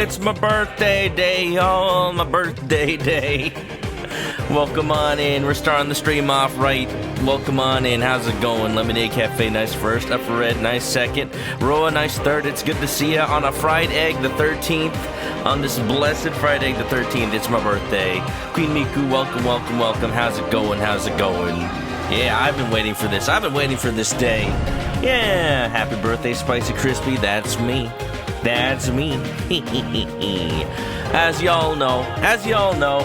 It's my birthday day, y'all. My birthday day. Welcome on in. We're starting the stream off right. Welcome on in. How's it going? Lemonade Cafe, nice first. Upper Red, nice second. Roa, nice third. It's good to see ya on a fried egg, the 13th. On this blessed Friday, the 13th. It's my birthday. Queen Miku, welcome, welcome, welcome. How's it going? How's it going? Yeah, I've been waiting for this. I've been waiting for this day. Yeah, happy birthday, Spicy Crispy. That's me. That's me. As y'all know,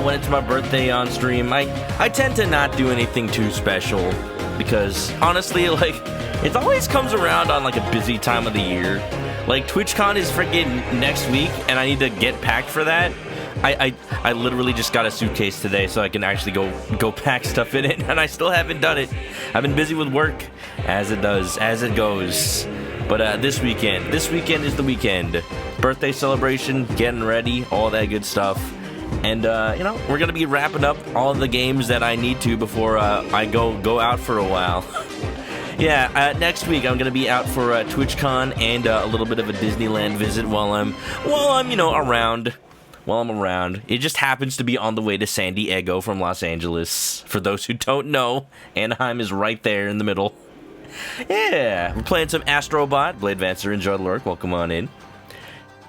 when it's my birthday on stream, I tend to not do anything too special because honestly, like, it always comes around on like a busy time of the year. Like TwitchCon is freaking next week, and I need to get packed for that. I literally just got a suitcase today so I can actually go pack stuff in it, and I still haven't done it. I've been busy with work, as it goes. But this weekend is the weekend. Birthday celebration, getting ready, all that good stuff. And, we're going to be wrapping up all of the games that I need to before I go out for a while. Yeah, next week I'm going to be out for TwitchCon and a little bit of a Disneyland visit while I'm around. While I'm around. It just happens to be on the way to San Diego from Los Angeles. For those who don't know, Anaheim is right there in the middle. Yeah, we're playing some ASTRO Bot. Blade Vancer, enjoy the lurk. Welcome on in.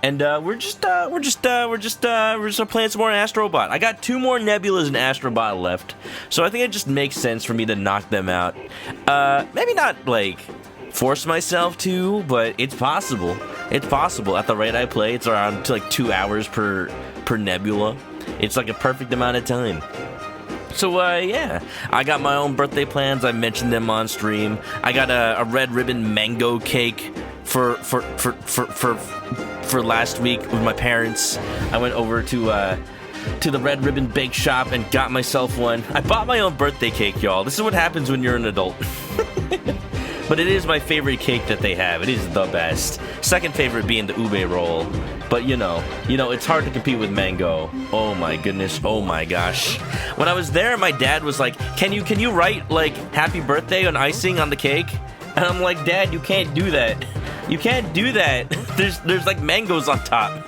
And we're just playing some more ASTRO Bot. I got 2 more Nebulas in ASTRO Bot left, so I think it just makes sense for me to knock them out. Maybe not like force myself to, but it's possible. It's possible. At the rate I play, it's around to like 2 hours per Nebula. It's like a perfect amount of time. So, yeah, I got my own birthday plans. I mentioned them on stream. I got a red ribbon mango cake for last week with my parents. I went over to the Red Ribbon Bake Shop and got myself one. I bought my own birthday cake, y'all. This is what happens when you're an adult. But it is my favorite cake that they have. It is the best. Second favorite being the ube roll. But you know, it's hard to compete with mango. Oh my goodness. Oh my gosh. When I was there, my dad was like, "Can you write like happy birthday on icing on the cake?" And I'm like, "Dad, you can't do that. You can't do that. There's like mangoes on top.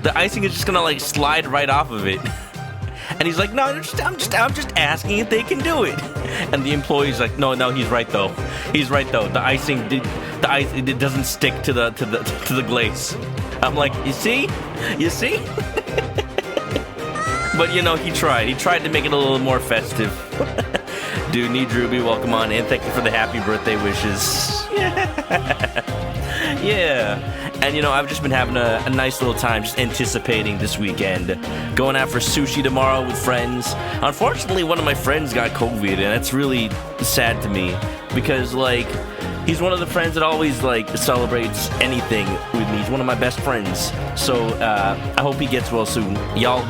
The icing is just gonna like slide right off of it." And he's like, "No, I'm just asking if they can do it." And the employee's like, "No, he's right though. He's right though. The icing, it doesn't stick to the glaze." I'm like, "You see?" But he tried. He tried to make it a little more festive. Dude, Need Ruby, welcome on in. Thank you for the happy birthday wishes. Yeah. And I've just been having a nice little time just anticipating this weekend. Going out for sushi tomorrow with friends. Unfortunately, one of my friends got COVID, and that's really sad to me. Because, like, he's one of the friends that always, like, celebrates anything with me. He's one of my best friends. So, I hope he gets well soon. Y'all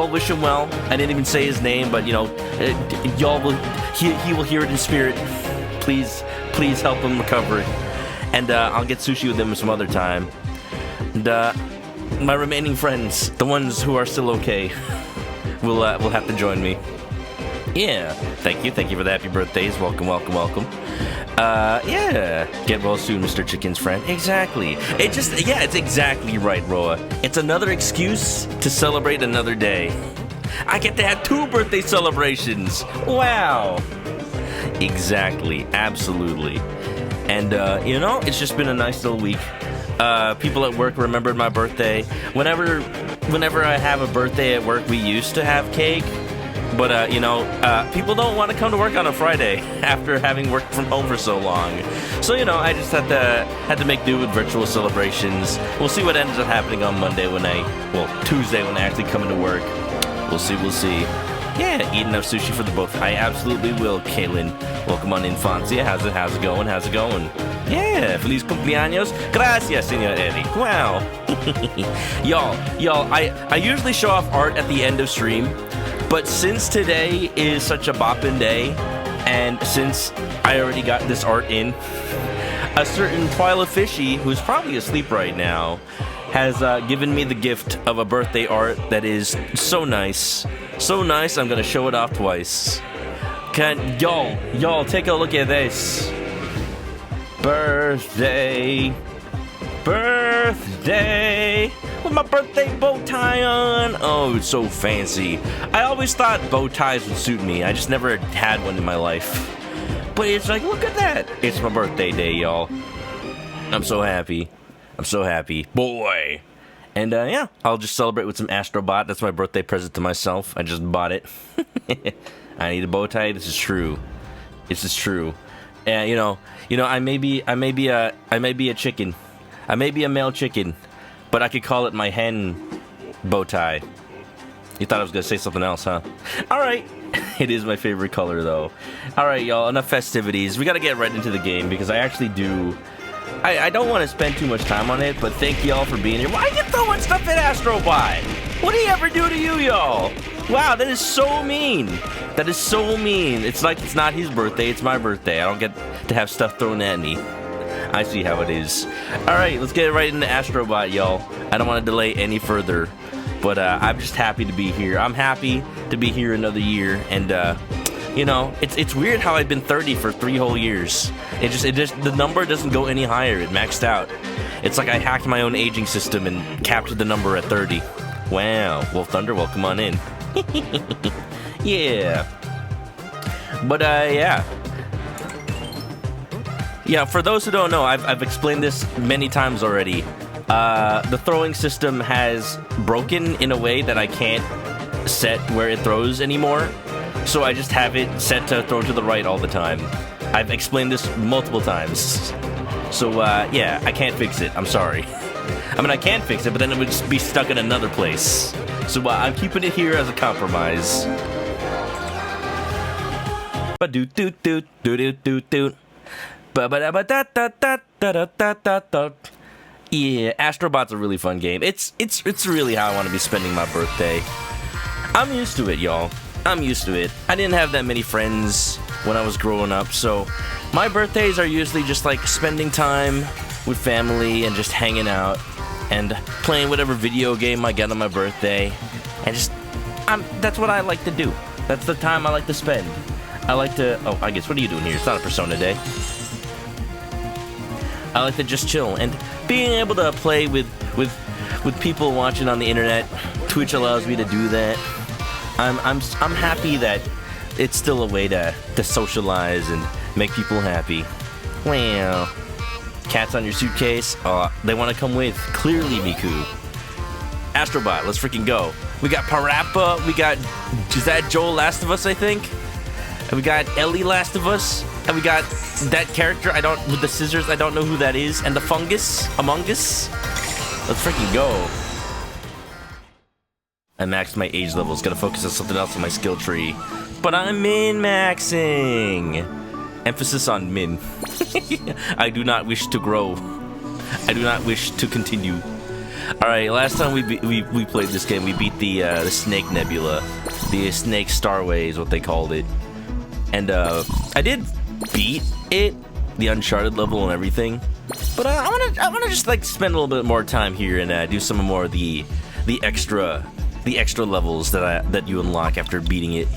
wish him well. I didn't even say his name, but, he will hear it in spirit. Please help him recover. And I'll get sushi with him some other time. And my remaining friends, the ones who are still okay, will have to join me. Yeah, thank you for the happy birthdays. Welcome. Yeah, get well soon, Mr. Chicken's friend. Exactly. It's exactly right, Roa. It's another excuse to celebrate another day. I get to have 2 birthday celebrations. Wow. Exactly. Absolutely. And, it's just been a nice little week. People at work remembered my birthday. Whenever I have a birthday at work, we used to have cake. But, people don't want to come to work on a Friday after having worked from home for so long. So, I just had to make do with virtual celebrations. We'll see what ends up happening on Tuesday when I actually come into work. We'll see. Yeah, eat enough sushi for the both. I absolutely will, Kaylin. Welcome on Infancia. How's it going? Yeah, feliz cumpleaños. Gracias, Señor Eric. Wow. Y'all, I usually show off art at the end of stream, but since today is such a boppin' day, and since I already got this art in, a certain Twyla Fishy, who's probably asleep right now, has given me the gift of a birthday art that is so nice. So nice, I'm gonna show it off twice. Y'all, take a look at this. Birthday. put my birthday bow tie on. Oh, it's so fancy. I always thought bow ties would suit me. I just never had one in my life. But it's like, look at that. It's my birthday day, y'all. I'm so happy. I'm so happy. Boy. And yeah, I'll just celebrate with some Astrobot. That's my birthday present to myself. I just bought it. I need a bow tie. This is true. This is true. And you know, I may be a chicken. I may be a male chicken, but I could call it my hen bow tie. You thought I was gonna say something else, huh? All right. It is my favorite color, though. All right, y'all. Enough festivities. We gotta get right into the game because I actually do. I don't want to spend too much time on it, but thank y'all for being here. Why are you throwing stuff at Astrobot? What did he ever do to you, y'all? Wow, that is so mean. That is so mean. It's like it's not his birthday, it's my birthday. I don't get to have stuff thrown at me. I see how it is. Alright, let's get right into Astrobot, y'all. I don't want to delay any further, but I'm just happy to be here. I'm happy to be here another year, and you know, it's weird how I've been 30 for 3 whole years. It just the number doesn't go any higher. It maxed out. It's like I hacked my own aging system and captured the number at 30. Wow, Wolf Thunder, welcome on in. Yeah. But yeah. Yeah, for those who don't know, I've explained this many times already. The throwing system has broken in a way that I can't set where it throws anymore. So I just have it set to throw to the right all the time. I've explained this multiple times. So, yeah, I can't fix it. I'm sorry. I mean, I can fix it, but then it would just be stuck in another place. So, I'm keeping it here as a compromise. Ba-doot-doot-doot-doot-doot-doot. Ba-ba-da-ba-da-da-da-da-da-da-da. Yeah, Astrobot's a really fun game. It's really how I want to be spending my birthday. I'm used to it, y'all. I'm used to it. I didn't have that many friends when I was growing up, so my birthdays are usually just like spending time with family and just hanging out and playing whatever video game I get on my birthday, and just that's what I like to do. That's the time I like to spend. I like to. Oh, I guess what are you doing here? It's not a Persona day. I like to just chill, and being able to play with people watching on the internet. Twitch allows me to do that. I'm happy that it's still a way to socialize and make people happy. Wow. Cats on your suitcase? They want to come with. Clearly, Miku. Astrobot, let's freaking go. We got Parappa. We got, is that Joel Last of Us, I think? And we got Ellie Last of Us. And we got that character, with the scissors, I don't know who that is. And the fungus, Among Us. Let's freaking go. I maxed my age levels. Gotta focus on something else on my skill tree. But I'm min-maxing. Emphasis on min. I do not wish to grow. I do not wish to continue. Alright, last time we played this game, we beat the Snake Nebula. The Snake Starway is what they called it. And I did beat it, the Uncharted level and everything. But I wanna just like spend a little bit more time here and do some more of the extra levels that you unlock after beating it.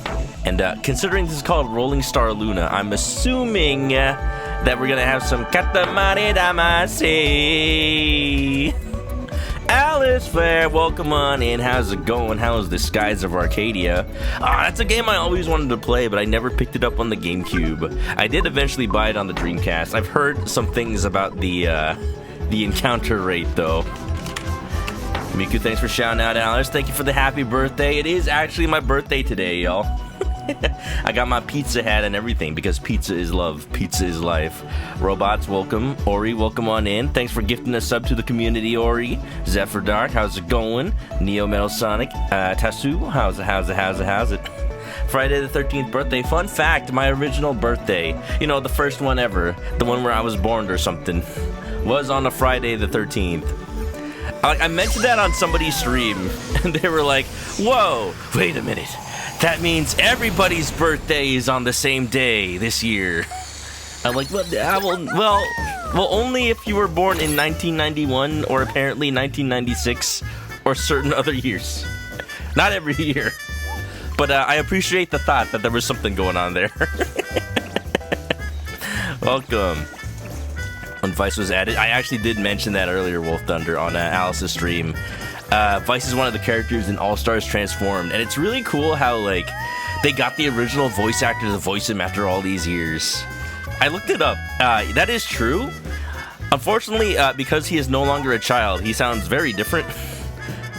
And considering this is called Rolling Star Luna, I'm assuming that we're gonna have some Katamari Damacy. Alice Fair, welcome on in. How's it going? How's the skies of Arcadia? That's a game I always wanted to play, but I never picked it up on the GameCube. I did eventually buy it on the Dreamcast. I've heard some things about the encounter rate, though. Miku, thanks for shouting out, Alice. Thank you for the happy birthday. It is actually my birthday today, y'all. I got my pizza hat and everything because pizza is love. Pizza is life. Robots, welcome. Ori, welcome on in. Thanks for gifting a sub to the community, Ori. Zephyr Dark, how's it going? Neo Metal Sonic. Tasu, how's it? Friday the 13th birthday. Fun fact, my original birthday, you know, the first one ever, the one where I was born or something, was on a Friday the 13th. I mentioned that on somebody's stream, and they were like, whoa, wait a minute. That means everybody's birthday is on the same day this year. I'm like, well, only if you were born in 1991 or apparently 1996 or certain other years. Not every year. But I appreciate the thought that there was something going on there. Welcome. When Vice was added, I actually did mention that earlier, Wolf Thunder, on Alice's stream. Vice is one of the characters in All Stars Transformed, and it's really cool how like they got the original voice actor to voice him after all these years. I looked it up. That is true. Unfortunately, because he is no longer a child, he sounds very different.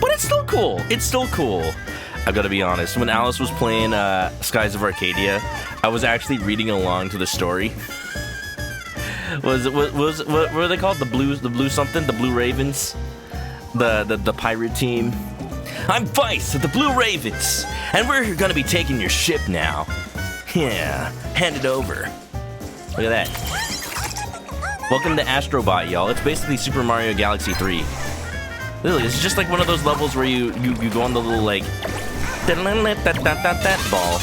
But it's still cool. It's still cool. I've got to be honest. When Alice was playing Skies of Arcadia, I was actually reading along to the story. What were they called? The blue something? The Blue Ravens? The pirate team? I'm Vice of the Blue Ravens, and we're gonna be taking your ship now. Yeah, hand it over. Look at that. Welcome to Astrobot, y'all. It's basically Super Mario Galaxy 3. Literally, it's just like one of those levels where you go on the little like ball.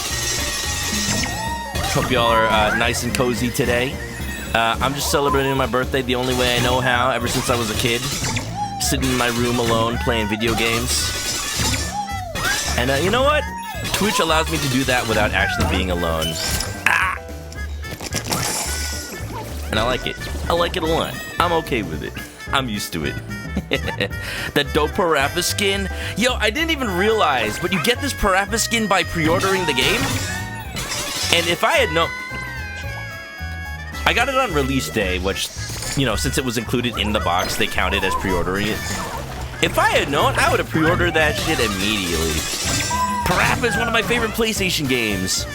Hope y'all are nice and cozy today. I'm just celebrating my birthday the only way I know how ever since I was a kid. Sitting in my room alone playing video games. And you know what? Twitch allows me to do that without actually being alone. Ah! And I like it. I like it a lot. I'm okay with it. I'm used to it. That dope Parappa skin. Yo, I didn't even realize, but you get this Parappa skin by pre-ordering the game? And if I had known... I got it on release day, which, you know, since it was included in the box, they counted as pre-ordering it. If I had known, I would have pre-ordered that shit immediately. Parappa is one of my favorite PlayStation games.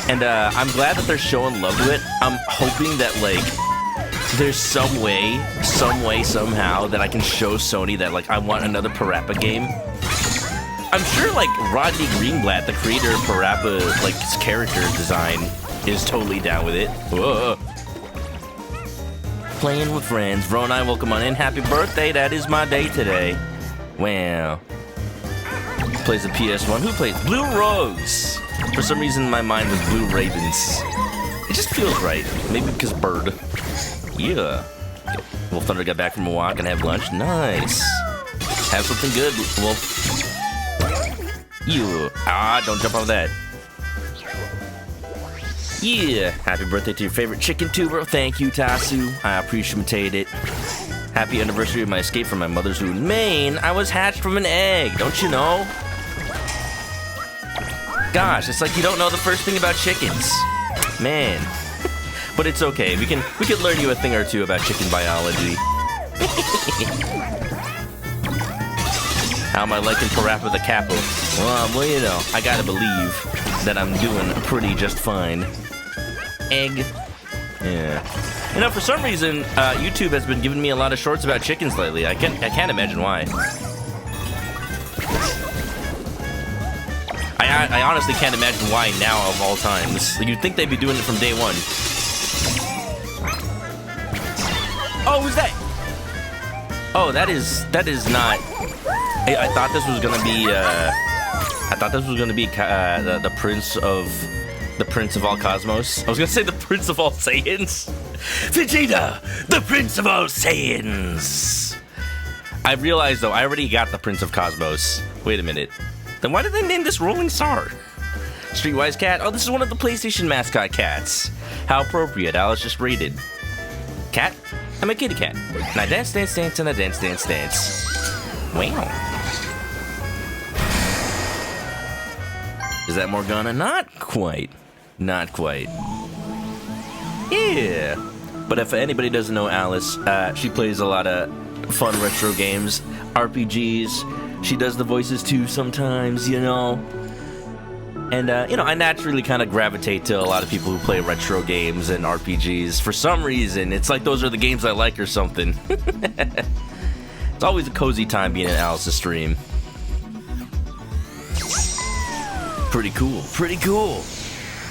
And I'm glad that they're showing love to it. I'm hoping that, like, there's some way, somehow, that I can show Sony that, like, I want another Parappa game. I'm sure, like, Rodney Greenblatt, the creator of Parappa, like, his character design, is totally down with it. Whoa. Playing with friends. Bro and I, welcome on in. Happy birthday. That is my day today. Wow. Plays the PS1. Who plays? Blue Rose. For some reason, my mind was Blue Ravens. It just feels right. Maybe because bird. Yeah. Wolf Thunder got back from a walk and have lunch. Nice. Have something good, Wolf. You. Ah, don't jump off that. Yeah. Happy birthday to your favorite chicken tuber. Thank you, Tasu. I appreciate it. Happy anniversary of my escape from my mother's womb in Maine. I was hatched from an egg. Don't you know? Gosh, it's like you don't know the first thing about chickens. Man. But it's okay. We can learn you a thing or two about chicken biology. How am I liking Parappa the Capo? Well, you know, I gotta believe that I'm doing pretty just fine. Egg. Yeah. You know, for some reason, YouTube has been giving me a lot of shorts about chickens lately. I can't imagine why. I honestly can't imagine why now of all times. You'd think they'd be doing it from day one. Oh, who's that? Oh, that is not. I thought this was gonna be. I thought this was gonna be the Prince of all Cosmos. I was gonna say the Prince of all Saiyans. Vegeta, the Prince of all Saiyans. I realized though, I already got the Prince of Cosmos. Wait a minute. Then why did they name this Rolling Star? Streetwise Cat. Oh, this is one of the PlayStation mascot cats. How appropriate. Alice just rated. Cat? I'm a kitty cat. And I dance, dance, dance, and I dance, dance, dance. Wow. Is that Morgana? Not quite. Not quite. Yeah. But if anybody doesn't know Alice, she plays a lot of fun retro games, RPGs. She does the voices too sometimes, you know. And, you know, I naturally kind of gravitate to a lot of people who play retro games and RPGs. For some reason, it's like those are the games I like or something. It's always a cozy time being in Alice's stream. Pretty cool. Pretty cool.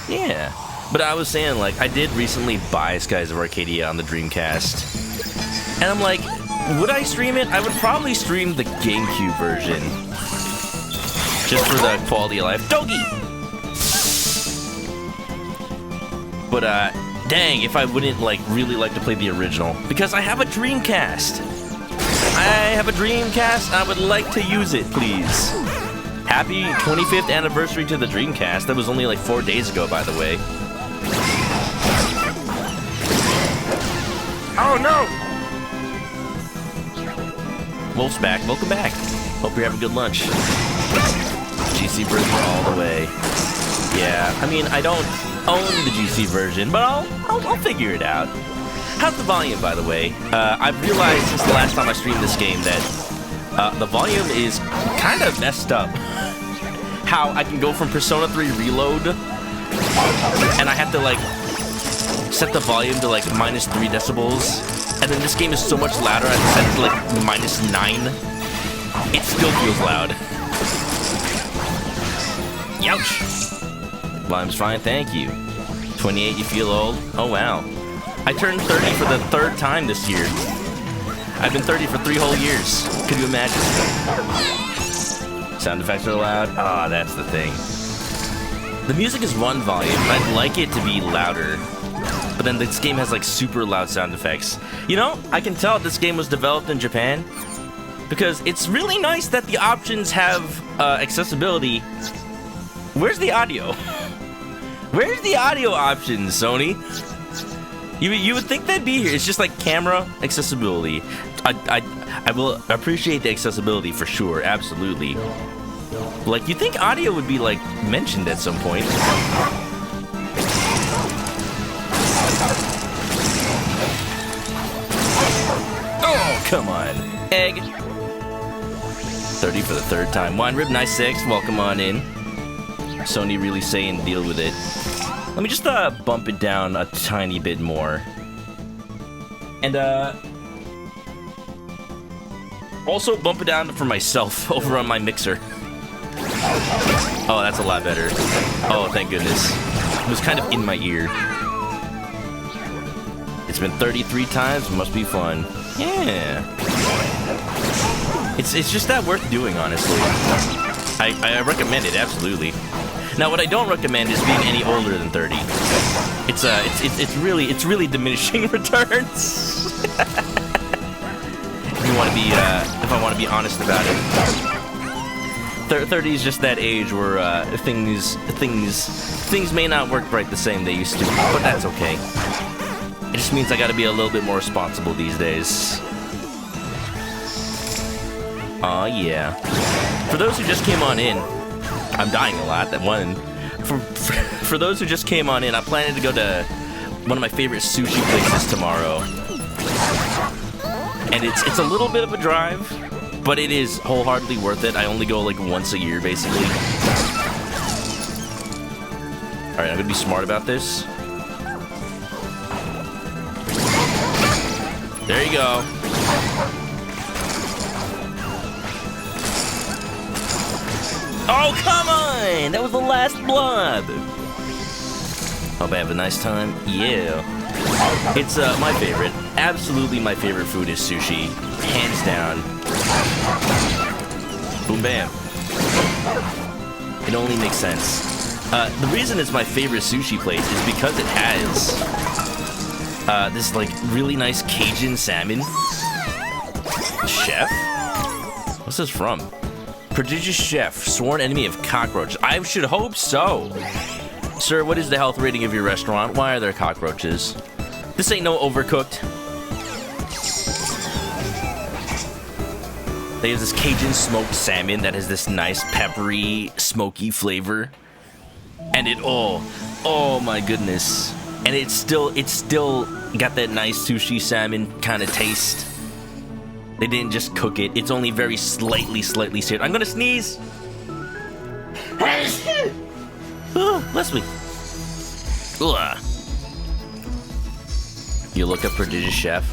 Yeah. But I was saying, like, I did recently buy Skies of Arcadia on the Dreamcast. And I'm like, would I stream it? I would probably stream the GameCube version. Just for the quality of life. Doggy! But, dang, if I wouldn't, like, really like to play the original. Because I have a Dreamcast. I have a Dreamcast. I would like to use it, please. Happy 25th anniversary to the Dreamcast. That was only like 4 days ago, by the way. Oh, no! Wolf's back. Welcome back. Hope you're having good lunch. GC version all the way. Yeah, I mean, I don't own the GC version, but I'll figure it out. How's the volume, by the way? I've realized since the last time I streamed this game that the volume is kind of messed up. How I can go from Persona 3 Reload, and I have to, like, set the volume to, like, -3 decibels, and then this game is so much louder, I set it to, like, -9. It still feels loud. Youch! Volume's fine, thank you. 28, you feel old? Oh, wow. I turned 30 for the 3rd time this year. I've been 30 for 3 whole years. Could you imagine? Sound effects are loud? Ah, that's the thing. The music is 1 volume. I'd like it to be louder. But then this game has, like, super loud sound effects. You know, I can tell this game was developed in Japan, because it's really nice that the options have accessibility. Where's the audio? Where's the audio options, Sony? You would think they'd be here. It's just like camera accessibility. I will appreciate the accessibility for sure, absolutely. Like, you think audio would be, like, mentioned at some point. Oh, come on. Egg. 30 for the 3rd time. Wine Rib, nice 6. Welcome on in. Sony really saying deal with it. Let me just bump it down a tiny bit more. And also bump it down for myself over on my mixer. Oh, that's a lot better. Oh, thank goodness. It was kind of in my ear. It's been 33 times, must be fun. Yeah. It's just that worth doing, honestly. I recommend it, absolutely. Now, what I don't recommend is being any older than 30. It's really diminishing returns. If I want to be honest about it. 30 is just that age where things may not work right the same they used to, but that's okay. It just means I got to be a little bit more responsible these days. Aw, yeah. For those who just came on in, I'm dying a lot, that one. For those who just came on in, I'm planning to go to one of my favorite sushi places tomorrow. And it's a little bit of a drive, but it is wholeheartedly worth it. I only go like once a year, basically. Alright, I'm gonna be smart about this. There you go. Oh, come on! That was the last blood! Hope I have a nice time. Yeah. It's my favorite. Absolutely my favorite food is sushi. Hands down. Boom bam. It only makes sense. The reason it's my favorite sushi place is because it has this like really nice Cajun salmon. Chef? What's this from? Prodigious chef, sworn enemy of cockroaches. I should hope so. Sir, what is the health rating of your restaurant? Why are there cockroaches? This ain't no Overcooked. They have this Cajun smoked salmon that has this nice peppery, smoky flavor. And it, oh my goodness. And it's still got that nice sushi salmon kind of taste. They didn't just cook it. It's only very slightly seared. I'm gonna sneeze. Oh, bless me. Ugh. You look up Prodigious Chef.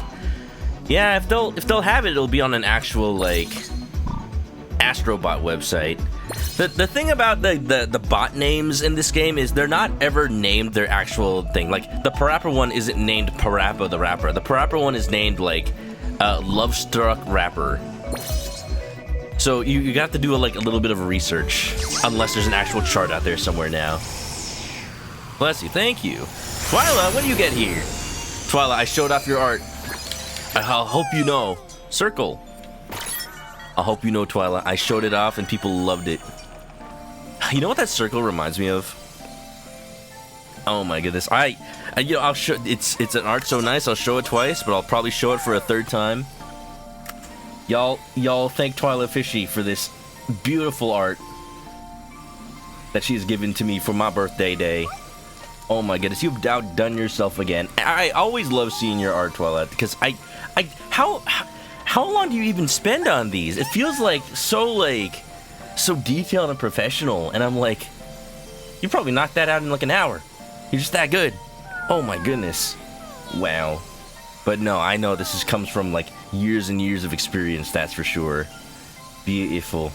Yeah, if they'll have it, it'll be on an actual like ASTRO bot website. The thing about the bot names in this game is they're not ever named their actual thing. Like the Parappa one isn't named Parappa the Rapper. The Parappa one is named like Lovestruck Rapper. So you have to do a little bit of research, unless there's an actual chart out there somewhere now. Bless you, thank you. Twyla, what do you get here? Twyla, I showed off your art. I'll hope you know. Circle. I hope you know, Twyla. I showed it off and people loved it. You know what that circle reminds me of? Oh my goodness. I'll show it's an art so nice I'll show it twice, but I'll probably show it for a third time. Y'all thank Twilight Fishy for this beautiful art that she's given to me for my birthday day. Oh my goodness, you've outdone yourself again. I always love seeing your art, Twilight, because how long do you even spend on these? It feels like so detailed and professional, and I'm like, you probably knocked that out in like an hour. You're just that good. Oh my goodness. Wow. But no, I know this comes from like years and years of experience, that's for sure. Beautiful.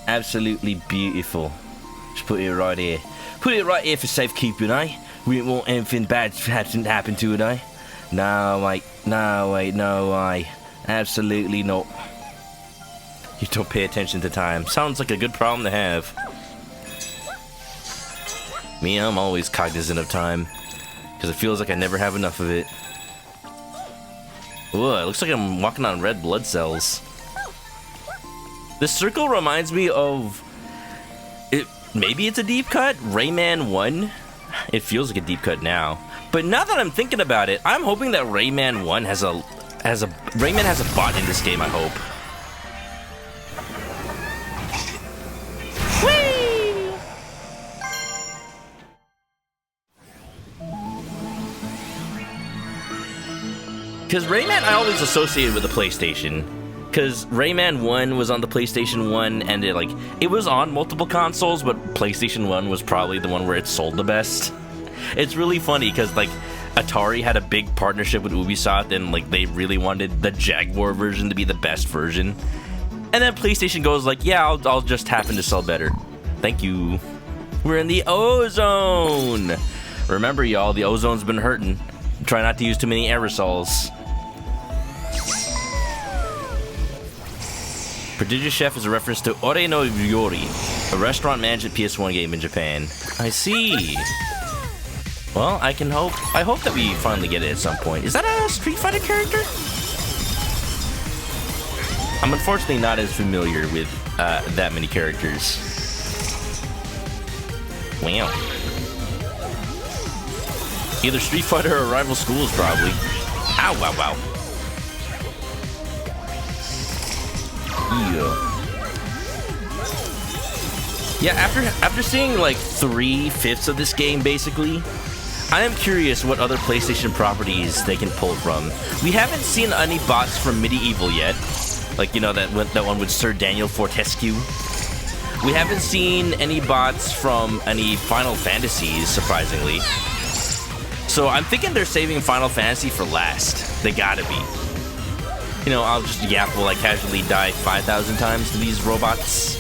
Absolutely beautiful. Just put it right here. Put it right here for safekeeping, eh? We didn't want anything bad to happen to it, eh? No, mate. No, wait, no, I. Absolutely not. You don't pay attention to time. Sounds like a good problem to have. Me, I'm always cognizant of time. Because it feels like I never have enough of it. Ooh, it looks like I'm walking on red blood cells. This circle reminds me of... Maybe it's a deep cut? Rayman 1? It feels like a deep cut now. But now that I'm thinking about it, I'm hoping that Rayman 1 Rayman has a bot in this game, I hope. Whee! Because Rayman I always associated with the PlayStation. Because Rayman 1 was on the PlayStation 1, and it was on multiple consoles, but PlayStation 1 was probably the one where it sold the best. It's really funny, because, Atari had a big partnership with Ubisoft, and, they really wanted the Jaguar version to be the best version. And then PlayStation goes yeah, I'll just happen to sell better. Thank you. We're in the ozone! Remember, y'all, the ozone's been hurting. Try not to use too many aerosols. Prodigious Chef is a reference to Ore no Yori, a restaurant management PS1 game in Japan. I see. Well, I hope that we finally get it at some point. Is that a Street Fighter character? I'm unfortunately not as familiar with that many characters. Wow. Either Street Fighter or Rival Schools, probably. Ow, wow, wow. Yeah, after seeing 3/5 of this game, basically, I am curious what other PlayStation properties they can pull from. We haven't seen any bots from Medieval yet, that one with Sir Daniel Fortescue. We haven't seen any bots from any Final Fantasies, surprisingly. So I'm thinking they're saving Final Fantasy for last. They gotta be. I'll just yap while I casually die 5,000 times to these robots.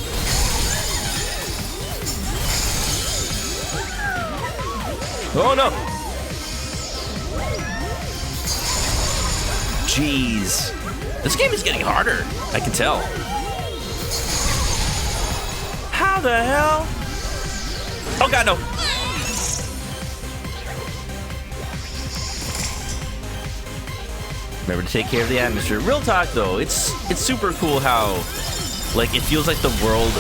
Oh no! Jeez. This game is getting harder. I can tell. How the hell? Oh god, no! Remember to take care of the atmosphere. Real talk though, it's super cool how it feels like the world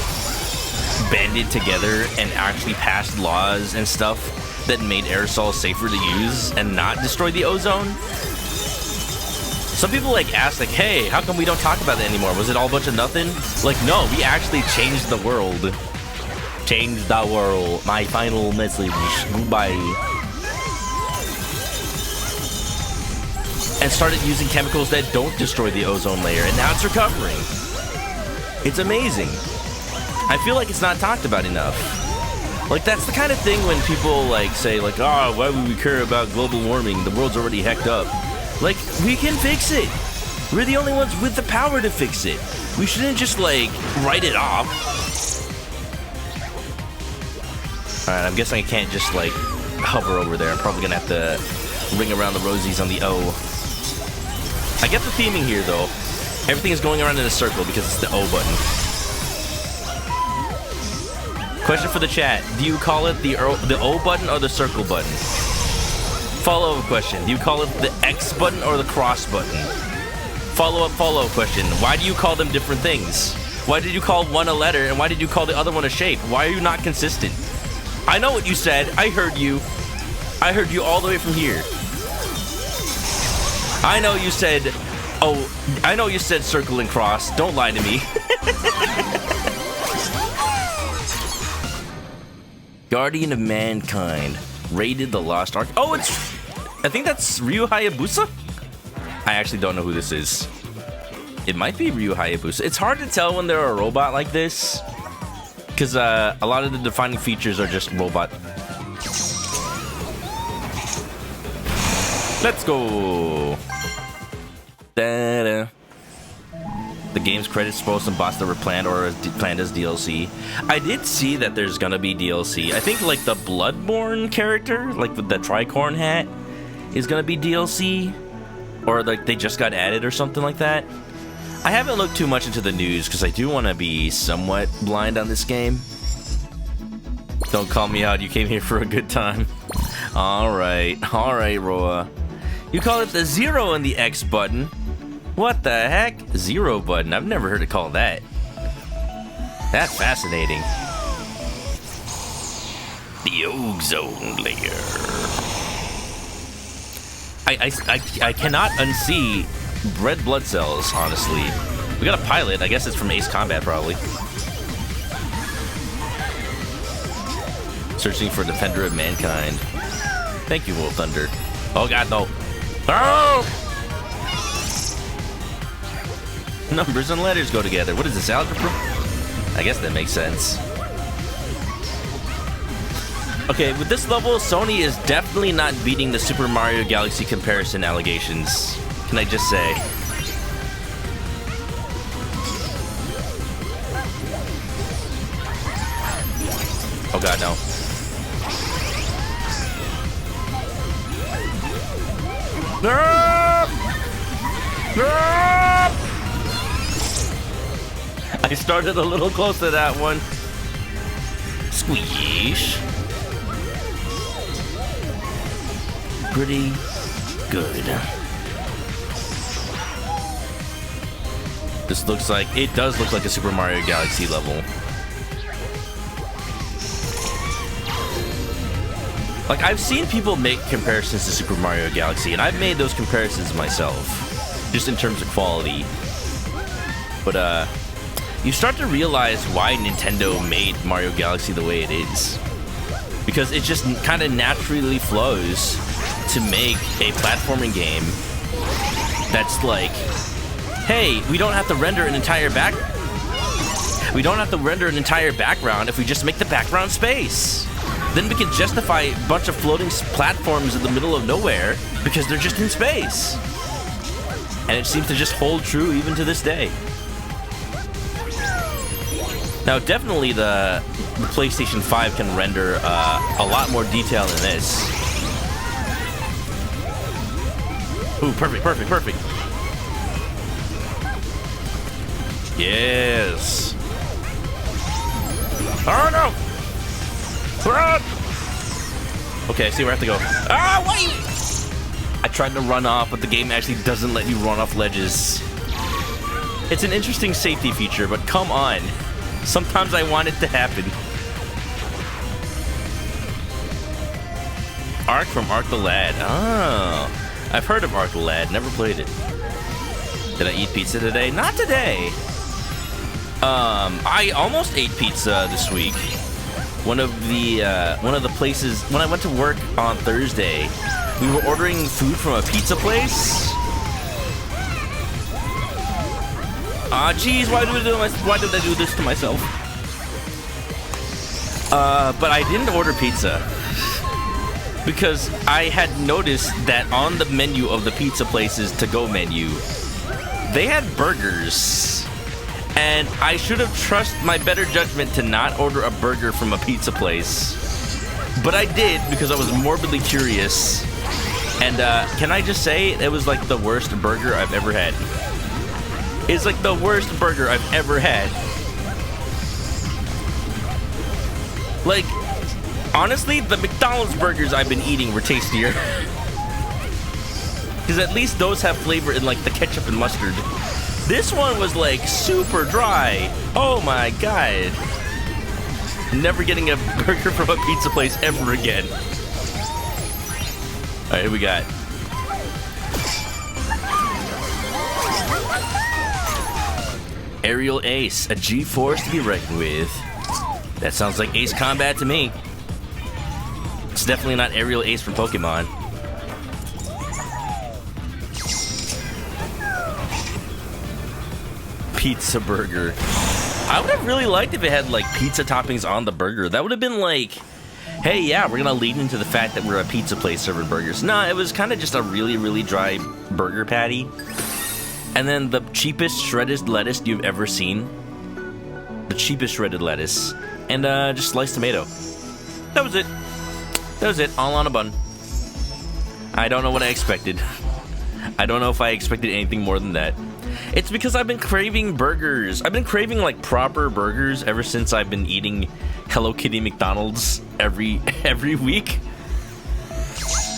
banded together and actually passed laws and stuff that made aerosols safer to use and not destroy the ozone. Some people ask hey, how come we don't talk about it anymore? Was it all a bunch of nothing? No, we actually changed the world. Changed the world. My final message. Goodbye. And started using chemicals that don't destroy the ozone layer, and now it's recovering. It's amazing. I feel like it's not talked about enough. That's the kind of thing when people say oh, why would we care about global warming? The world's already hecked up. We can fix it. We're the only ones with the power to fix it. We shouldn't just write it off. Alright, I'm guessing I can't just hover over there. I'm probably gonna have to ring around the rosies on the O. I get the theming here, though. Everything is going around in a circle because it's the O button. Question for the chat. Do you call it the O button or the circle button? Follow-up question. Do you call it the X button or the cross button? Follow-up question. Why do you call them different things? Why did you call one a letter and why did you call the other one a shape? Why are you not consistent? I know what you said. I heard you. I heard you all the way from here. I know you said Oh, I know you said circle and cross. Don't lie to me. Guardian of Mankind. Raided the Lost Ark. Oh, it's... I think that's Ryu Hayabusa? I actually don't know who this is. It might be Ryu Hayabusa. It's hard to tell when they're a robot like this. Because a lot of the defining features are just robot. Let's go. Da-da. The game's credits spoil some bots that were planned or planned as DLC. I did see that there's gonna be DLC. I think like the Bloodborne character, like with the tricorn hat, is gonna be DLC. Or like they just got added or something like that. I haven't looked too much into the news because I do want to be somewhat blind on this game. Don't call me out, you came here for a good time. Alright, Roa. You call it the 0 and the X button. What the heck? 0 button. I've never heard it called that. That's fascinating. The Ozone layer. I cannot unsee red blood cells, honestly. We got a pilot. I guess it's from Ace Combat, probably. Searching for Defender of Mankind. Thank you, Wolf Thunder. Oh god, no. Oh! Numbers and letters go together. What is this, algebra? I guess that makes sense. Okay, with this level, Sony is definitely not beating the Super Mario Galaxy comparison allegations. Can I just say? Oh god, no. No! No! I started a little close to that one. Squeeze. Pretty good. This looks like, it does look like a Super Mario Galaxy level. Like, I've seen people make comparisons to Super Mario Galaxy, and I've made those comparisons myself, just in terms of quality. But, you start to realize why Nintendo made Mario Galaxy the way it is. Because it just kind of naturally flows to make a platforming game that's like, hey, we don't have to render an entire background if we just make the background space. Then we can justify a bunch of floating platforms in the middle of nowhere because they're just in space. And it seems to just hold true even to this day. Now, definitely the PlayStation 5 can render a lot more detail than this. Ooh, perfect, perfect, perfect. Yes. Oh, no! Run! Okay, I see where I have to go. Ah, wait! I tried to run off, but the game actually doesn't let you run off ledges. It's an interesting safety feature, but come on. Sometimes I want it to happen. Ark from Ark the Lad. Oh, I've heard of Ark the Lad, never played it. Did I eat pizza today? Not today. I almost ate pizza this week. One of the places, when I went to work on Thursday, we were ordering food from a pizza place. Ah, jeez, why did I do this to myself? But I didn't order pizza because I had noticed that on the menu of the pizza place's to-go menu, they had burgers. And I should have trusted my better judgment to not order a burger from a pizza place. But I did because I was morbidly curious. And can I just say, it was like the worst burger I've ever had. It's like the worst burger I've ever had. Like, honestly, the McDonald's burgers I've been eating were tastier. Because at least those have flavor in like the ketchup and mustard. This one was like super dry. Oh my god. Never getting a burger from a pizza place ever again. Alright, here we got. Aerial Ace, a G-Force to be reckoned with. That sounds like Ace Combat to me. It's definitely not Aerial Ace from Pokemon. Pizza burger. I would have really liked if it had like pizza toppings on the burger. That would have been like, hey, yeah, we're gonna lead into the fact that we're a pizza place serving burgers. Nah, it was kind of just a really, really dry burger patty. And then the cheapest shredded lettuce you've ever seen. The cheapest shredded lettuce. And just sliced tomato. That was it. That was it, all on a bun. I don't know what I expected. I don't know if I expected anything more than that. It's because I've been craving burgers. I've been craving like proper burgers ever since I've been eating Hello Kitty McDonald's every week.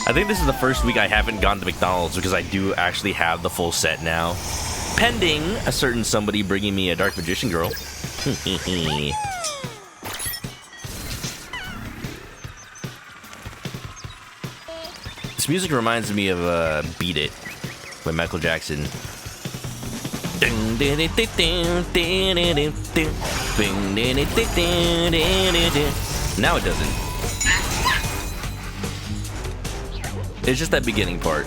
I think this is the first week I haven't gone to McDonald's because I do actually have the full set now. Pending a certain somebody bringing me a Dark Magician Girl. This music reminds me of Beat It by Michael Jackson. Now it doesn't. It's just that beginning part.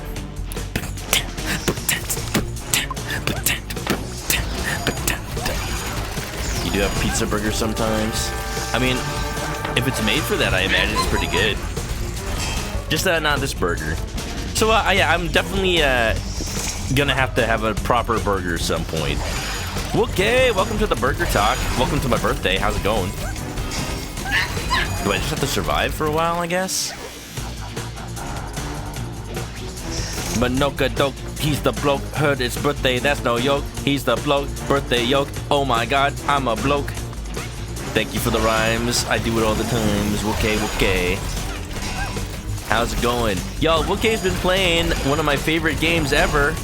You do have pizza burgers sometimes. I mean, if it's made for that, I imagine it's pretty good. Just not this burger. So yeah, I'm definitely gonna have to have a proper burger at some point. Okay, welcome to the Burger Talk. Welcome to my birthday. How's it going? Do I just have to survive for a while, I guess? ManokAdobo, he's the bloke. Heard it's birthday, that's no yoke. He's the bloke, birthday yoke. Oh my god, I'm a bloke. Thank you for the rhymes. I do it all the times. Okay. How's it going? Yo, Wookie's been playing one of my favorite games ever.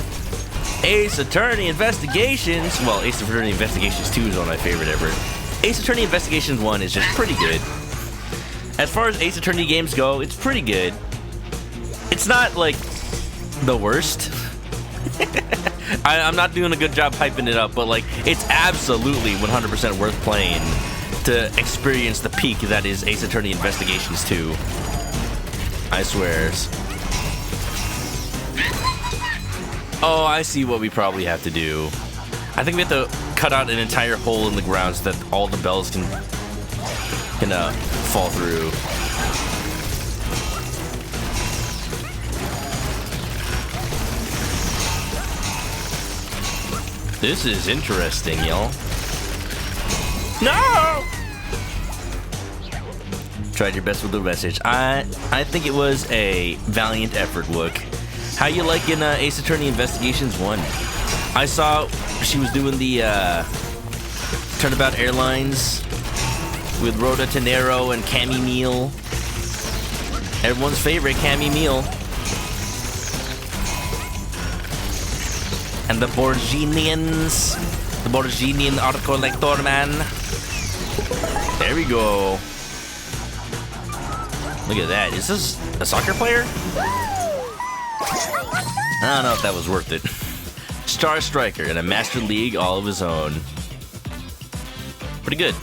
Ace Attorney Investigations. Well, Ace Attorney Investigations 2 is one of my favorite ever. Ace Attorney Investigations 1 is just pretty good. As far as Ace Attorney games go, it's pretty good. It's not, like, the worst. I'm not doing a good job hyping it up, but, like, it's absolutely 100% worth playing to experience the peak that is Ace Attorney Investigations 2. I swears. Oh, I see what we probably have to do. I think we have to cut out an entire hole in the ground so that all the bells can fall through. This is interesting, y'all. No! Tried your best with the message. I think it was a valiant effort, Wook. How you liking Ace Attorney Investigations 1? I saw she was doing the Turnabout Airlines with Rhoda Tenero and Cammy Meal. Everyone's favorite, Cammy Meal. And the Borginians. The Borginian Art Collector, man. There we go. Look at that. Is this a soccer player? I don't know if that was worth it. Star Striker in a Master League all of his own. Pretty good.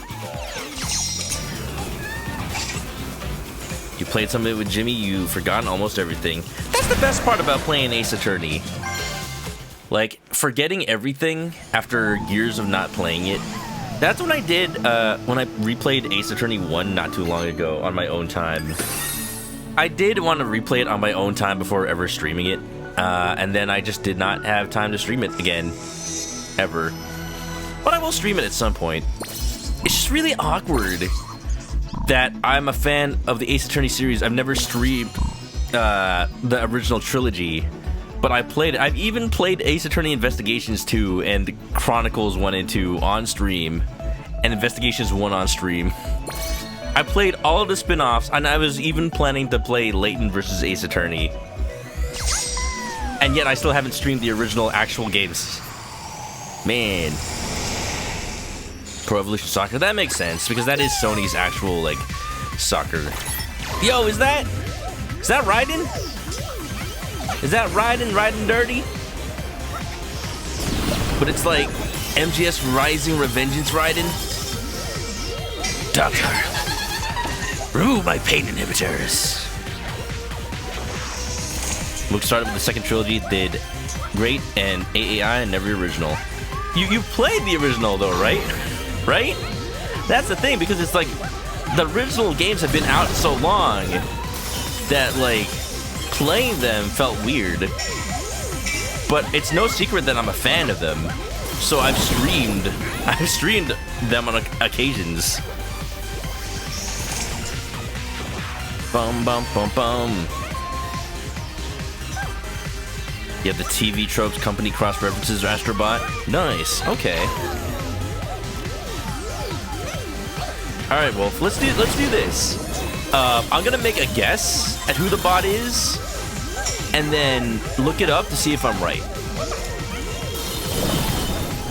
You played some of it with Jimmy, you've forgotten almost everything. That's the best part about playing Ace Attorney. Like, forgetting everything after years of not playing it. That's what I did when I replayed Ace Attorney 1 not too long ago on my own time. I did want to replay it on my own time before ever streaming it. And then I just did not have time to stream it again. Ever. But I will stream it at some point. It's just really awkward that I'm a fan of the Ace Attorney series. I've never streamed the original trilogy. But I played it. I've even played Ace Attorney Investigations 2 and Chronicles 1 and 2 on stream. And Investigations 1 on stream. I played all of the spin-offs, and I was even planning to play Layton vs. Ace Attorney. And yet I still haven't streamed the original actual games. Man. Pro Evolution Soccer, that makes sense, because that is Sony's actual, like, soccer. Yo, is that Raiden? Is that Raiden dirty? But it's like, MGS Rising Revengeance Raiden. Doctor, remove my pain inhibitors. Luke started with the second trilogy, did great, and AAI and every original. You played the original though, right? Right? That's the thing, because it's like the original games have been out so long that like playing them felt weird. But it's no secret that I'm a fan of them. So I've streamed them on occasions. Bum bum bum bum. You have the TV tropes, company cross references, Astrobot. Nice. Okay. All right, Wolf. Let's do this. I'm gonna make a guess at who the bot is, and then look it up to see if I'm right.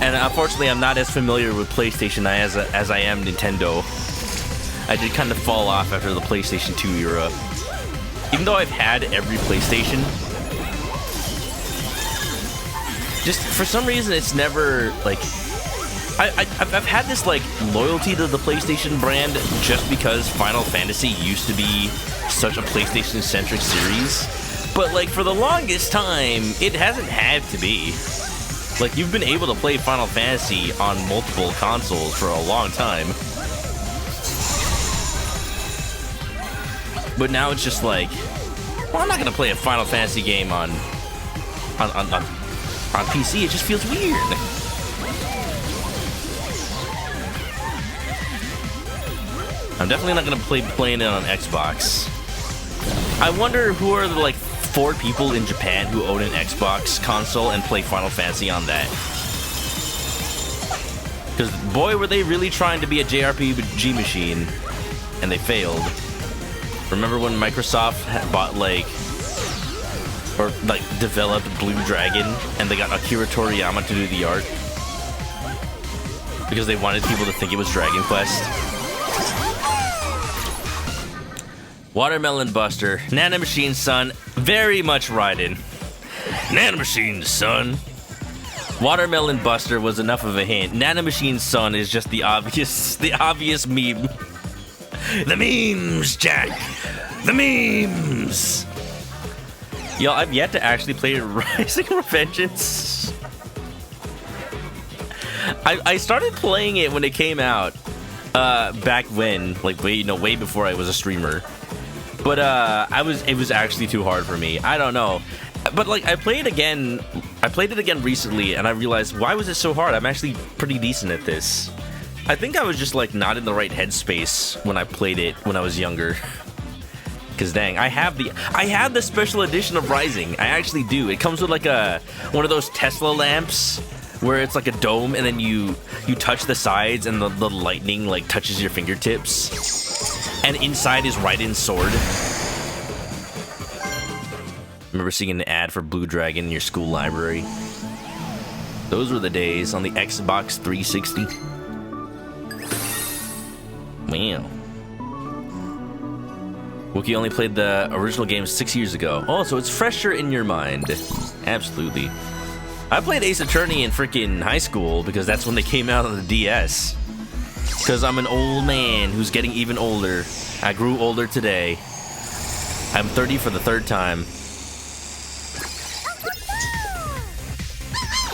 And unfortunately, I'm not as familiar with PlayStation as I am Nintendo. I did kind of fall off after the PlayStation 2 era. Even though I've had every PlayStation, just for some reason, it's never like I've had this like loyalty to the PlayStation brand just because Final Fantasy used to be such a PlayStation-centric series. But like for the longest time, it hasn't had to be. Like you've been able to play Final Fantasy on multiple consoles for a long time. But now it's just like, well, I'm not gonna play a Final Fantasy game on PC. It just feels weird. I'm definitely not gonna playing it on Xbox. I wonder who are the like 4 people in Japan who own an Xbox console and play Final Fantasy on that. Because boy, were they really trying to be a JRPG machine, and they failed. Remember when Microsoft bought developed Blue Dragon, and they got Akira Toriyama to do the art because they wanted people to think it was Dragon Quest. Watermelon Buster, Nanomachine Son, very much Raiden. Nanomachine Son. Watermelon Buster was enough of a hint. Nanomachine Son is just the obvious meme. The memes, Jack. The memes. Yo, I've yet to actually play Rising Revengeance. I started playing it when it came out, back when, like way before I was a streamer. But it was actually too hard for me. I don't know. But like I played it again recently, and I realized, why was it so hard? I'm actually pretty decent at this. I think I was just like not in the right headspace when I played it when I was younger. Cause dang, I have the special edition of Rising. I actually do. It comes with like one of those Tesla lamps where it's like a dome, and then you touch the sides, and the lightning like touches your fingertips. And inside is Raiden's sword. Remember seeing an ad for Blue Dragon in your school library? Those were the days on the Xbox 360. Wow. Wookie only played the original game 6 years ago. Oh, so it's fresher in your mind. Absolutely. I played Ace Attorney in freaking high school because that's when they came out on the DS. Because I'm an old man who's getting even older. I grew older today. I'm 30 for the 3rd time.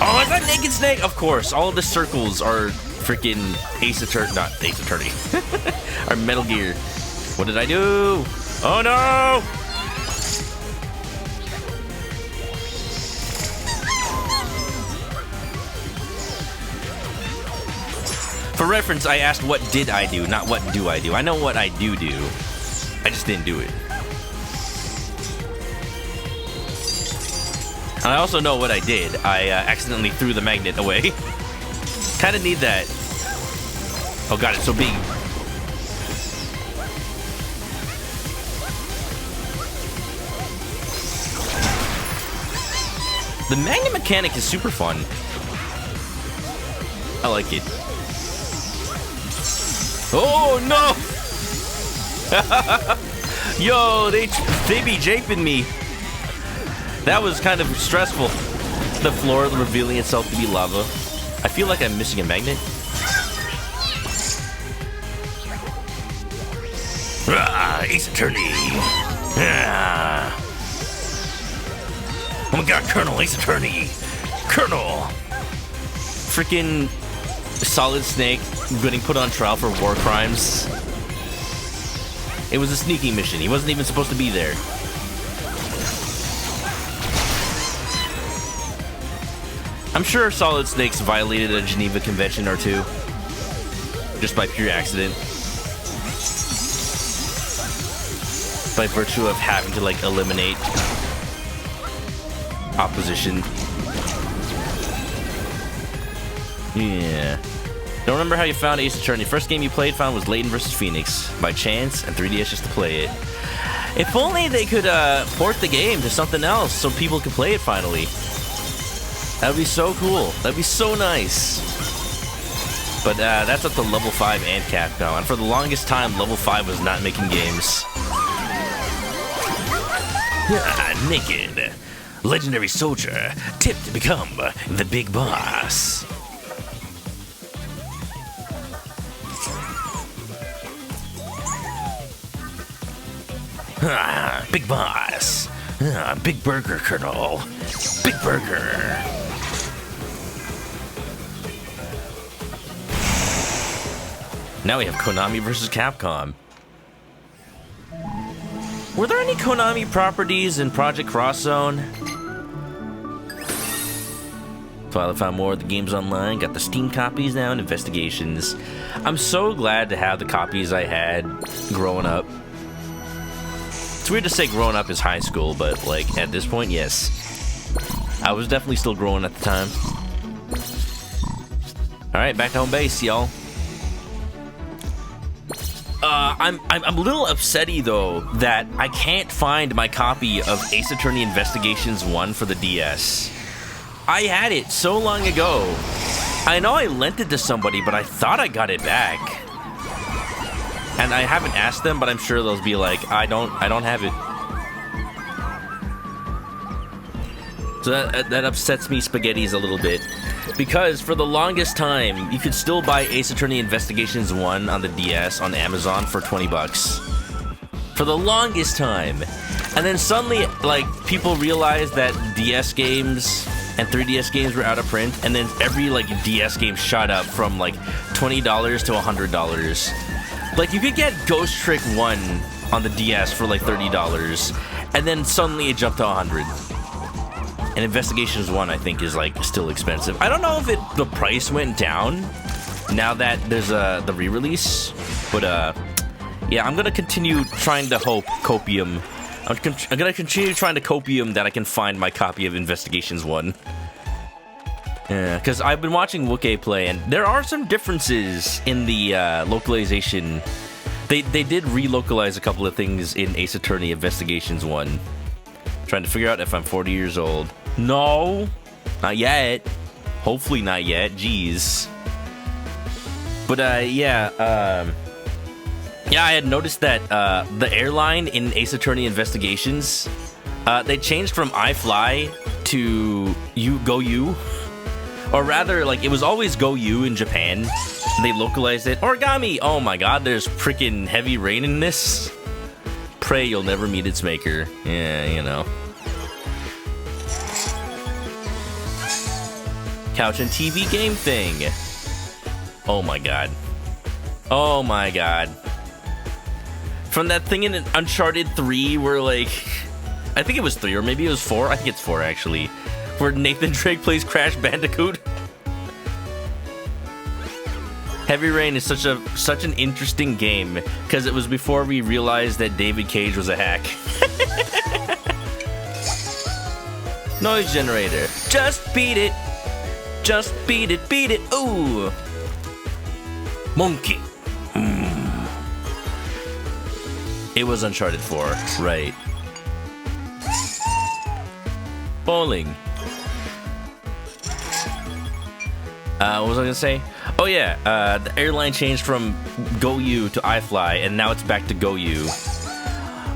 Oh, is that Naked Snake? Of course. All of the circles are freaking Ace Attorney. Not Ace Attorney. Are Metal Gear. What did I do? Oh no! For reference, I asked what did I do, not what do I do. I know what I do. I just didn't do it. And I also know what I did. I accidentally threw the magnet away. Kinda need that. Oh god, it's so big. The magnet mechanic is super fun. I like it. Oh no! Yo, they be japing me. That was kind of stressful. The floor revealing itself to be lava. I feel like I'm missing a magnet. Ace Attorney. Oh my god, Colonel, Ace Attorney. Colonel. Freaking Solid Snake getting put on trial for war crimes. It was a sneaking mission. He wasn't even supposed to be there. I'm sure Solid Snake's violated a Geneva Convention or two. Just by pure accident. By virtue of having to, like, eliminate opposition. Yeah. Don't remember how you found Ace Attorney. First game you found was Layton vs. Phoenix. By chance, and 3DS just to play it. If only they could port the game to something else so people could play it finally. That would be so cool. That would be so nice. But that's up to Level 5 and Capcom. And for the longest time, Level 5 was not making games. Naked. Legendary soldier. Tipped to become the big boss. Big boss. Big burger, Colonel. Big burger. Now we have Konami versus Capcom. Were there any Konami properties in Project Cross Zone? Finally found more of the games online. Got the Steam copies now and investigations. I'm so glad to have the copies I had growing up. It's weird to say growing up is high school, but like at this point, yes. I was definitely still growing at the time. Alright, back to home base, y'all. I'm a little upsetty though that I can't find my copy of Ace Attorney Investigations 1 for the DS. I had it so long ago. I know I lent it to somebody, but I thought I got it back. And I haven't asked them, but I'm sure they'll be like, I don't have it. So that upsets me spaghettis a little bit. Because for the longest time, you could still buy Ace Attorney Investigations 1 on the DS on Amazon for 20 bucks. For the longest time. And then suddenly, like, people realized that DS games and 3DS games were out of print, and then every, like, DS game shot up from, like, $20 to $100. Like, you could get Ghost Trick 1 on the DS for, like, $30, and then suddenly it jumped to $100. And Investigations 1, I think, is, like, still expensive. I don't know if the price went down now that there's the re-release. But, yeah, I'm gonna continue trying to copium. I'm gonna continue trying to copium that I can find my copy of Investigations 1. Yeah, because I've been watching Wookie play, and there are some differences in the localization. They did relocalize a couple of things in Ace Attorney Investigations 1. Trying to figure out if I'm 40 years old. No, not yet. Hopefully not yet. Jeez. But yeah, I had noticed that the airline in Ace Attorney Investigations, they changed from iFly to GoU. Or rather, like, it was always GoU in Japan. They localized it. Origami! Oh my god, there's freaking heavy rain in this. Pray you'll never meet its maker. Yeah, you know. Couch and TV game thing. Oh my god. Oh my god. From that thing in Uncharted 3 where, like, I think it was 3 or maybe it was 4. I think it's 4 actually. Where Nathan Drake plays Crash Bandicoot. Heavy Rain is such an interesting game because it was before we realized that David Cage was a hack. Noise generator. Just beat it. Just beat it, beat it. Ooh. Monkey. It was Uncharted 4, right. Bowling. What was I gonna say? Oh yeah, the airline changed from GoU to iFly, and now it's back to GoU.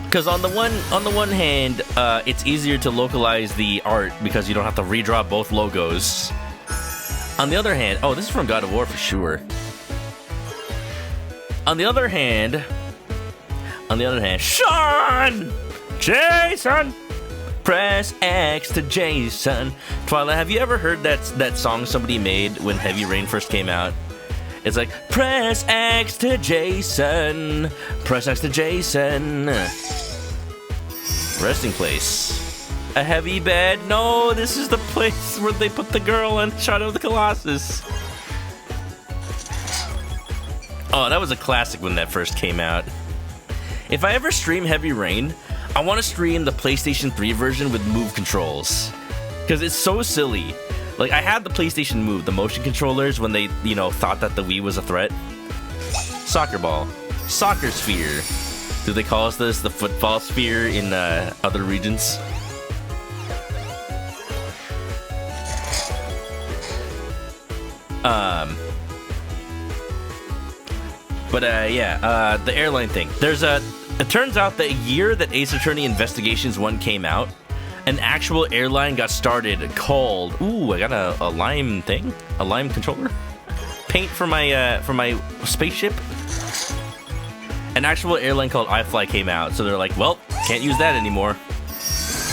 Because on the one hand, it's easier to localize the art because you don't have to redraw both logos. On the other hand, oh, this is from God of War for sure. On the other hand, Sean! Jason! Press X to Jason. Twilight, have you ever heard that song somebody made when Heavy Rain first came out? It's like, press X to Jason. Press X to Jason. Resting place. A heavy bed. No, this is the place where they put the girl in Shadow of the Colossus. Oh, that was a classic when that first came out. If I ever stream Heavy Rain, I want to stream the PlayStation 3 version with Move controls. Because it's so silly. Like, I had the PlayStation Move, the motion controllers, when they, you know, thought that the Wii was a threat. Soccer ball. Soccer sphere. Do they call this the football sphere in other regions? The airline thing. It turns out the year that Ace Attorney Investigations 1 came out, an actual airline got started called, ooh, I got a Lime thing? A Lime controller? Paint for my spaceship? An actual airline called iFly came out, so they're like, well, can't use that anymore.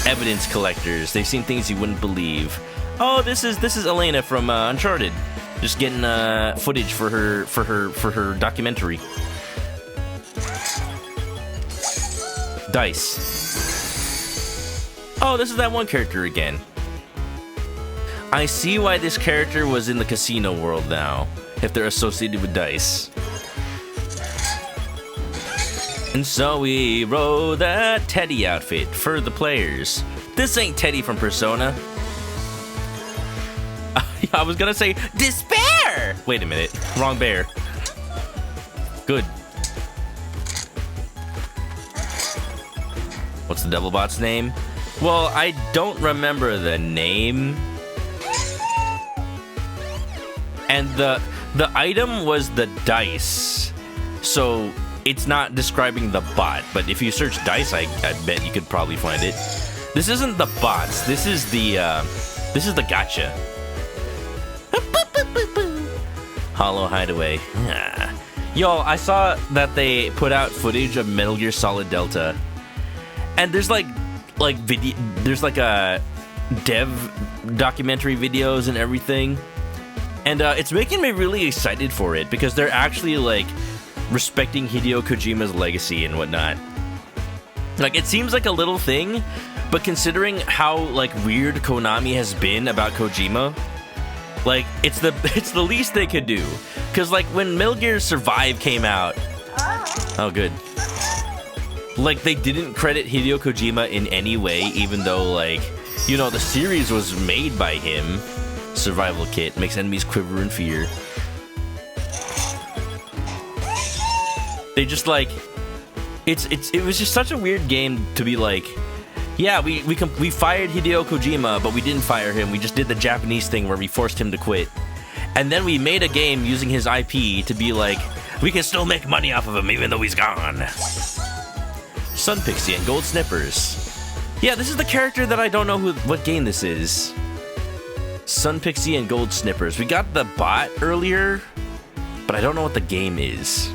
Evidence collectors. They've seen things you wouldn't believe. Oh, this is Elena from Uncharted. Just getting footage for her documentary. Dice. Oh, this is that one character again. I see why this character was in the casino world now, if they're associated with dice. And so we roll the Teddy outfit for the players. This ain't Teddy from Persona. I was gonna say despair! Wait a minute, wrong bear. Good. What's the Devilbot's name? Well, I don't remember the name. And the item was the dice. So it's not describing the bot, but if you search dice, I bet you could probably find it. This isn't the bots. This is the gacha. Hollow Hideaway. Y'all, I saw that they put out footage of Metal Gear Solid Delta, and there's like video, there's like a dev documentary videos and everything, and it's making me really excited for it because they're actually like respecting Hideo Kojima's legacy and whatnot. Like, it seems like a little thing, but considering how like weird Konami has been about Kojima, like, it's the least they could do. Cause like when Metal Gear Survive came out, oh good, like they didn't credit Hideo Kojima in any way, even though, like, you know, the series was made by him. Survival kit makes enemies quiver in fear. They just like, it was just such a weird game to be like, yeah, we fired Hideo Kojima, but we didn't fire him. We just did the Japanese thing where we forced him to quit. And then we made a game using his IP to be like, we can still make money off of him even though he's gone. Sun Pixie and Gold Snippers. Yeah, this is the character that I don't know what game this is. Sun Pixie and Gold Snippers. We got the bot earlier, but I don't know what the game is.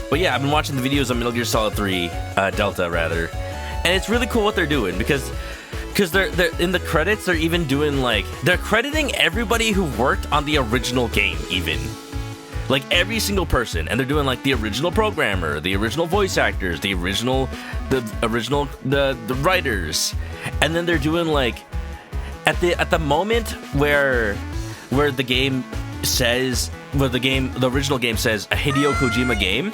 But yeah, I've been watching the videos on Metal Gear Solid 3, Delta rather, and it's really cool what they're doing because they're in the credits. They're even doing like, they're crediting everybody who worked on the original game, even like every single person, and they're doing like the original programmer, the original voice actors, the original the writers, and then they're doing like at the moment where the game says, where the original game says a Hideo Kojima game.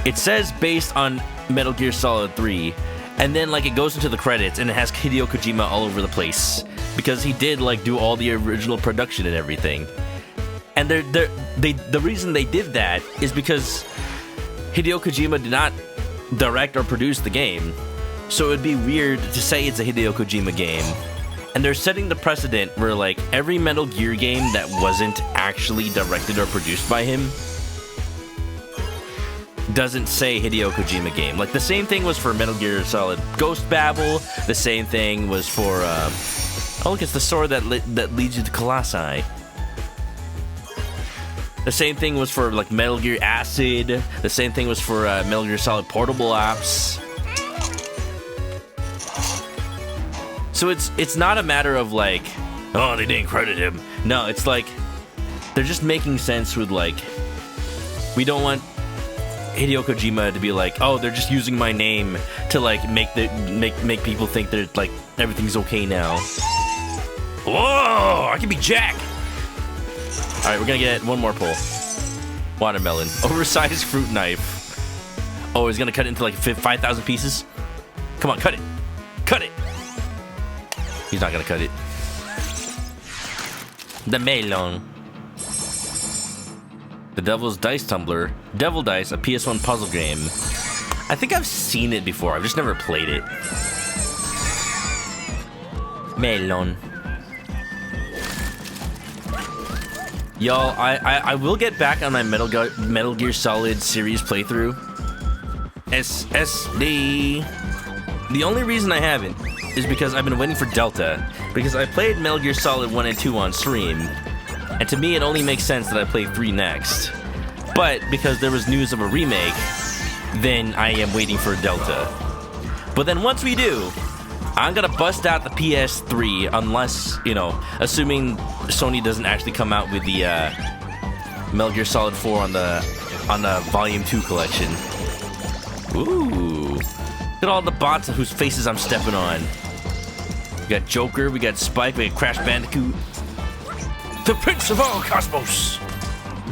It says based on Metal Gear Solid 3, and then like it goes into the credits and it has Hideo Kojima all over the place because he did like do all the original production and everything. And the reason they did that is because Hideo Kojima did not direct or produce the game, so it would be weird to say it's a Hideo Kojima game. And they're setting the precedent where like every Metal Gear game that wasn't actually directed or produced by him doesn't say Hideo Kojima game. Like, the same thing was for Metal Gear Solid Ghost Babel. The same thing was for, oh, look, it's the sword that leads you to Colossi. The same thing was for, like, Metal Gear Acid. The same thing was for Metal Gear Solid Portable Ops. So it's not a matter of, like, oh, they didn't credit him. No, it's like, they're just making sense with, like, we don't want Hideo Kojima to be like, oh, they're just using my name to, like, make people think that, like, everything's okay now. Whoa, I can be Jack. All right, we're gonna get one more pull. Watermelon, oversized fruit knife. Oh, he's gonna cut it into like 5,000 pieces. Come on, cut it, cut it. He's not gonna cut it. The melon. The Devil's Dice Tumbler. Devil Dice, a PS1 puzzle game. I think I've seen it before. I've just never played it. Melon. Y'all, I will get back on my Metal Gear Solid series playthrough. SSD. The only reason I haven't is because I've been waiting for Delta. Because I played Metal Gear Solid 1 and 2 on stream. And to me, it only makes sense that I play 3 next. But because there was news of a remake, then I am waiting for Delta. But then once we do, I'm gonna bust out the PS3 unless, you know, assuming Sony doesn't actually come out with the Metal Gear Solid 4 on the Volume 2 collection. Ooh. Look at all the bots whose faces I'm stepping on. We got Joker, we got Spike, we got Crash Bandicoot. The Prince of all Cosmos!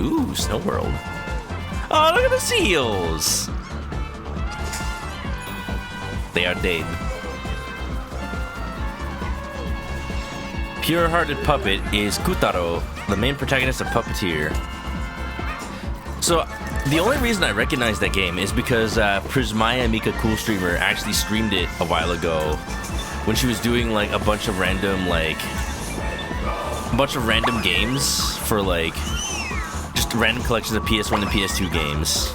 Ooh, Snow World. Oh, look at the seals! They are dead. Pure-hearted puppet is Kutaro, the main protagonist of Puppeteer. So, the only reason I recognize that game is because Prismaya Mika Cool Streamer actually streamed it a while ago when she was doing like a bunch of random games for like just random collections of PS1 and PS2 games.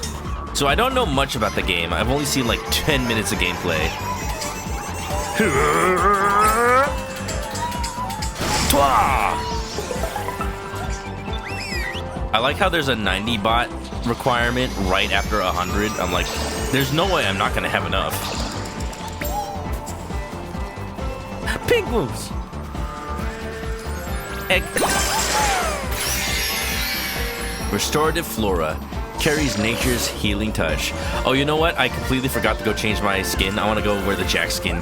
So I don't know much about the game. I've only seen like 10 minutes of gameplay. I like how there's a 90 bot requirement right after 100. I'm like, there's no way I'm not gonna have enough. Pink moves. Restorative Flora carries nature's healing touch. Oh, you know what? I completely forgot to go change my skin. I want to go wear the Jack skin.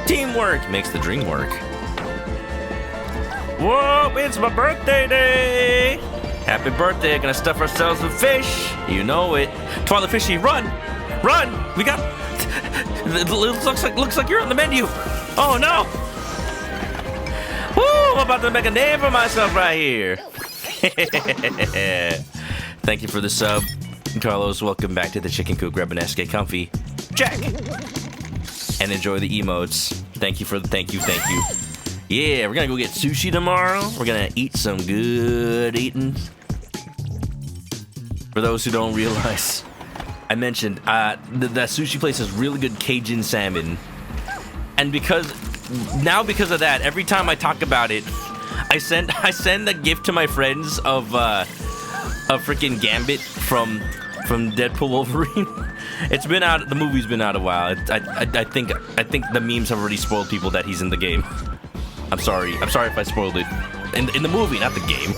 Teamwork makes the dream work. Whoa, it's my birthday day! Happy birthday, gonna stuff ourselves with fish. You know it. Twilight Fishy, run! Run! We got... It looks like you're on the menu. Oh no! Woo! I'm about to make a name for myself right here. Thank you for the sub. Carlos, welcome back to the chicken coop. Grab an SK comfy. Jack! And enjoy the emotes. Thank you for the thank you. Yeah, we're gonna go get sushi tomorrow. We're gonna eat some good eating. For those who don't realize, I mentioned that sushi place has really good Cajun salmon. And because of that, every time I talk about it, I send a gift to my friends of a freaking Gambit from Deadpool Wolverine. It's been out. The movie's been out a while. I think the memes have already spoiled people that he's in the game. I'm sorry if I spoiled it. In the movie, not the game.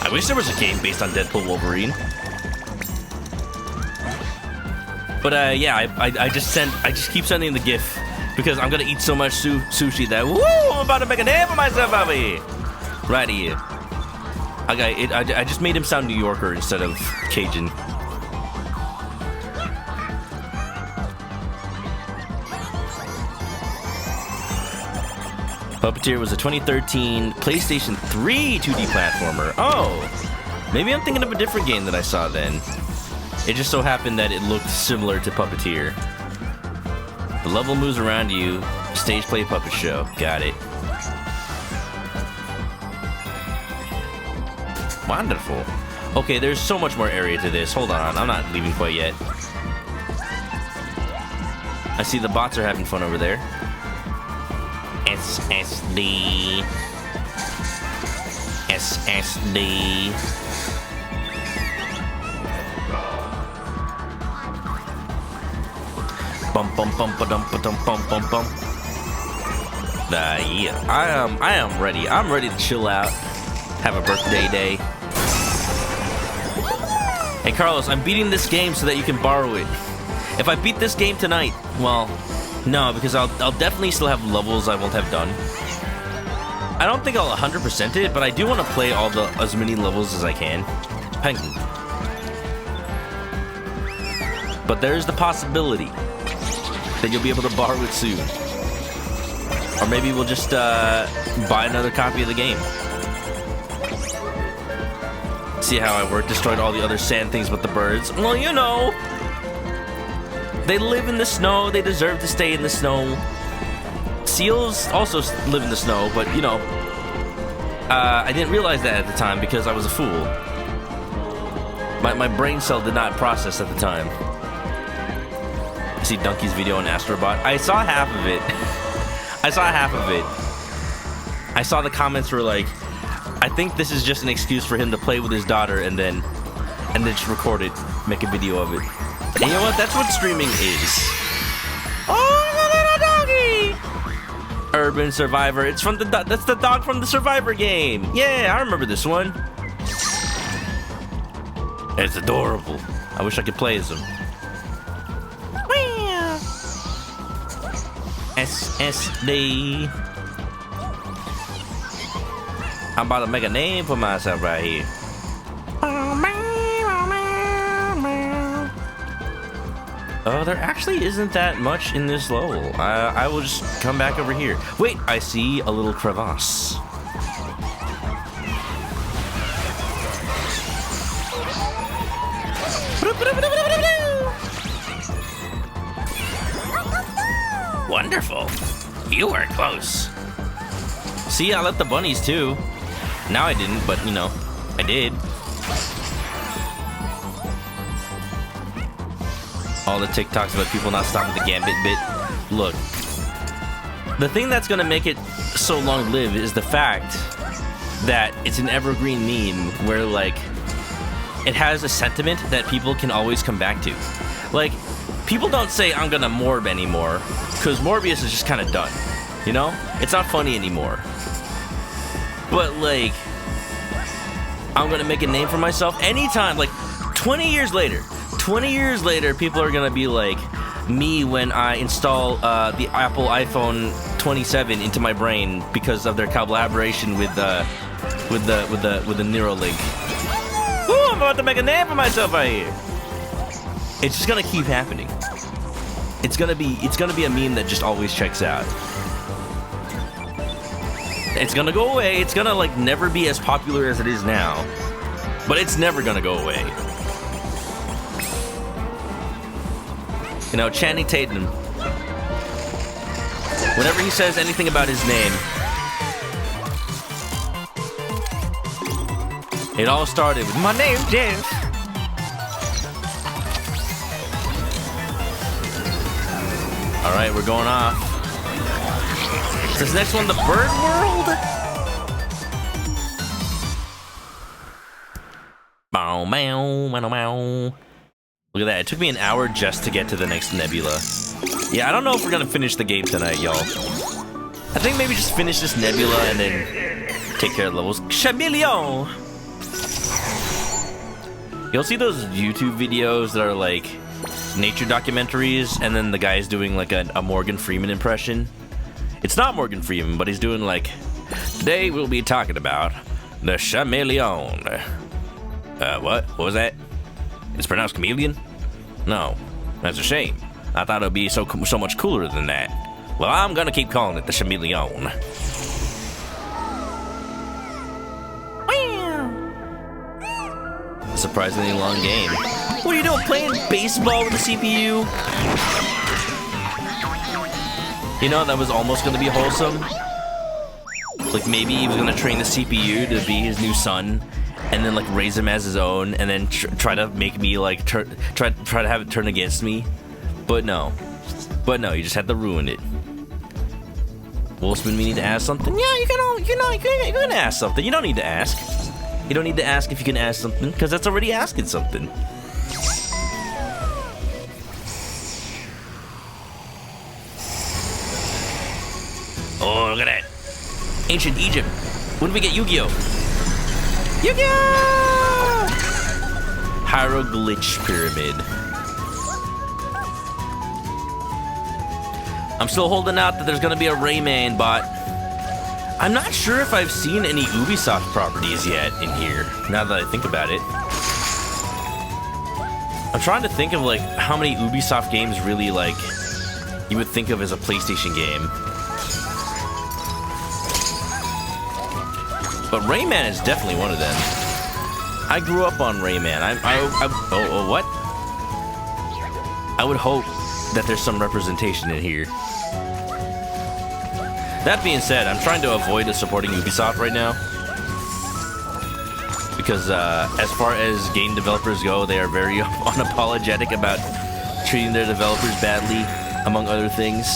I wish there was a game based on Deadpool Wolverine. But yeah, I just keep sending the GIF because I'm gonna eat so much sushi that I'm about to make a name for myself out here. Right here. I just made him sound New Yorker instead of Cajun. Puppeteer was a 2013 PlayStation 3 2D platformer. Oh, maybe I'm thinking of a different game that I saw then. It just so happened that it looked similar to Puppeteer. The level moves around you. Stage play puppet show. Got it. Wonderful. Okay, there's so much more area to this. Hold on, I'm not leaving quite yet. I see the bots are having fun over there. SSD. SSD. Bum bum bum ba dum ba dum bum bum bum. Yeah, I am ready. I'm ready to chill out. Have a birthday day. Hey Carlos, I'm beating this game so that you can borrow it. If I beat this game tonight, well, no, because I'll definitely still have levels I won't have done. I don't think I'll 100% it, but I do want to play as many levels as I can. Penguin. But there's the possibility that you'll be able to borrow it soon. Or maybe we'll just buy another copy of the game. See how I work? Destroyed all the other sand things but the birds. Well, you know. They live in the snow. They deserve to stay in the snow. Seals also live in the snow, but, you know. I didn't realize that at the time because I was a fool. My brain cell did not process at the time. I see Donkey's video on Astrobot. I saw half of it. I saw half of it. I saw the comments were like, I think this is just an excuse for him to play with his daughter and then just record it, make a video of it. And you know what? That's what streaming is. Oh, little doggy! Urban Survivor. It's from that's the dog from the Survivor game. Yeah, I remember this one. It's adorable. I wish I could play as him. SSD. I'm about to make a name for myself right here. Oh, there actually isn't that much in this level. I will just come back over here. Wait, I see a little crevasse. Wonderful. You were close. See, I left the bunnies too. Now I didn't, but you know, I did. All the TikToks about people not stopping the gambit bit. Look, the thing that's gonna make it so long-lived is the fact that it's an evergreen meme where, like, it has a sentiment that people can always come back to. Like, people don't say I'm gonna morb anymore, because Morbius is just kind of done, you know? It's not funny anymore. But, like, I'm gonna make a name for myself anytime, like, 20 years later, people are gonna be like me when I install the Apple iPhone 27 into my brain because of their collaboration with the Neuralink. Ooh, I'm about to make a name for myself right here. It's just gonna keep happening. It's gonna be a meme that just always checks out. It's gonna go away. It's gonna, like, never be as popular as it is now, but it's never gonna go away. You know, Channing Tatum, whenever he says anything about his name, it all started with, "My name's Jeff." All right, we're going off. Is this next one the bird world? Bow, meow, meow, meow. Look at that. It took me an hour just to get to the next nebula. Yeah, I don't know if we're gonna finish the game tonight, y'all. I think maybe just finish this nebula and then take care of the levels. Chameleon! You'll see those YouTube videos that are like nature documentaries, and then the guy's doing like a Morgan Freeman impression. It's not Morgan Freeman, but he's doing like, today we'll be talking about the chameleon. What? What was that? It's pronounced chameleon? No, that's a shame. I thought it would be so much cooler than that. Well, I'm gonna keep calling it the chameleon. A surprisingly long game. What are you doing, playing baseball with the CPU? You know, that was almost gonna be wholesome. Like, maybe he was gonna train the CPU to be his new son, and then like raise him as his own, and then try to make me like try to have it turn against me. But no, you just had to ruin it. Wolfsman, we need to ask something. Yeah, you're gonna ask something. You don't need to ask. You don't need to ask if you can ask something, because that's already asking something. Oh, look at that. Ancient Egypt. When did we get Yu-Gi-Oh? Yu-Gi-Oh! Hieroglyph Pyramid. I'm still holding out that there's gonna be a Rayman bot. I'm not sure if I've seen any Ubisoft properties yet in here, now that I think about it. I'm trying to think of like how many Ubisoft games really like you would think of as a PlayStation game. But Rayman is definitely one of them. I grew up on Rayman. What? I would hope that there's some representation in here. That being said, I'm trying to avoid supporting Ubisoft right now. Because as far as game developers go, they are very unapologetic about treating their developers badly, among other things.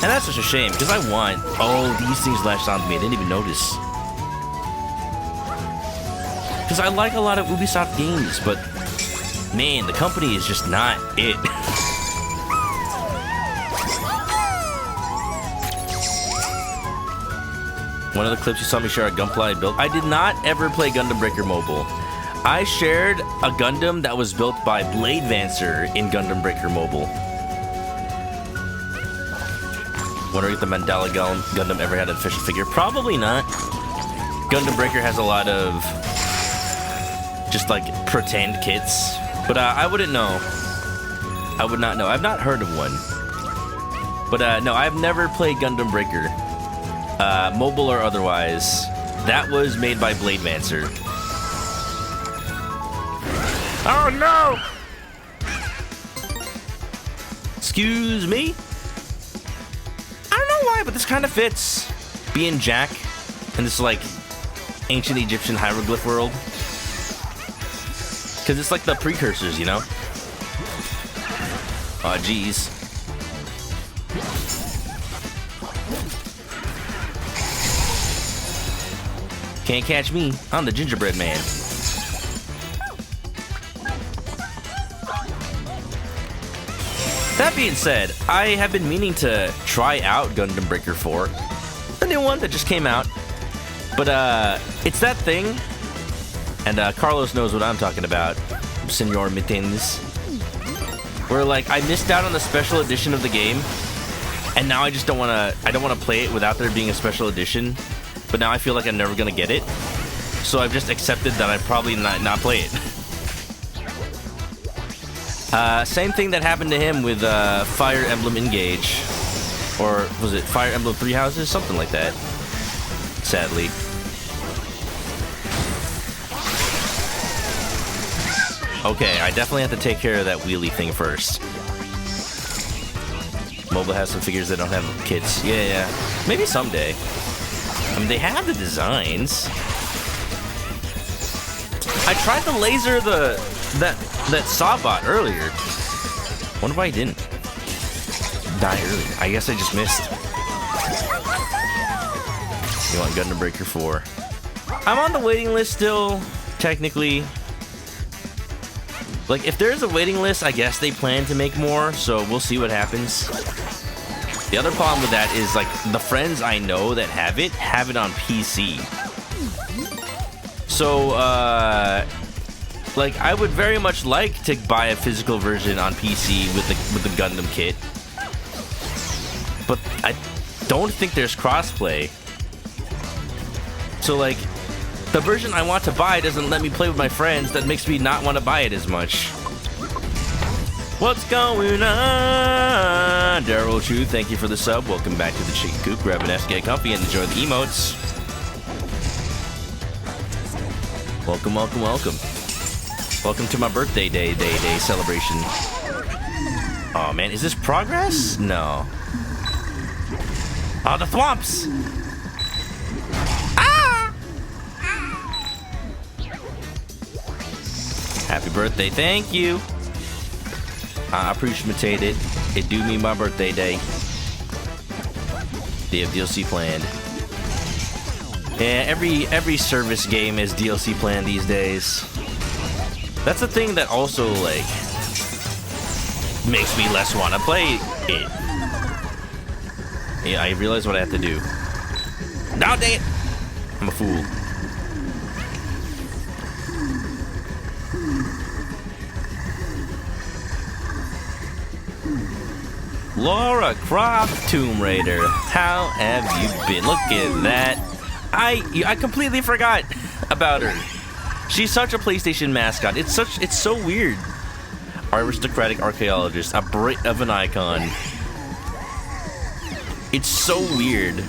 And that's such a shame, because I want... Oh, these things latched onto me. I didn't even notice. Because I like a lot of Ubisoft games, but... Man, the company is just not it. One of the clips you saw me share a Gunpla I built. I did not ever play Gundam Breaker Mobile. I shared a Gundam that was built by Bladevancer in Gundam Breaker Mobile. Wondering if the Mandala Gundam ever had an official figure. Probably not. Gundam Breaker has a lot of just like pretend kits. But I wouldn't know. I would not know. I've not heard of one. But no, I've never played Gundam Breaker. Mobile or otherwise. That was made by Bladevancer. Oh no! Excuse me? I don't know why, but this kind of fits. Being Jack in this like ancient Egyptian hieroglyph world. Because it's like the precursors, you know? Aw, geez. Can't catch me. I'm the gingerbread man. That being said, I have been meaning to try out Gundam Breaker 4. The new one that just came out. But, it's that thing. And, Carlos knows what I'm talking about. Senor Mittens. Where, like, I missed out on the special edition of the game. And now I just don't want to... I don't want to play it without there being a special edition. But now I feel like I'm never going to get it. So I've just accepted that I probably not play it. Same thing that happened to him with Fire Emblem Engage. Or was it Fire Emblem Three Houses? Something like that. Sadly. Okay, I definitely have to take care of that wheelie thing first. Mobile has some figures that don't have kits. Yeah. Maybe someday. I mean, they have the designs. I tried to laser that Sawbot earlier. Wonder why I didn't die earlier. I guess I just missed. You want Gundam Breaker 4? I'm on the waiting list still, technically. Like, if there's a waiting list, I guess they plan to make more, so we'll see what happens. The other problem with that is, like, the friends I know that have it on PC. So, like, I would very much like to buy a physical version on PC with the Gundam kit. But I don't think there's crossplay. So, like, the version I want to buy doesn't let me play with my friends. That makes me not want to buy it as much. What's going on? Daryl Chu, thank you for the sub. Welcome back to the Chicken Coop. Grab an S, get comfy, and enjoy the emotes. Welcome. Welcome to my birthday day celebration. Oh man, is this progress? No. Oh, the thwomps! Ah! Happy birthday, thank you. I appreciate it. It do me my birthday day. They have DLC planned. Yeah, every service game is DLC planned these days. That's the thing that also like makes me less want to play it. Yeah, I realize what I have to do. No, dang it! I'm a fool. Lara Croft Tomb Raider. How have you been? Look at that. I completely forgot about her. She's such a PlayStation mascot. It's so weird. Aristocratic archaeologist, a brit of an icon. It's so weird.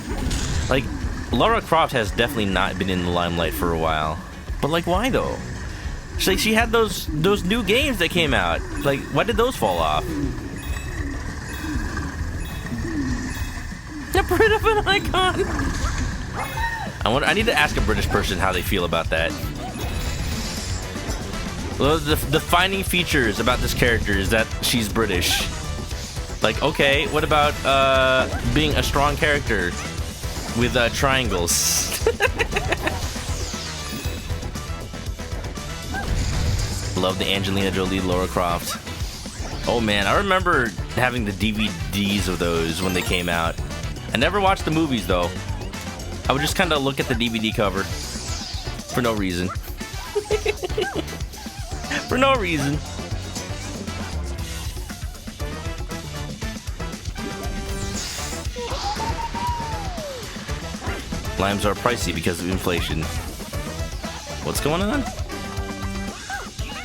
Like, Lara Croft has definitely not been in the limelight for a while. But like, why though? She had those new games that came out. Like, why did those fall off? A Brit of an icon. I need to ask a British person how they feel about that. Well, the defining features about this character is that she's British. Like, okay, what about being a strong character with triangles? Love the Angelina Jolie Lara Croft. Oh man, I remember having the DVDs of those when they came out. I never watched the movies though. I would just kind of look at the DVD cover for no reason. For no reason. Limes are pricey because of inflation. What's going on?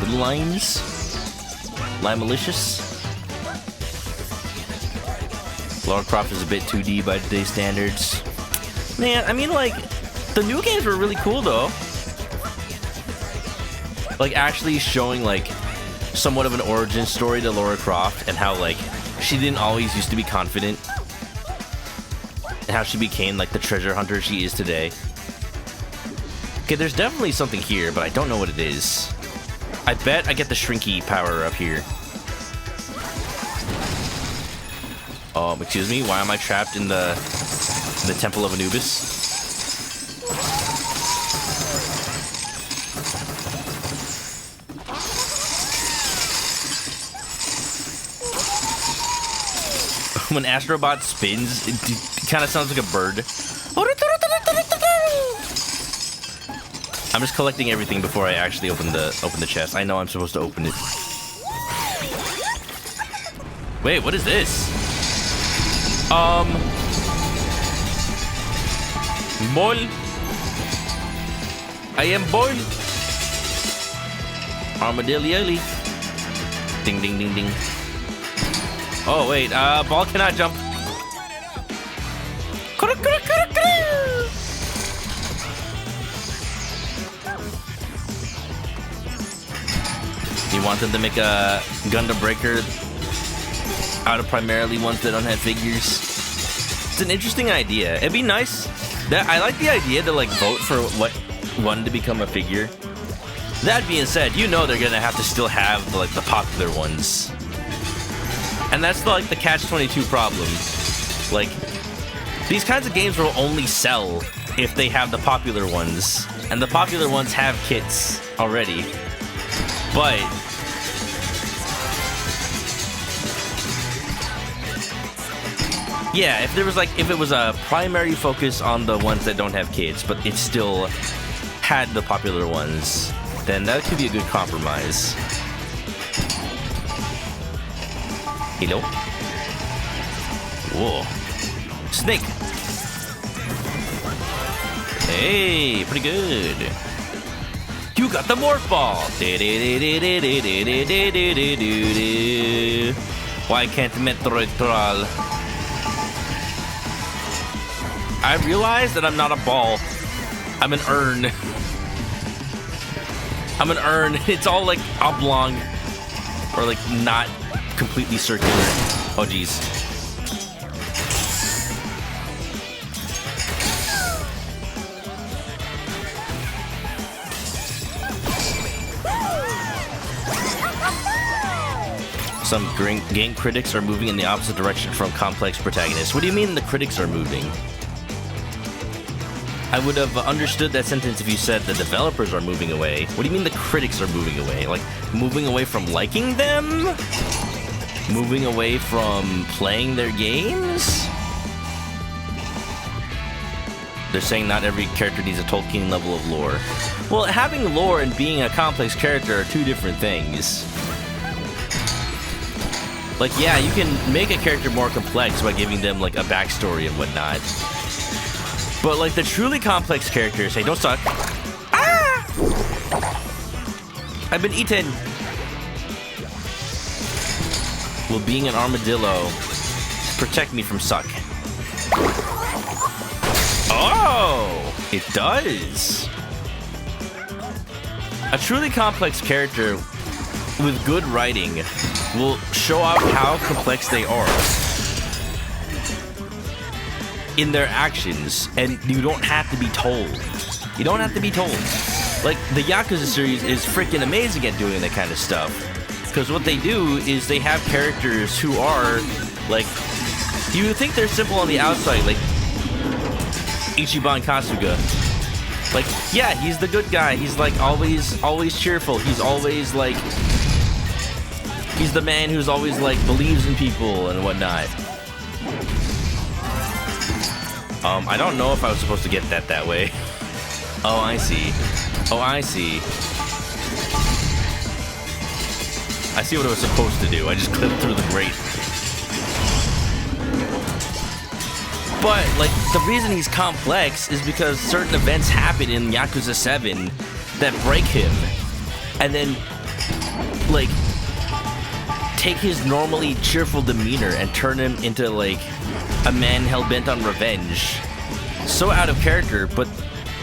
Little limes? Lime-alicious? Lara Croft is a bit 2D by today's standards. Man, I mean, like, the new games were really cool, though. Like, actually showing, like, somewhat of an origin story to Lara Croft and how, like, she didn't always used to be confident. And how she became, like, the treasure hunter she is today. Okay, there's definitely something here, but I don't know what it is. I bet I get the Shrinky power up here. Excuse me, why am I trapped in the Temple of Anubis? When Astrobot spins, it kind of sounds like a bird. I'm just collecting everything before I actually open the chest. I know I'm supposed to open it. Wait, what is this? Ball. I am ball. Armadillo. Ding ding ding ding. Oh wait, ball cannot jump. You want them to make a Gundam Breaker out of primarily ones that don't have figures? It's an interesting idea. It'd be nice. I like the idea to like vote for what one to become a figure. That being said, you know they're gonna have to still have like the popular ones, and that's like the catch-22 problem. Like, these kinds of games will only sell if they have the popular ones, and the popular ones have kits already. But yeah, if it was a primary focus on the ones that don't have kids, but it still had the popular ones, then that could be a good compromise. Hello? Whoa. Snake! Hey, pretty good. You got the morph ball! Why can't Metroid troll? I realized that I'm not a ball. I'm an urn. I'm an urn. It's all like oblong. Or like not completely circular. Oh geez. some game critics are moving in the opposite direction from complex protagonists. What do you mean the critics are moving? I would have understood that sentence if you said the developers are moving away. What do you mean the critics are moving away? Like, moving away from liking them? Moving away from playing their games? They're saying not every character needs a Tolkien level of lore. Well, having lore and being a complex character are two different things. Like, yeah, you can make a character more complex by giving them, like, a backstory and whatnot. But, like, the truly complex characters, hey, don't suck. Ah! I've been eaten. Will being an armadillo protect me from suck? Oh, it does. A truly complex character with good writing will show off how complex they are in their actions, and you don't have to be told. You don't have to be told. Like, the Yakuza series is freaking amazing at doing that kind of stuff. Because what they do is they have characters who are, like, you think they're simple on the outside, like Ichiban Kasuga. Like, yeah, he's the good guy. He's, like, always cheerful. He's always, like, he's the man who's always, like, believes in people and whatnot. I don't know if I was supposed to get that way. Oh, I see. Oh, I see. I see what I was supposed to do. I just clipped through the grate. But, like, the reason he's complex is because certain events happen in Yakuza 7 that break him. And then, like, take his normally cheerful demeanor and turn him into, like, a man hell-bent on revenge. So out of character, but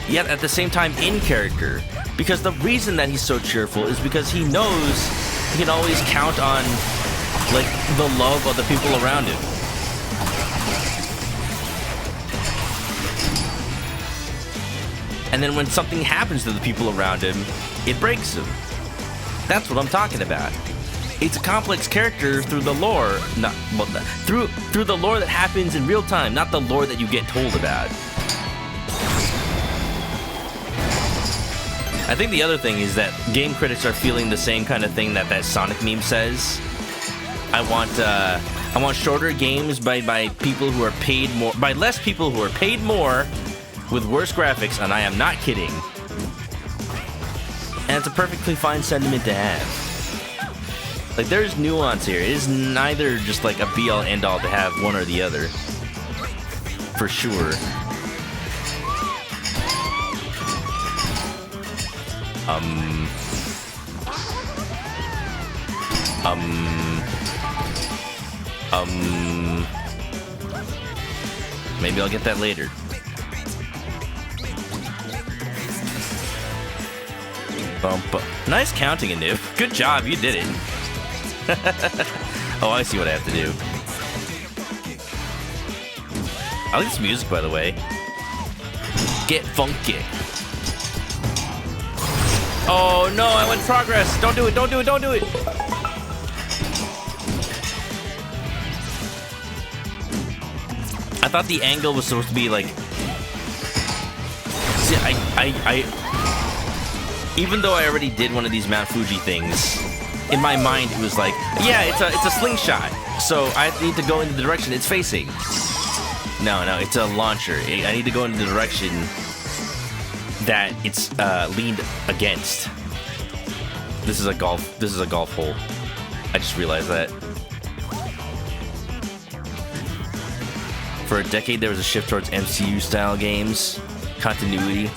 yet at the same time in character. Because the reason that he's so cheerful is because he knows he can always count on, like, the love of the people around him. And then when something happens to the people around him, it breaks him. That's what I'm talking about. It's a complex character through the lore, not well, through the lore that happens in real time, not the lore that you get told about. I think the other thing is that game critics are feeling the same kind of thing that Sonic meme says. I want shorter games by people who are paid more, by less people who are paid more, with worse graphics, and I am not kidding. And it's a perfectly fine sentiment to have. Like, there's nuance here. It is neither just like a be-all end-all to have one or the other. For sure. Maybe I'll get that later. Nice counting, Anib. Good job, you did it. Oh, I see what I have to do. I like this music, by the way. Get funky. Oh no, I went progress. Don't do it, don't do it, don't do it. I thought the angle was supposed to be like... See, even though I already did one of these Mount Fuji things, in my mind it was like, yeah, it's a slingshot, so I need to go in the direction it's facing. No, it's a launcher. I need to go in the direction that it's leaned against. This is a golf hole. I just realized that. For a decade, there was a shift towards MCU-style games, continuity.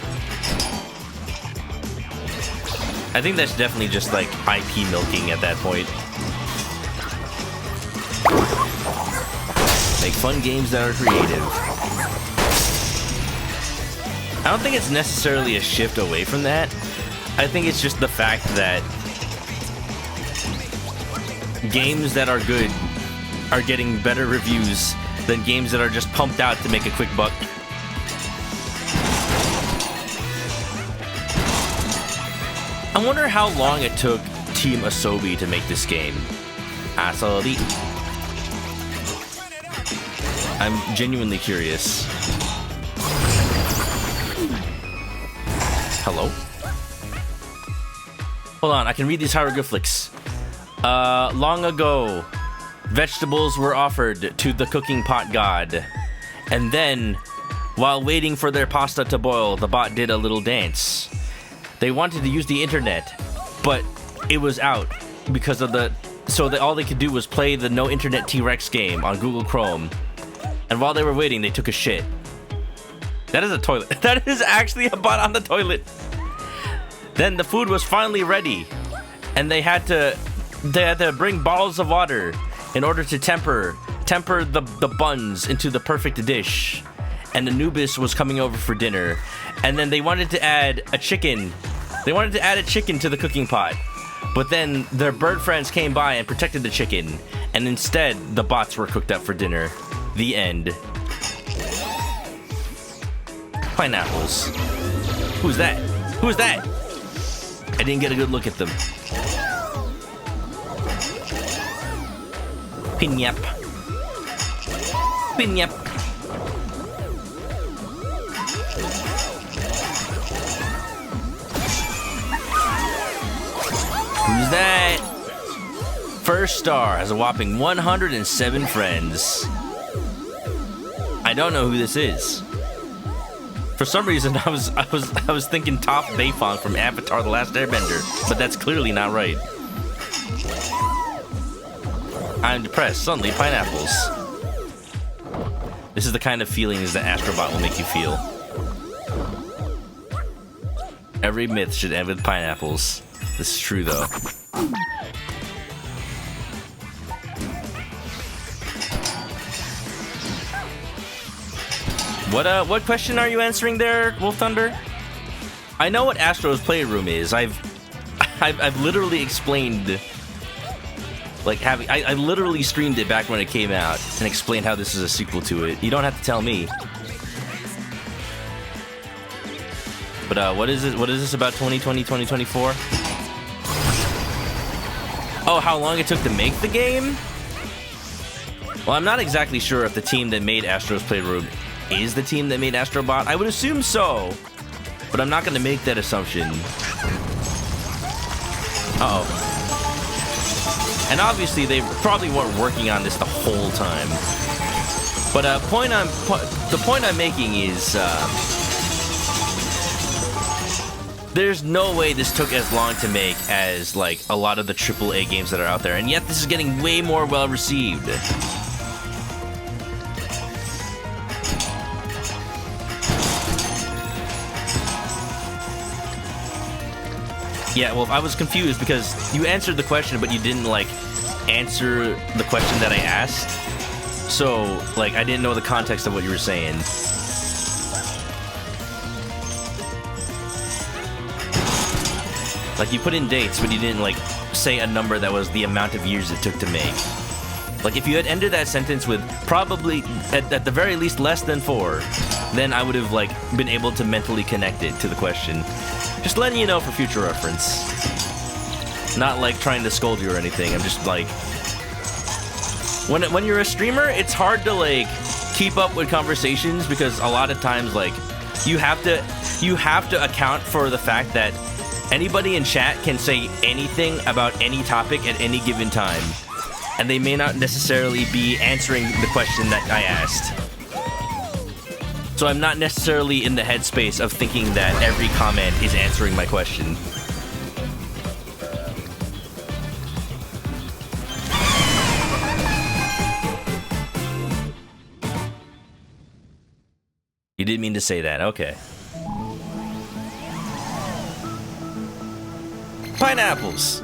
I think that's definitely just like IP milking at that point. Make fun games that are creative. I don't think it's necessarily a shift away from that. I think it's just the fact that games that are good are getting better reviews than games that are just pumped out to make a quick buck. I wonder how long it took Team Asobi to make this game. Asobi. I'm genuinely curious. Hello? Hold on, I can read these hieroglyphics. Long ago, vegetables were offered to the cooking pot god. And then, while waiting for their pasta to boil, the bot did a little dance. They wanted to use the internet, but it was out because of all they could do was play the No Internet T-Rex game on Google Chrome. And while they were waiting, they took a shit. That is a toilet. That is actually a bot on the toilet. Then the food was finally ready, and they had to bring bottles of water in order to temper the buns into the perfect dish. And Anubis was coming over for dinner, and then they wanted to add a chicken. They wanted to add a chicken to the cooking pot, but then their bird friends came by and protected the chicken, and instead the bots were cooked up for dinner. The end. Pineapples. Who's that? Who's that? I didn't get a good look at them. Pinyap. Pinyap. Who's that? First star has a whopping 107 friends. I don't know who this is. For some reason, I was thinking Toph Beifong from Avatar: The Last Airbender, but that's clearly not right. I'm depressed. Suddenly, pineapples. This is the kind of feelings that Astrobot will make you feel. Every myth should end with pineapples. This is true, though. What question are you answering there, Wolf Thunder? I know what Astro's Playroom is. I've literally explained, like, I literally streamed it back when it came out and explained how this is a sequel to it. You don't have to tell me. But what is it? What is this about 2020, 2024? Oh, how long it took to make the game? Well, I'm not exactly sure if the team that made Astro's Playroom is the team that made Astrobot. I would assume so, but I'm not going to make that assumption. Uh-oh. And obviously, they probably weren't working on this the whole time. But the point I'm making is, there's no way this took as long to make as, like, a lot of the AAA games that are out there, and yet this is getting way more well-received. Yeah, well, I was confused because you answered the question, but you didn't, like, answer the question that I asked. So, like, I didn't know the context of what you were saying. Like, you put in dates, but you didn't, like, say a number that was the amount of years it took to make. Like, if you had ended that sentence with probably, at the very least, less than 4, then I would have, like, been able to mentally connect it to the question. Just letting you know for future reference. Not, like, trying to scold you or anything. I'm just, like... When you're a streamer, it's hard to, like, keep up with conversations because a lot of times, like, you have to account for the fact that anybody in chat can say anything about any topic at any given time. And they may not necessarily be answering the question that I asked. So I'm not necessarily in the headspace of thinking that every comment is answering my question. You didn't mean to say that, okay. Pineapples!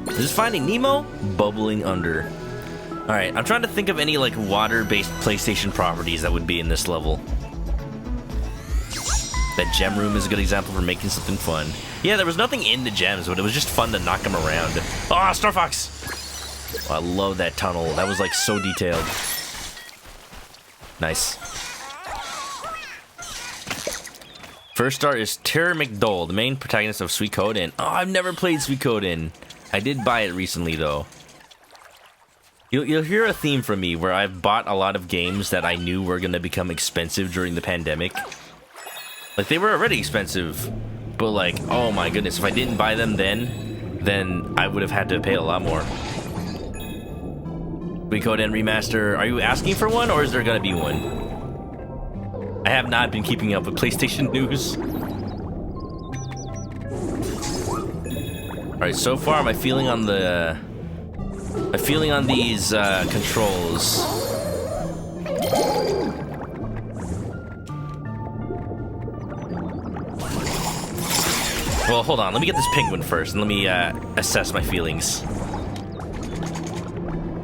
Is this Finding Nemo? Bubbling under. Alright, I'm trying to think of any, like, water-based PlayStation properties that would be in this level. That gem room is a good example for making something fun. Yeah, there was nothing in the gems, but it was just fun to knock them around. Ah, Star Fox! Oh, I love that tunnel. That was, like, so detailed. Nice. First star is Tara McDowell, the main protagonist of Suikoden. Oh, I've never played Suikoden. I did buy it recently, though. You'll hear a theme from me where I've bought a lot of games that I knew were going to become expensive during the pandemic. Like, they were already expensive, but like, oh my goodness, if I didn't buy them then I would have had to pay a lot more. Suikoden Remaster, are you asking for one, or is there going to be one? I have not been keeping up with PlayStation news. Alright, so far my feeling on these controls. Well, hold on, let me get this penguin first and let me assess my feelings.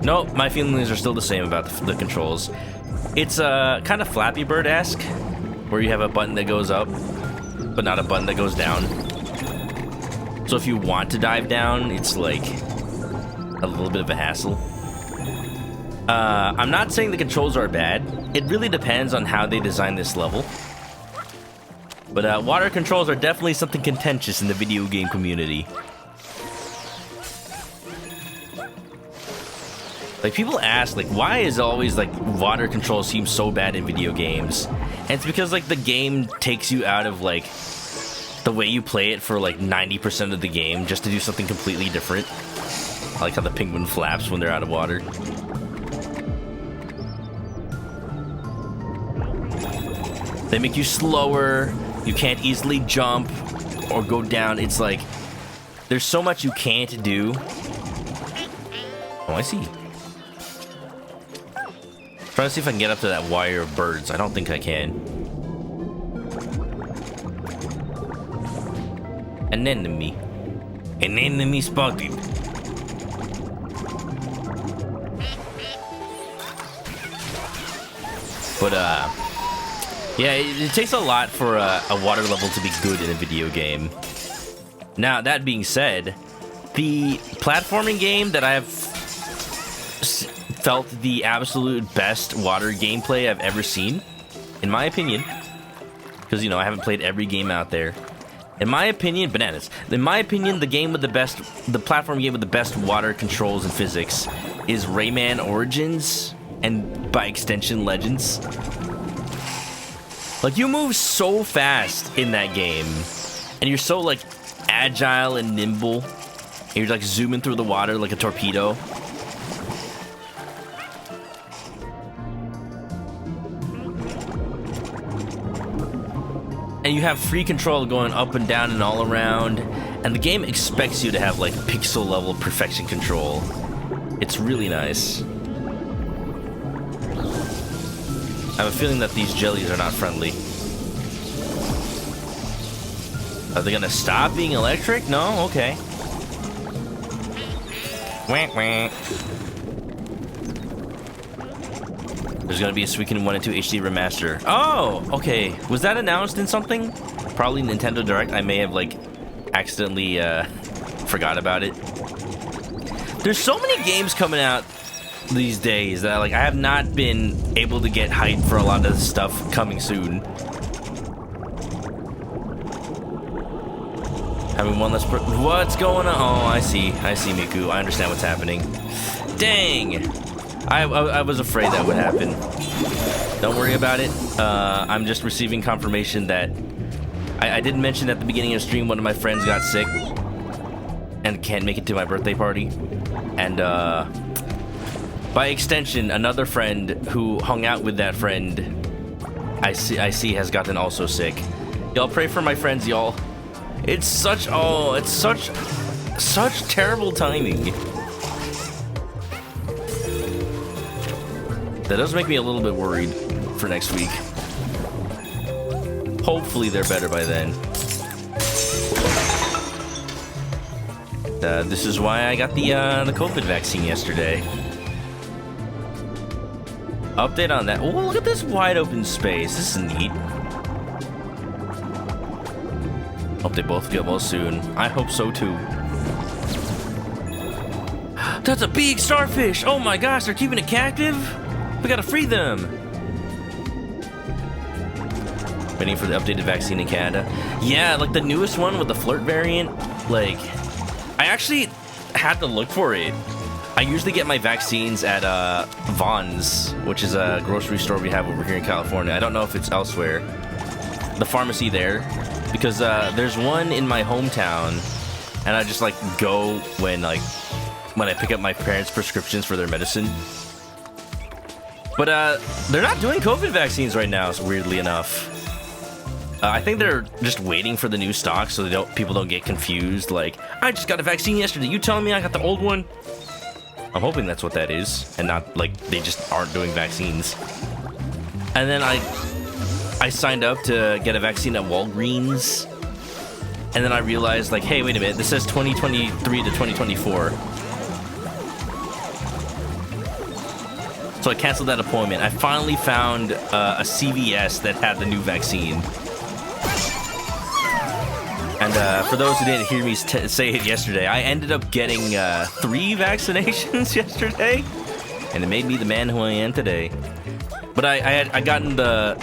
Nope, my feelings are still the same about the controls. It's kind of Flappy Bird-esque, where you have a button that goes up, but not a button that goes down. So if you want to dive down, it's like a little bit of a hassle. I'm not saying the controls are bad. It really depends on how they design this level. But water controls are definitely something contentious in the video game community. Like, people ask, like, why is always, like, water control seem so bad in video games? And it's because, like, the game takes you out of, like, the way you play it for, like, 90% of the game just to do something completely different. I like how the penguin flaps when they're out of water. They make you slower, you can't easily jump or go down. It's like, there's so much you can't do. Oh, I see. Trying to see if I can get up to that wire of birds. I don't think I can. An enemy. An enemy spotted. But, yeah, it takes a lot for a water level to be good in a video game. Now, that being said, the platforming game that I have felt the absolute best water gameplay I've ever seen, in my opinion, because, you know, I haven't played every game out there. In my opinion, bananas. In my opinion, the platform game with the best water controls and physics is Rayman Origins, and by extension, Legends. Like, you move so fast in that game, and you're so, like, agile and nimble, and you're, like, zooming through the water like a torpedo. And you have free control going up and down and all around, and the game expects you to have, like, pixel level perfection control. It's really nice. I have a feeling that these jellies are not friendly. Are they gonna stop being electric? No? Okay. Whack, whack. There's gonna be a Suikoden 1 and 2 HD remaster. Oh, okay. Was that announced in something? Probably Nintendo Direct. I may have, like, accidentally forgot about it. There's so many games coming out these days that, like, I have not been able to get hyped for a lot of stuff coming soon. Having one less what's going on? Oh, I see, Miku. I understand what's happening. Dang! I was afraid that would happen. Don't worry about it. I'm just receiving confirmation that I didn't mention at the beginning of the stream one of my friends got sick and can't make it to my birthday party, and by extension, another friend who hung out with that friend I see has gotten also sick. Y'all pray for my friends, y'all. It's such terrible timing. That does make me a little bit worried for next week. Hopefully they're better by then. This is why I got the COVID vaccine yesterday. Update on that. Oh, look at this wide open space. This is neat. Hope they both get well soon. I hope so too. That's a big starfish! Oh my gosh, they're keeping it captive? We gotta free them! waiting for the updated vaccine in Canada. Yeah, like the newest one with the flirt variant. Like, I actually had to look for it. I usually get my vaccines at Vons, which is a grocery store we have over here in California. I don't know if it's elsewhere. The pharmacy there, because there's one in my hometown, and I just like go when I pick up my parents' prescriptions for their medicine. But they're not doing COVID vaccines right now, so weirdly enough. I think they're just waiting for the new stock so people don't get confused. Like, I just got a vaccine yesterday. You telling me I got the old one? I'm hoping that's what that is, and not like they just aren't doing vaccines. And then I signed up to get a vaccine at Walgreens, and then I realized, like, hey, wait a minute, this says 2023 to 2024. So I canceled that appointment. I finally found a CVS that had the new vaccine. And for those who didn't hear me say it yesterday, I ended up getting 3 vaccinations yesterday, and it made me the man who I am today. But I gotten the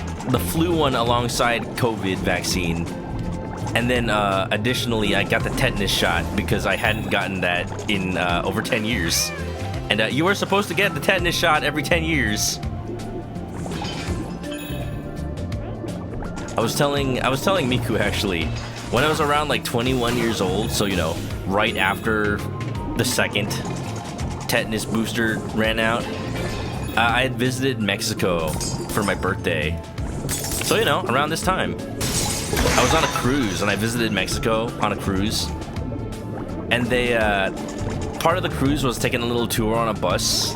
flu one alongside COVID vaccine, and then additionally I got the tetanus shot because I hadn't gotten that in over 10 years. And you were supposed to get the tetanus shot every 10 years. I was telling Miku actually, when I was around like 21 years old, so you know, right after the second tetanus booster ran out, I had visited Mexico for my birthday. So you know, around this time, I was on a cruise and I visited Mexico on a cruise, and they part of the cruise was taking a little tour on a bus,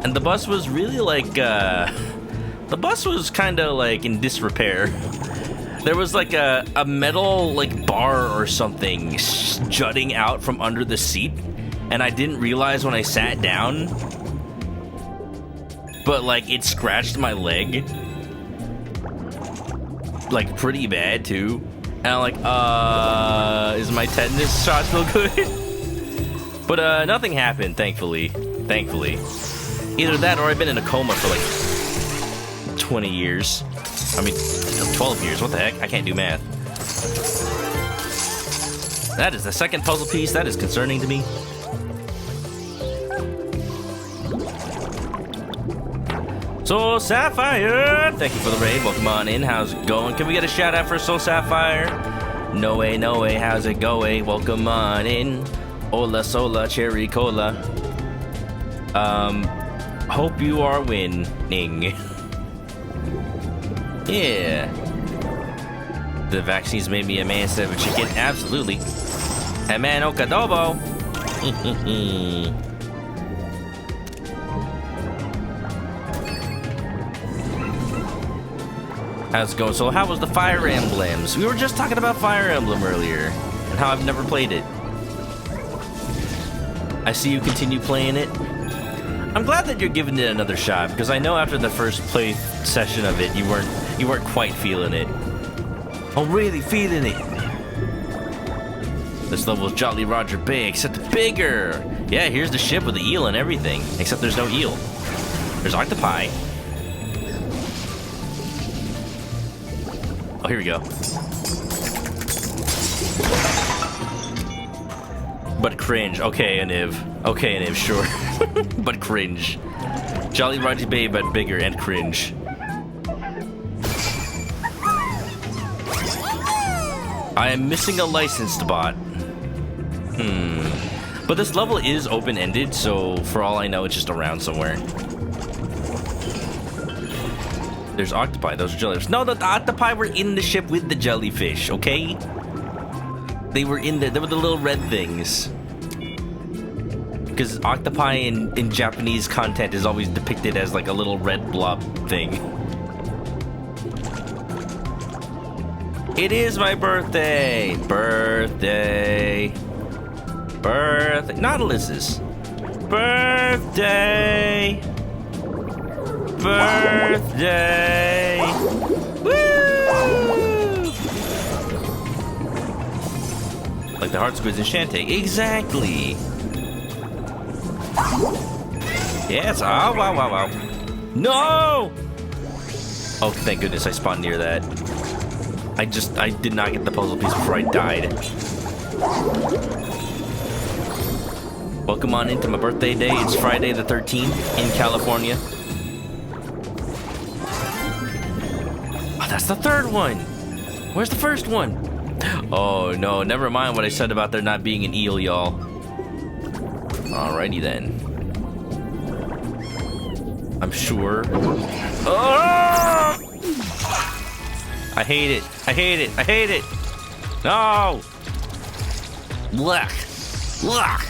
and the bus was really like the bus was kind of like in disrepair. There was like a metal like bar or something jutting out from under the seat, and I didn't realize when I sat down, but like it scratched my leg like pretty bad too, and I'm like, is my tetanus shot still good? But nothing happened, thankfully. Either that or I've been in a coma for like 20 years. I mean, 12 years, what the heck? I can't do math. That is the second puzzle piece. That is concerning to me. Soul Sapphire, thank you for the raid. Welcome on in. How's it going? Can we get a shout out for Soul Sapphire? No way, how's it going? Welcome on in. Hola, sola, cherry cola. Hope you are winning. Yeah. The vaccines made me a man instead of a chicken. Absolutely. And ManokAdobo. How's it going? So how was the Fire Emblems? We were just talking about Fire Emblem earlier and how I've never played it. I see you continue playing it. I'm glad that you're giving it another shot, because I know after the first play session of it, you weren't quite feeling it. I'm really feeling it. This level is Jolly Roger Bay, except bigger. Yeah, here's the ship with the eel and everything, except there's no eel. There's octopi. Oh, here we go. But cringe. Okay, Aniv, sure. But cringe. Jolly Roger Bay, but bigger and cringe. I am missing a licensed bot. But this level is open-ended, so for all I know, it's just around somewhere. There's octopi. Those are jellyfish. No, the octopi were in the ship with the jellyfish, okay? They were in there. They were the little red things. Because octopi in Japanese content is always depicted as like a little red blob thing. It is my birthday! Birthday! Nautilus's birthday! Birthday! Woo! Like the heart squids in Shantae. Exactly! Yes! Oh, wow. No! Oh, thank goodness I spawned near that. I did not get the puzzle piece before I died. Welcome on into my birthday day. It's Friday the 13th in California. Oh, that's the third one. Where's the first one? Oh, no. Never mind what I said about there not being an eel, y'all. Alrighty then. I'm sure. Oh! I hate it. I hate it. I hate it. No! Blech. Blech.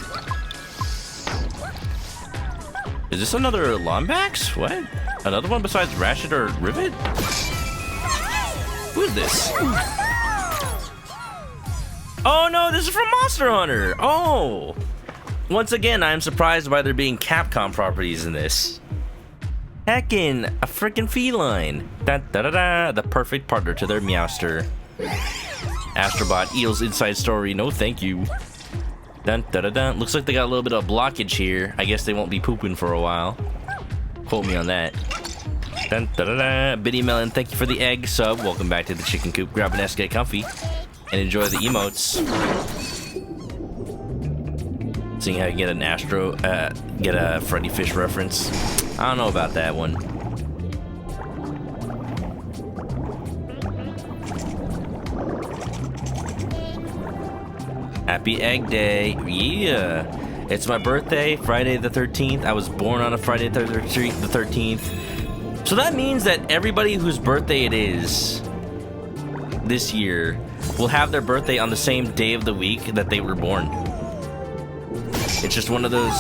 Is this another Lombax? What? Another one besides Rashid or Rivet? Who is this? Oh no, this is from Monster Hunter! Oh! Once again, I am surprised by there being Capcom properties in this. Heckin', a freaking feline. Da-da-da-da, the perfect partner to their Meowster. Astrobot Eel's inside story, no thank you. Dun-da-da-dun. Looks like they got a little bit of blockage here. I guess they won't be pooping for a while. Quote me on that. Dun-da-da-da. Biddy Melon, thank you for the egg sub. Welcome back to the chicken coop. Grab an S, get comfy, and enjoy the emotes. Seeing how you get an Astro, get a Freddy Fish reference. I don't know about that one. Happy Egg Day. Yeah. It's my birthday, Friday the 13th. I was born on a Friday the 13th. So that means that everybody whose birthday it is this year will have their birthday on the same day of the week that they were born. It's just one of those,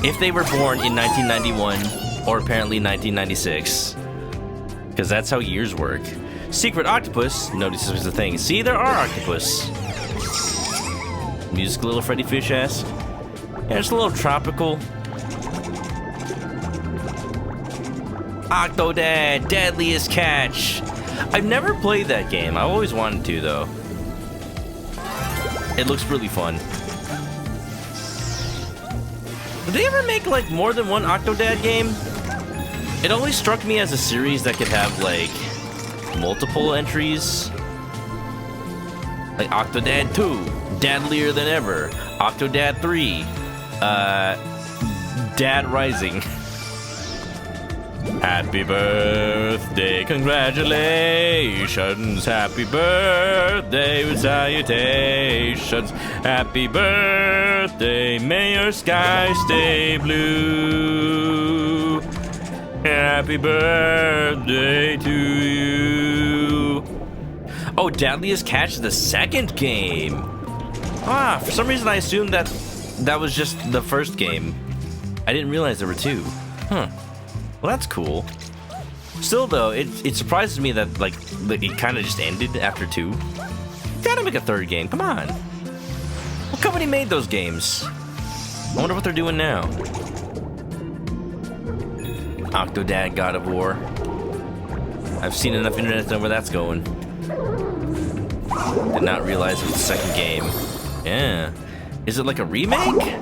if they were born in 1991 or apparently 1996, because that's how years work. Secret octopus. Notice this was the thing. See, there are octopus. Music, little Freddy Fish-esque. Yeah, it's a little tropical. Octodad, Deadliest Catch. I've never played that game. I've always wanted to, though. It looks really fun. Did they ever make, like, more than one Octodad game? It always struck me as a series that could have, like, multiple entries. Like Octodad 2. Dadlier than ever. Octodad 3. Dad Rising. Happy birthday, congratulations. Happy birthday with salutations. Happy birthday, may your sky stay blue. Happy birthday to you. Oh, Deadliest Catch is the second game. Ah, for some reason I assumed that was just the first game. I didn't realize there were two. Huh. Well, that's cool. Still, though, it surprises me that, like, it kind of just ended after two. Gotta make a third game. Come on. What company made those games? I wonder what they're doing now. Octodad God of War. I've seen enough internet to know where that's going. Did not realize it was the second game. Yeah. Is it like a remake?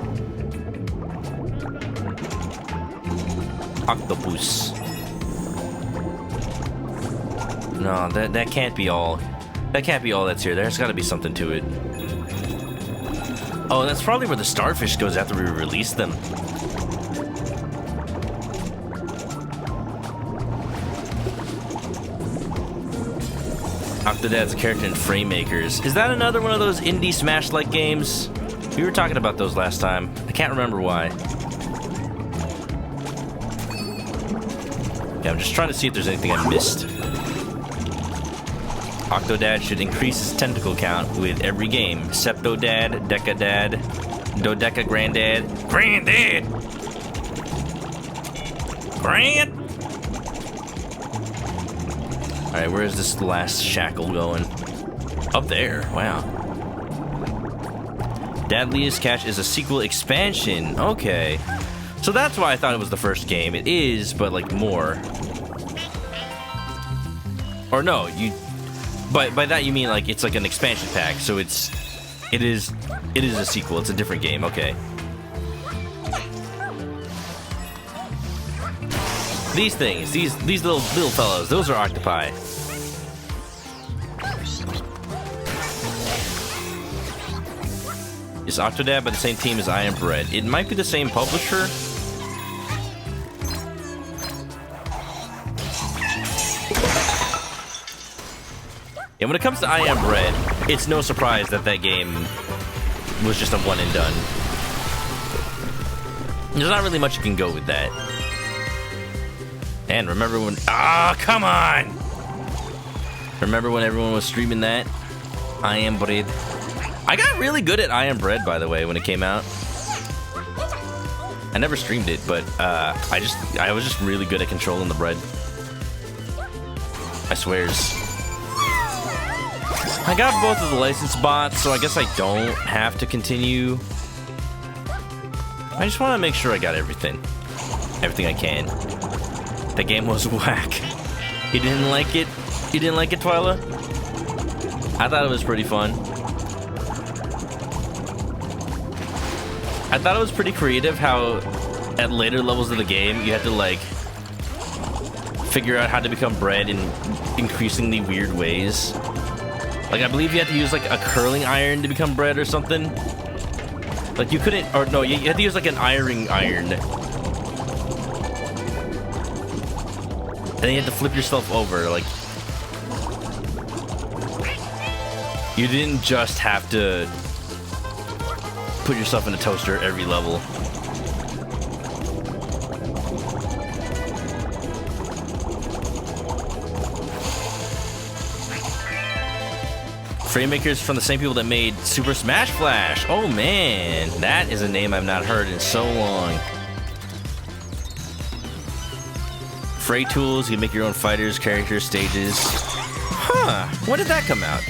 Octopus. No, that can't be all. That can't be all that's here. There's got to be something to it. Oh, that's probably where the starfish goes after we release them. Octodad's a character in Framemakers. Is that another one of those indie Smash-like games? We were talking about those last time. I can't remember why. Yeah, I'm just trying to see if there's anything I missed. Octodad should increase his tentacle count with every game. Septodad, Decadad, Dodeca Grandad. Grandad! Grand! Alright, where is this last shackle going? Up there, wow. Deadliest Catch is a sequel expansion. Okay. So that's why I thought it was the first game. It is, but like more. Or no, by that you mean like it's like an expansion pack, so it is a sequel. It's a different game. Okay. These things, these little fellows, those are octopi. Is Octodad by the same team as I Am Bread? It might be the same publisher. And when it comes to I Am Bread, it's no surprise that that game was just a one and done. There's not really much you can go with that. And remember when... Ah, come on! Remember when everyone was streaming that? I Am Bread. I got really good at I Am Bread, by the way, when it came out. I never streamed it, but I was just really good at controlling the bread. I swears. I got both of the license bots, so I guess I don't have to continue. I just want to make sure I got everything. Everything I can. That game was whack. You didn't like it? You didn't like it, Twyla? I thought it was pretty fun. I thought it was pretty creative how at later levels of the game you had to like figure out how to become bread in increasingly weird ways. Like I believe you had to use like a curling iron to become bread or something. Like you couldn't, or no, you had to use like an ironing iron. And then you had to flip yourself over, like. You didn't just have to put yourself in a toaster every level. Framemakers from the same people that made Super Smash Flash. Oh man, that is a name I've not heard in so long. Fray tools, you can make your own fighters, characters, stages. Huh, when did that come out?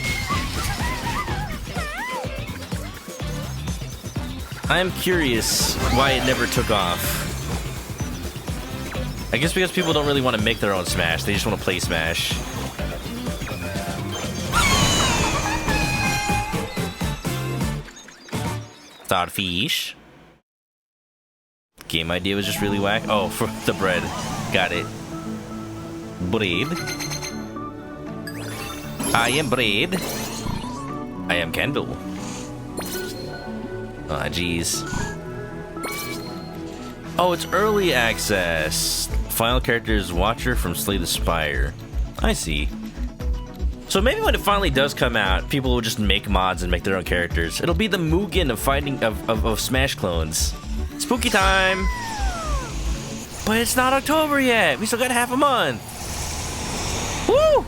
I'm curious why it never took off. I guess because people don't really want to make their own Smash, they just want to play Smash. Starfish. Game idea was just really whack. Oh, for the bread. Got it. Bread. I am bread. I am candle. Ah, jeez. Oh, it's early access. Final characters Watcher from Slay the Spire. I see. So maybe when it finally does come out, people will just make mods and make their own characters. It'll be the Mugen of fighting of Smash clones. Spooky time! But it's not October yet! We still got half a month! Woo!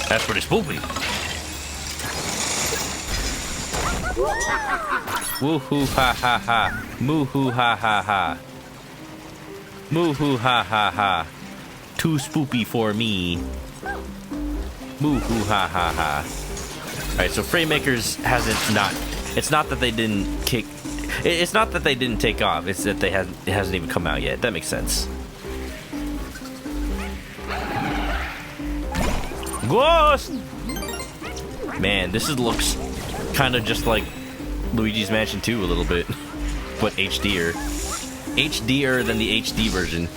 That's pretty spooky. Woohoo ha ha ha. Moo-hoo ha ha ha. Moo-hoo ha ha ha. Too spoopy for me. Moo-hoo ha ha ha. Alright, so Framemakers hasn't not... It's not that they didn't kick... It's not that they didn't take off, it's that it hasn't even come out yet. That makes sense. Ghost! Man, this looks kind of just like Luigi's Mansion 2 a little bit. But HD'er. HD'er than the HD version.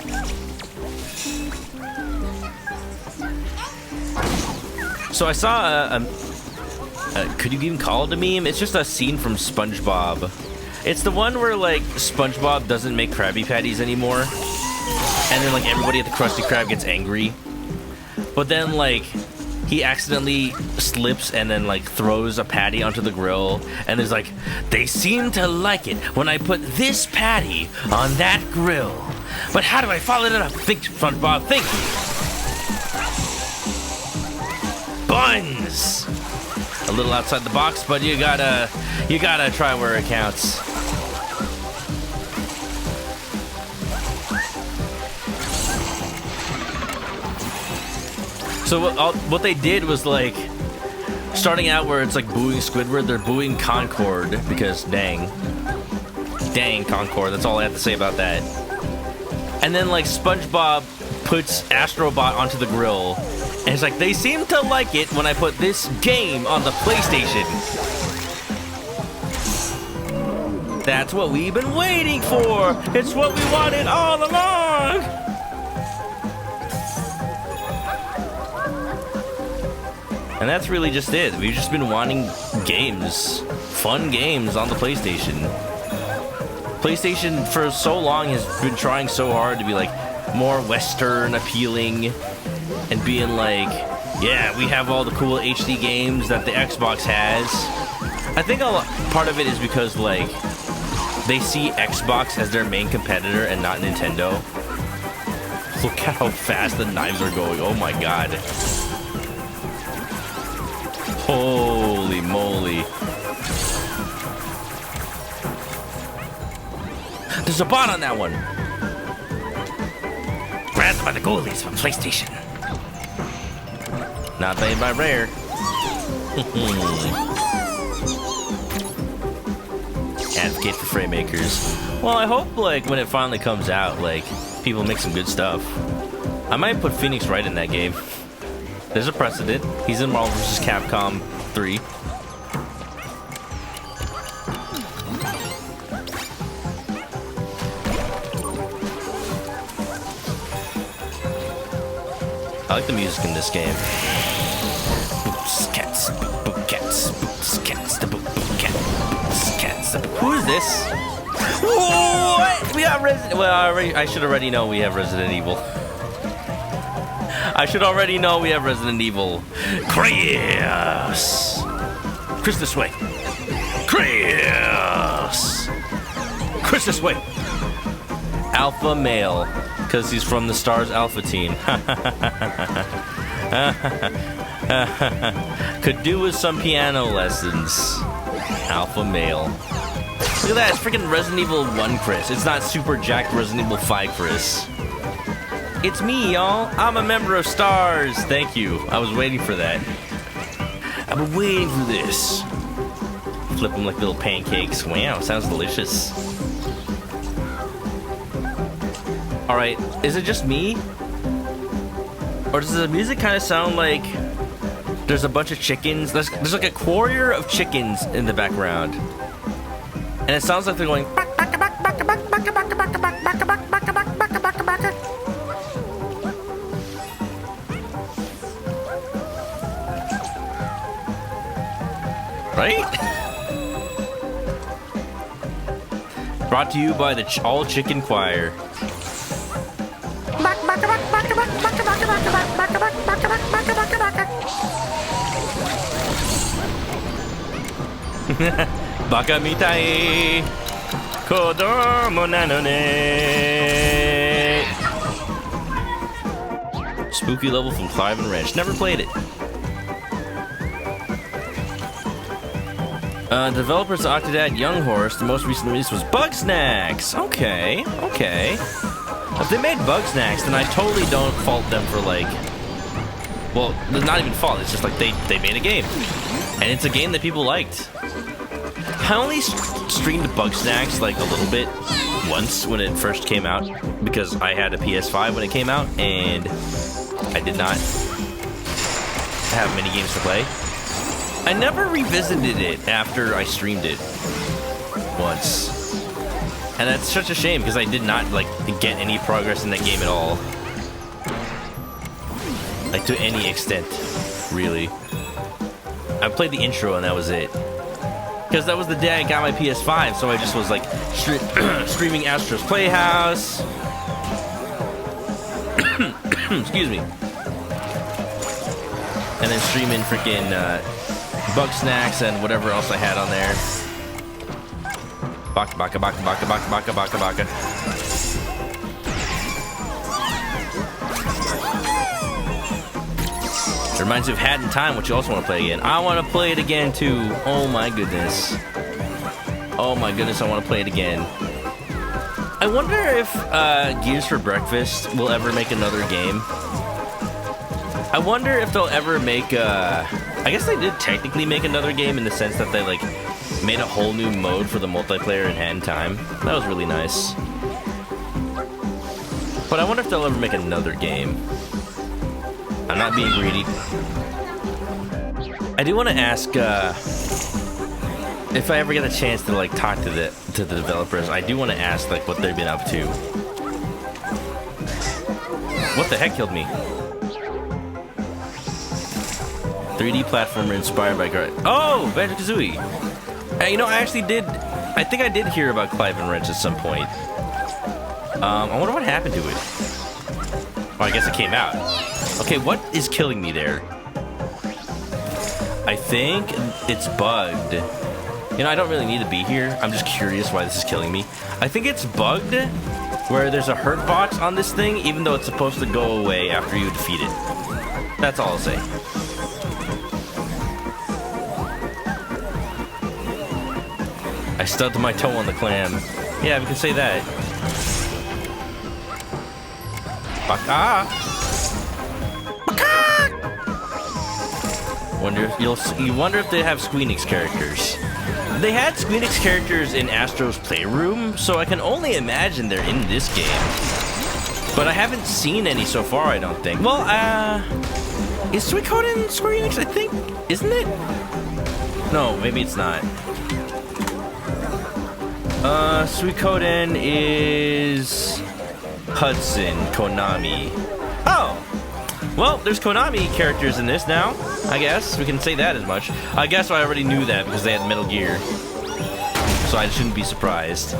So I saw could you even call it a meme? It's just a scene from SpongeBob. It's the one where like SpongeBob doesn't make Krabby Patties anymore, and then like everybody at the Krusty Krab gets angry, but then like he accidentally slips and then like throws a patty onto the grill, and there's like, they seem to like it when I put this patty on that grill, but how do I follow it up? Think, SpongeBob, think. Buns! A little outside the box, but you gotta try where it counts. So what they did was like, starting out where it's like booing Squidward, they're booing Concord because dang Concord. That's all I have to say about that. And then like SpongeBob puts Astrobot onto the grill, and it's like, they seem to like it when I put this game on the PlayStation. That's what we've been waiting for. It's what we wanted all along. And that's really just it. We've just been wanting games fun games on the PlayStation. PlayStation for so long has been trying so hard to be like more Western appealing and being like, yeah, we have all the cool HD games that the Xbox has. I think part of it is because like they see Xbox as their main competitor and not Nintendo. Look at how fast the knives are going. Oh my god. Holy moly. There's a bot on that one. Grabbed by the goalies from PlayStation. Not made by Rare. Advocate for frame makers. Well, I hope like when it finally comes out, like people make some good stuff. I might put Phoenix Wright in that game. There's a precedent. He's in Marvel vs. Capcom 3. I like the music in this game. Boots, cats, boop, cats, boots, cats, the boop, cat, boots, cats. Who is this? What? We got Resident. Well, I should already know we have Resident Evil. I should already know we have Resident Evil. Chris! Chris this way. Chris! Chris this way. Alpha male. Because he's from the Stars Alpha team. Could do with some piano lessons. Alpha male. Look at that, it's freaking Resident Evil 1 Chris. It's not super jacked Resident Evil 5 Chris. It's me, y'all. I'm a member of Stars. Thank you. I was waiting for that. I've been waiting for this. Flip them like little pancakes. Wow, sounds delicious. Alright, is it just me? Or does the music kind of sound like there's a bunch of chickens? There's like a choir of chickens in the background. And it sounds like they're going... Right? Brought to you by the All Chicken Choir. Baka mitai kodomo nano ne. Spooky level from Clive and Wrench. Never played it. Developers Octodad Young Horse. The most recent release was Bugsnax. Okay, okay. If they made Bugsnax, then I totally don't fault them for like... Well, not even fault. It's just like they made a game. And it's a game that people liked. I only streamed Bugsnax like a little bit once when it first came out. Because I had a PS5 when it came out. And I did not have many games to play. I never revisited it after I streamed it once. And that's such a shame because I did not like get any progress in that game at all. Like to any extent, really. I played the intro and that was it. Because that was the day I got my PS5, so I just was like streaming Astro's Playhouse. Excuse me. And then streaming freaking Bugsnax and whatever else I had on there. Baka baka baka baka baka baka baka baka. It reminds me of Hat in Time, which you also want to play again. I want to play it again too. Oh my goodness. Oh my goodness, I want to play it again. I wonder if Gears for Breakfast will ever make another game. I wonder if they'll ever make I guess they did technically make another game in the sense that they like made a whole new mode for the multiplayer in Hat in Time. That was really nice. But I wonder if they'll ever make another game. I'm not being greedy. I do want to ask if I ever get a chance to like talk to the developers. I do want to ask like what they've been up to. What the heck killed me? 3D platformer inspired by Oh, Banjo-Kazooie. You know, I actually did. I think I did hear about Clive and Wrench at some point. I wonder what happened to it. Oh, I guess it came out. Okay, what is killing me there? I think it's bugged. You know, I don't really need to be here. I'm just curious why this is killing me. I think it's bugged where there's a hurt box on this thing, even though it's supposed to go away after you defeat it. That's all I'll say. I stubbed my toe on the clam. Yeah, we can say that. Baka! Baka! You wonder if they have Squeenix characters. They had Squeenix characters in Astro's Playroom, so I can only imagine they're in this game. But I haven't seen any so far, I don't think. Well, is Suikoden Square Enix? I think, isn't it? No, maybe it's not. Suikoden is Hudson, Konami. Oh! Well, there's Konami characters in this now, I guess. We can say that as much. I guess I already knew that because they had Metal Gear. So I shouldn't be surprised.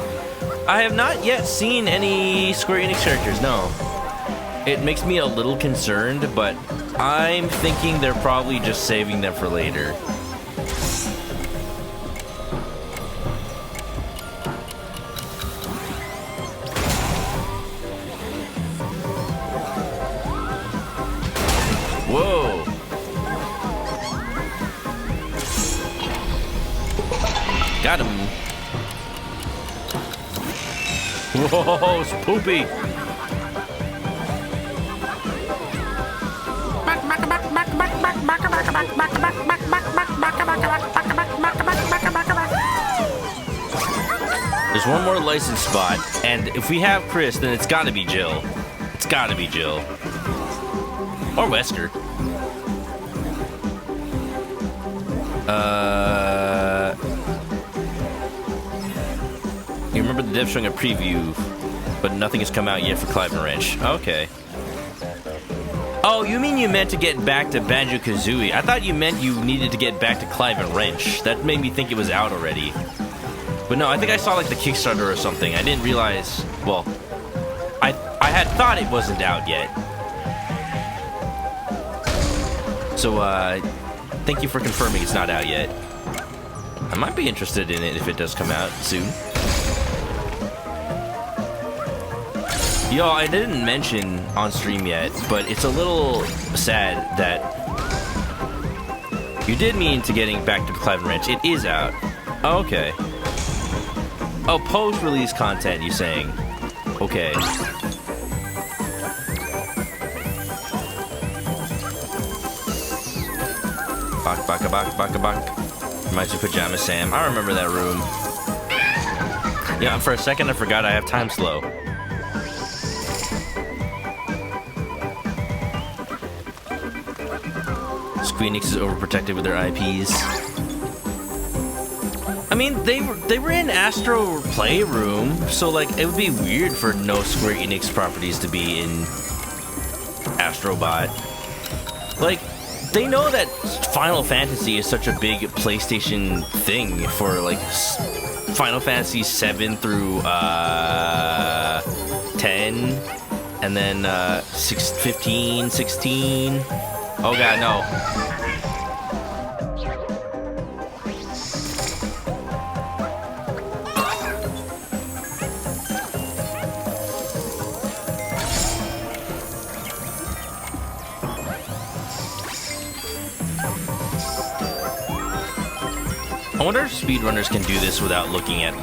I have not yet seen any Square Enix characters, no. It makes me a little concerned, but I'm thinking they're probably just saving them for later. Whoa! Got him. Whoa, it's poopy. There's one more license spot, and if we have Chris, then it's gotta be Jill. It's gotta be Jill. Or Wesker. You remember the dev showing a preview, but nothing has come out yet for Clive and Wrench. Okay. Oh, you mean you meant to get back to Banjo-Kazooie. I thought you meant you needed to get back to Clive and Wrench. That made me think it was out already. But no, I think I saw like the Kickstarter or something. I didn't realize, well, I had thought it wasn't out yet. So, thank you for confirming it's not out yet. I might be interested in it if it does come out soon. Yo, I didn't mention on stream yet, but it's a little sad that you did mean to getting back to Clive and Wrench. It is out. Oh, okay. Oh, post-release content, you're saying. Okay. Bak, baka, bak, baka, bak. Reminds me of Pajama Sam. I remember that room. Yeah, for a second I forgot I have time slow. Squeenix is overprotected with their IPs. I mean, they were in Astro Playroom, so like it would be weird for no Square Enix properties to be in Astrobot. Like, they know that Final Fantasy is such a big PlayStation thing for like Final Fantasy 7 through 10, and then 15, 16. Oh god, no. I wonder if speedrunners can do this without looking at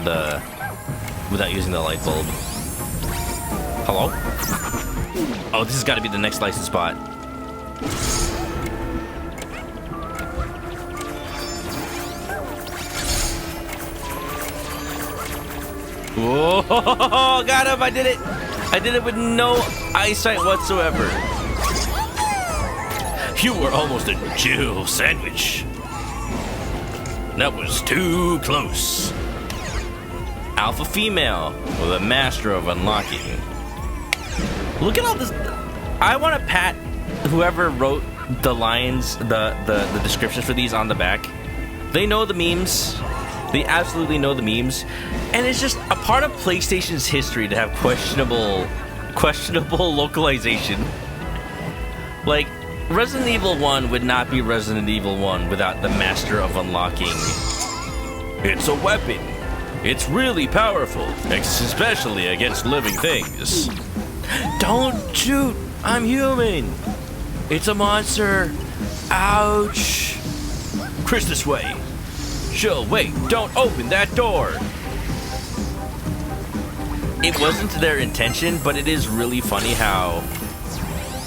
without using the light bulb. Hello? Oh, this has got to be the next license spot. Whoa, got him, I did it. I did it with no eyesight whatsoever. You were almost a Jill sandwich. That was too close. Alpha female with a master of unlocking. Look at all this. I want to pat whoever wrote the lines, the descriptions for these on the back. They know the memes. They absolutely know the memes, and it's just a part of PlayStation's history to have questionable localization. Like, Resident Evil 1 would not be Resident Evil 1 without the master of unlocking. It's a weapon. It's really powerful, especially against living things. Don't shoot! I'm human! It's a monster! Ouch! Chris, this way! Chill, wait, don't open that door! It wasn't their intention, but it is really funny how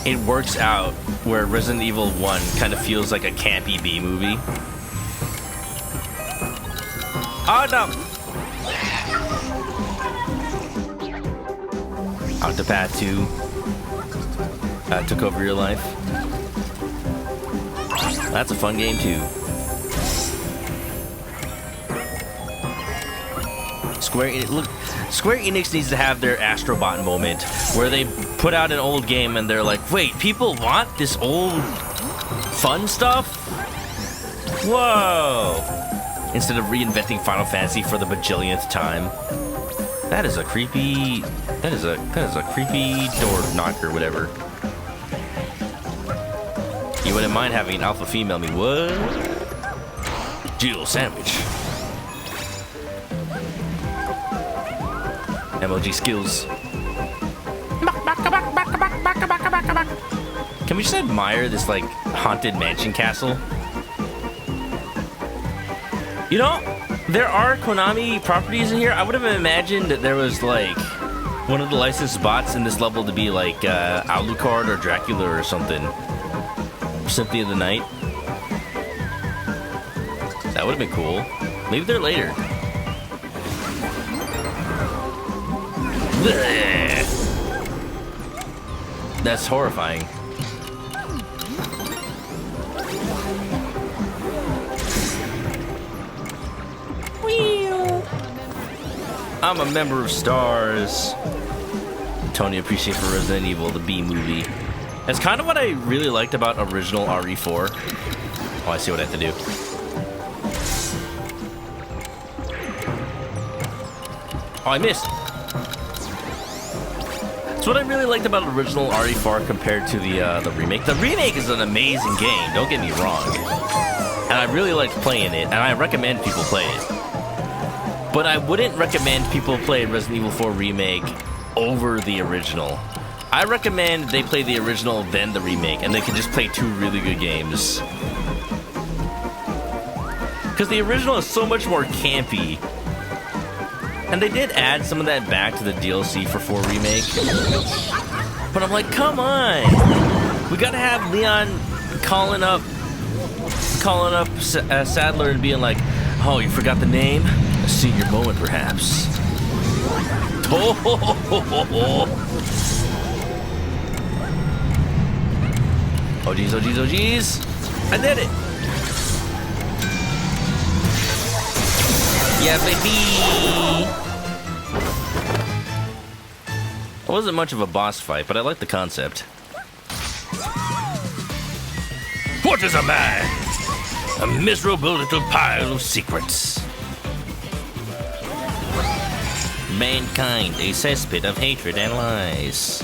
it works out where Resident Evil 1 kind of feels like a campy B-movie. Oh no! Octopath 2 took over your life. That's a fun game too. Square Enix needs to have their Astrobot moment where they put out an old game and they're like, wait, people want this old fun stuff? Whoa! Instead of reinventing Final Fantasy for the bajillionth time. That is a creepy door knocker, whatever. You wouldn't mind having an alpha female me, what? Jill sandwich. MLG skills. Can we just admire this, like, haunted mansion castle? You know, there are Konami properties in here. I would have imagined that there was, like, one of the licensed bots in this level to be, like, Alucard or Dracula or something. Symphony of the Night. That would have been cool. Maybe they're later. That's horrifying. I'm a member of STARS. Tony appreciate for Resident Evil, the B movie. That's kind of what I really liked about original RE4. Oh, I see what I have to do. Oh, I missed. That's what I really liked about original RE4 compared to the remake. The remake is an amazing game, don't get me wrong. And I really liked playing it, and I recommend people play it. But I wouldn't recommend people play Resident Evil 4 Remake over the original. I recommend they play the original, then the remake, and they can just play two really good games. Because the original is so much more campy. And they did add some of that back to the DLC for 4 Remake. But I'm like, come on! We gotta have Leon calling up Sadler and being like, oh, you forgot the name? A senior moment, perhaps. Oh, geez, oh, geez, oh, geez. I did it. Yeah, baby. It wasn't much of a boss fight, but I like the concept. What is a man? A miserable little pile of secrets. Mankind, a cesspit of hatred and lies.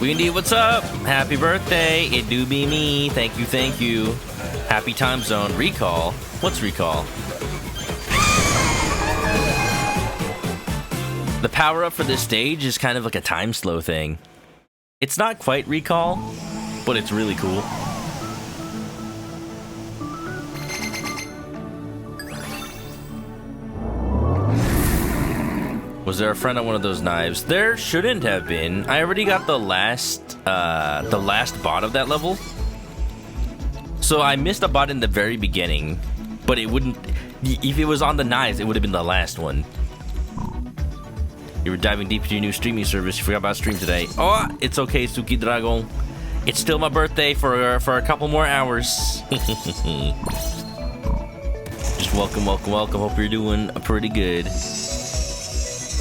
Windy, what's up? Happy birthday. It do be me. Thank you, thank you. Happy time zone. Recall. What's recall? The power up for this stage is kind of like a time slow thing. It's not quite recall, but it's really cool. Was there a friend on one of those knives? There shouldn't have been. I already got the last bot of that level. So I missed a bot in the very beginning, but it wouldn't. If it was on the knives, it would have been the last one. You were diving deep into your new streaming service. You forgot about stream today. Oh, it's okay, Suki Dragon. It's still my birthday for a couple more hours. Just welcome, welcome, welcome. Hope you're doing pretty good.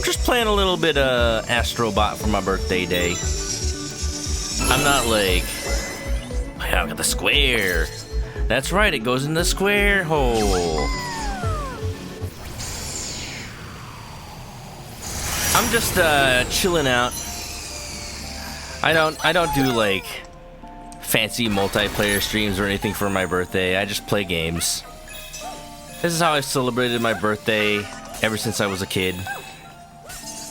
Just playing a little bit of Astrobot for my birthday day. I'm not like, yeah, I got the square. That's right, it goes in the square hole. I'm just chilling out. I don't do like fancy multiplayer streams or anything for my birthday. I just play games. This is how I celebrated my birthday ever since I was a kid.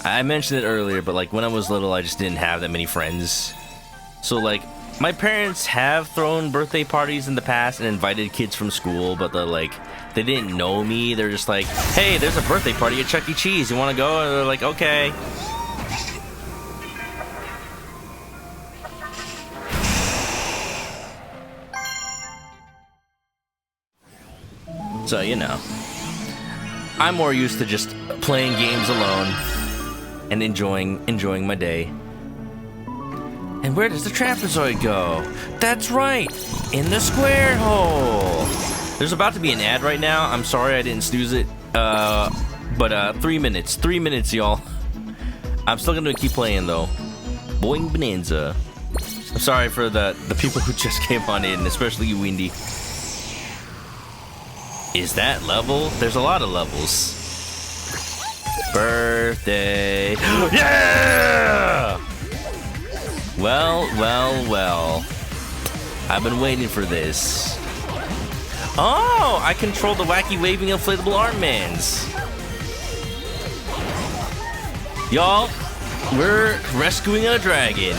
I mentioned it earlier, but like when I was little, I just didn't have that many friends. So like my parents have thrown birthday parties in the past and invited kids from school, but they didn't know me. They're just like, hey, there's a birthday party at Chuck E. Cheese. You want to go? And they're like, okay. So, you know, I'm more used to just playing games alone and enjoying my day. And where does the trapezoid go? That's right, in the square hole. There's about to be an ad right now. I'm sorry I didn't snooze it. But 3 minutes. 3 minutes, y'all. I'm still gonna keep playing though. Boing Bonanza. I'm sorry for the people who just came on in, especially you, Windy. Is that level? There's a lot of levels. Birthday. Yeah! Well. I've been waiting for this. Oh, I control the wacky waving inflatable arm mans. Y'all, we're rescuing a dragon.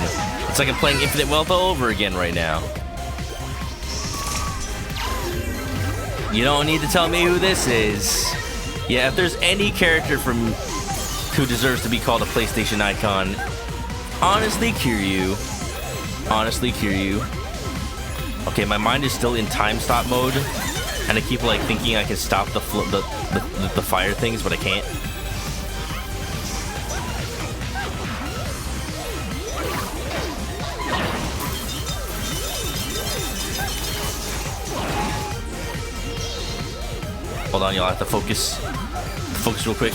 It's like I'm playing Infinite Wealth all over again right now. You don't need to tell me who this is. Yeah, if there's any character who deserves to be called a PlayStation icon, honestly, Kiryu. Honestly, Kiryu. Okay, my mind is still in time stop mode, and I keep like thinking I can stop the fire things, but I can't. Hold on, y'all have to focus. Focus real quick.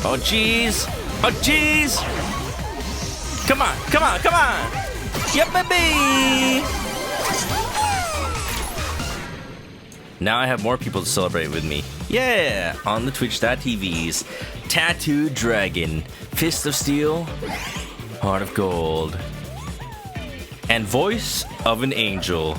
Oh, jeez. Oh, jeez. Come on. Yep, baby. Now I have more people to celebrate with me. Yeah, on the Twitch.tv's Tattooed Dragon, Fist of Steel, Heart of Gold, and Voice of an Angel.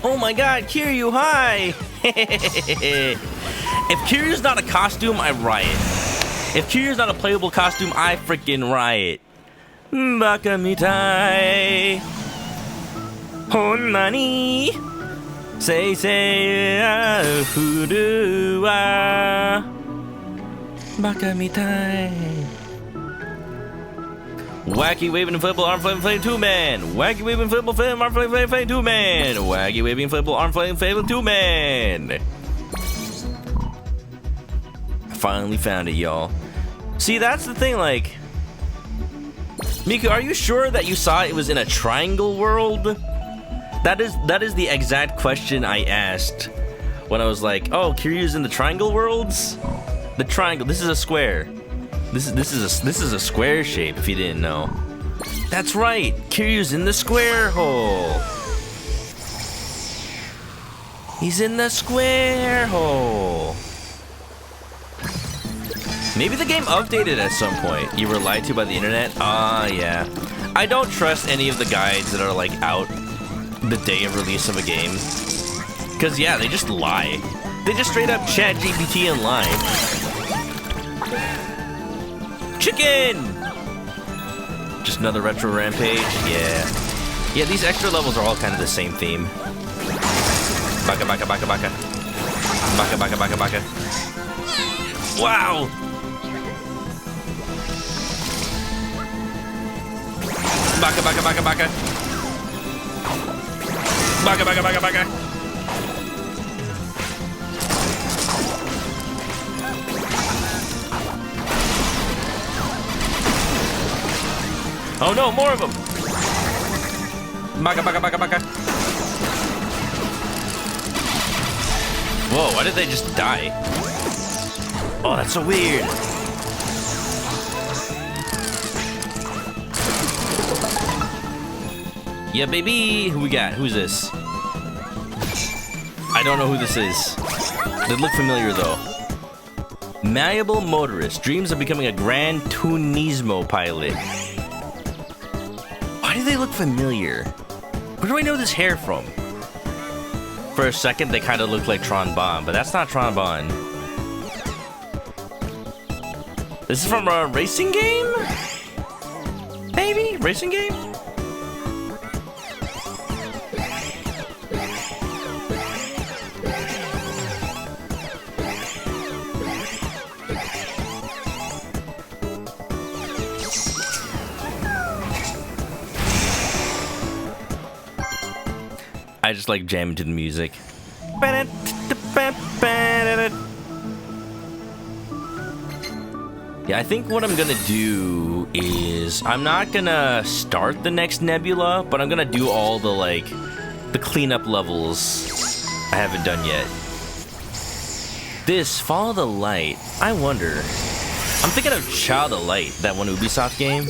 Oh my god, Kiryu, hi! If Kiryu's not a costume, I riot. If Kiryu's not a playable costume, I freaking riot. Baka mitai Honnani Seisei furu wa Baka mitai. Wacky waving inflatable arm flame 2-man. Wacky waving inflatable flame arm flame 2-man. Wacky waving inflatable arm flame 2-man. I finally found it, y'all. See, that's the thing, like, Miku, are you sure that you saw it was in a triangle world? That is the exact question I asked when I was like, oh, Kiryu's in the triangle worlds? The triangle, this is a square. This is a square shape, if you didn't know. That's right, Kiryu's in the square hole. He's in the square hole. Maybe the game updated at some point. You were lied to by the internet? Yeah. I don't trust any of the guides that are like out the day of release of a game. Cause yeah, they just lie. They just straight up chat GPT and lie. Chicken! Just another retro rampage? Yeah. Yeah, these extra levels are all kind of the same theme. Baka baka baka baka. Baka baka baka baka. Wow! Baka baka baka baka. Baka baka baka baka. Oh no, more of them! Baka, baka, baka, baka. Whoa, why did they just die? Oh, that's so weird. Yeah, baby. Who we got? Who's this? I don't know who this is. They look familiar, though. Malleable motorist dreams of becoming a Gran Turismo pilot. Why do they look familiar? Where do I know this hair from? For a second, they kind of look like Tron Bonne, but that's not Tron Bonne. This is from a racing game? Maybe? Racing game? I just like jamming to the music. Yeah, I think what I'm gonna do is I'm not gonna start the next Nebula, but I'm gonna do all the the cleanup levels I haven't done yet. This Follow the Light, I wonder. I'm thinking of Child of Light, that one Ubisoft game.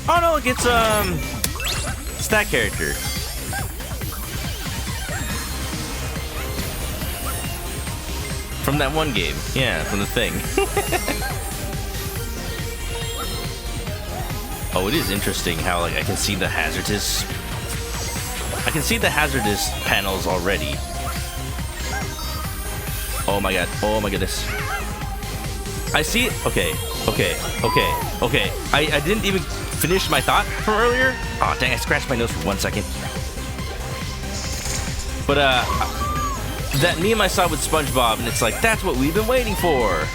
Oh no, it's that character. From that one game. Yeah, from the thing. Oh, it is interesting how I can see the hazardous. I can see the hazardous panels already. Oh my god. Oh my goodness. I see it. Okay. I didn't even finish my thought from earlier. Oh dang, I scratched my nose for 1 second. But that meme I saw with SpongeBob, and it's like, that's what we've been waiting for.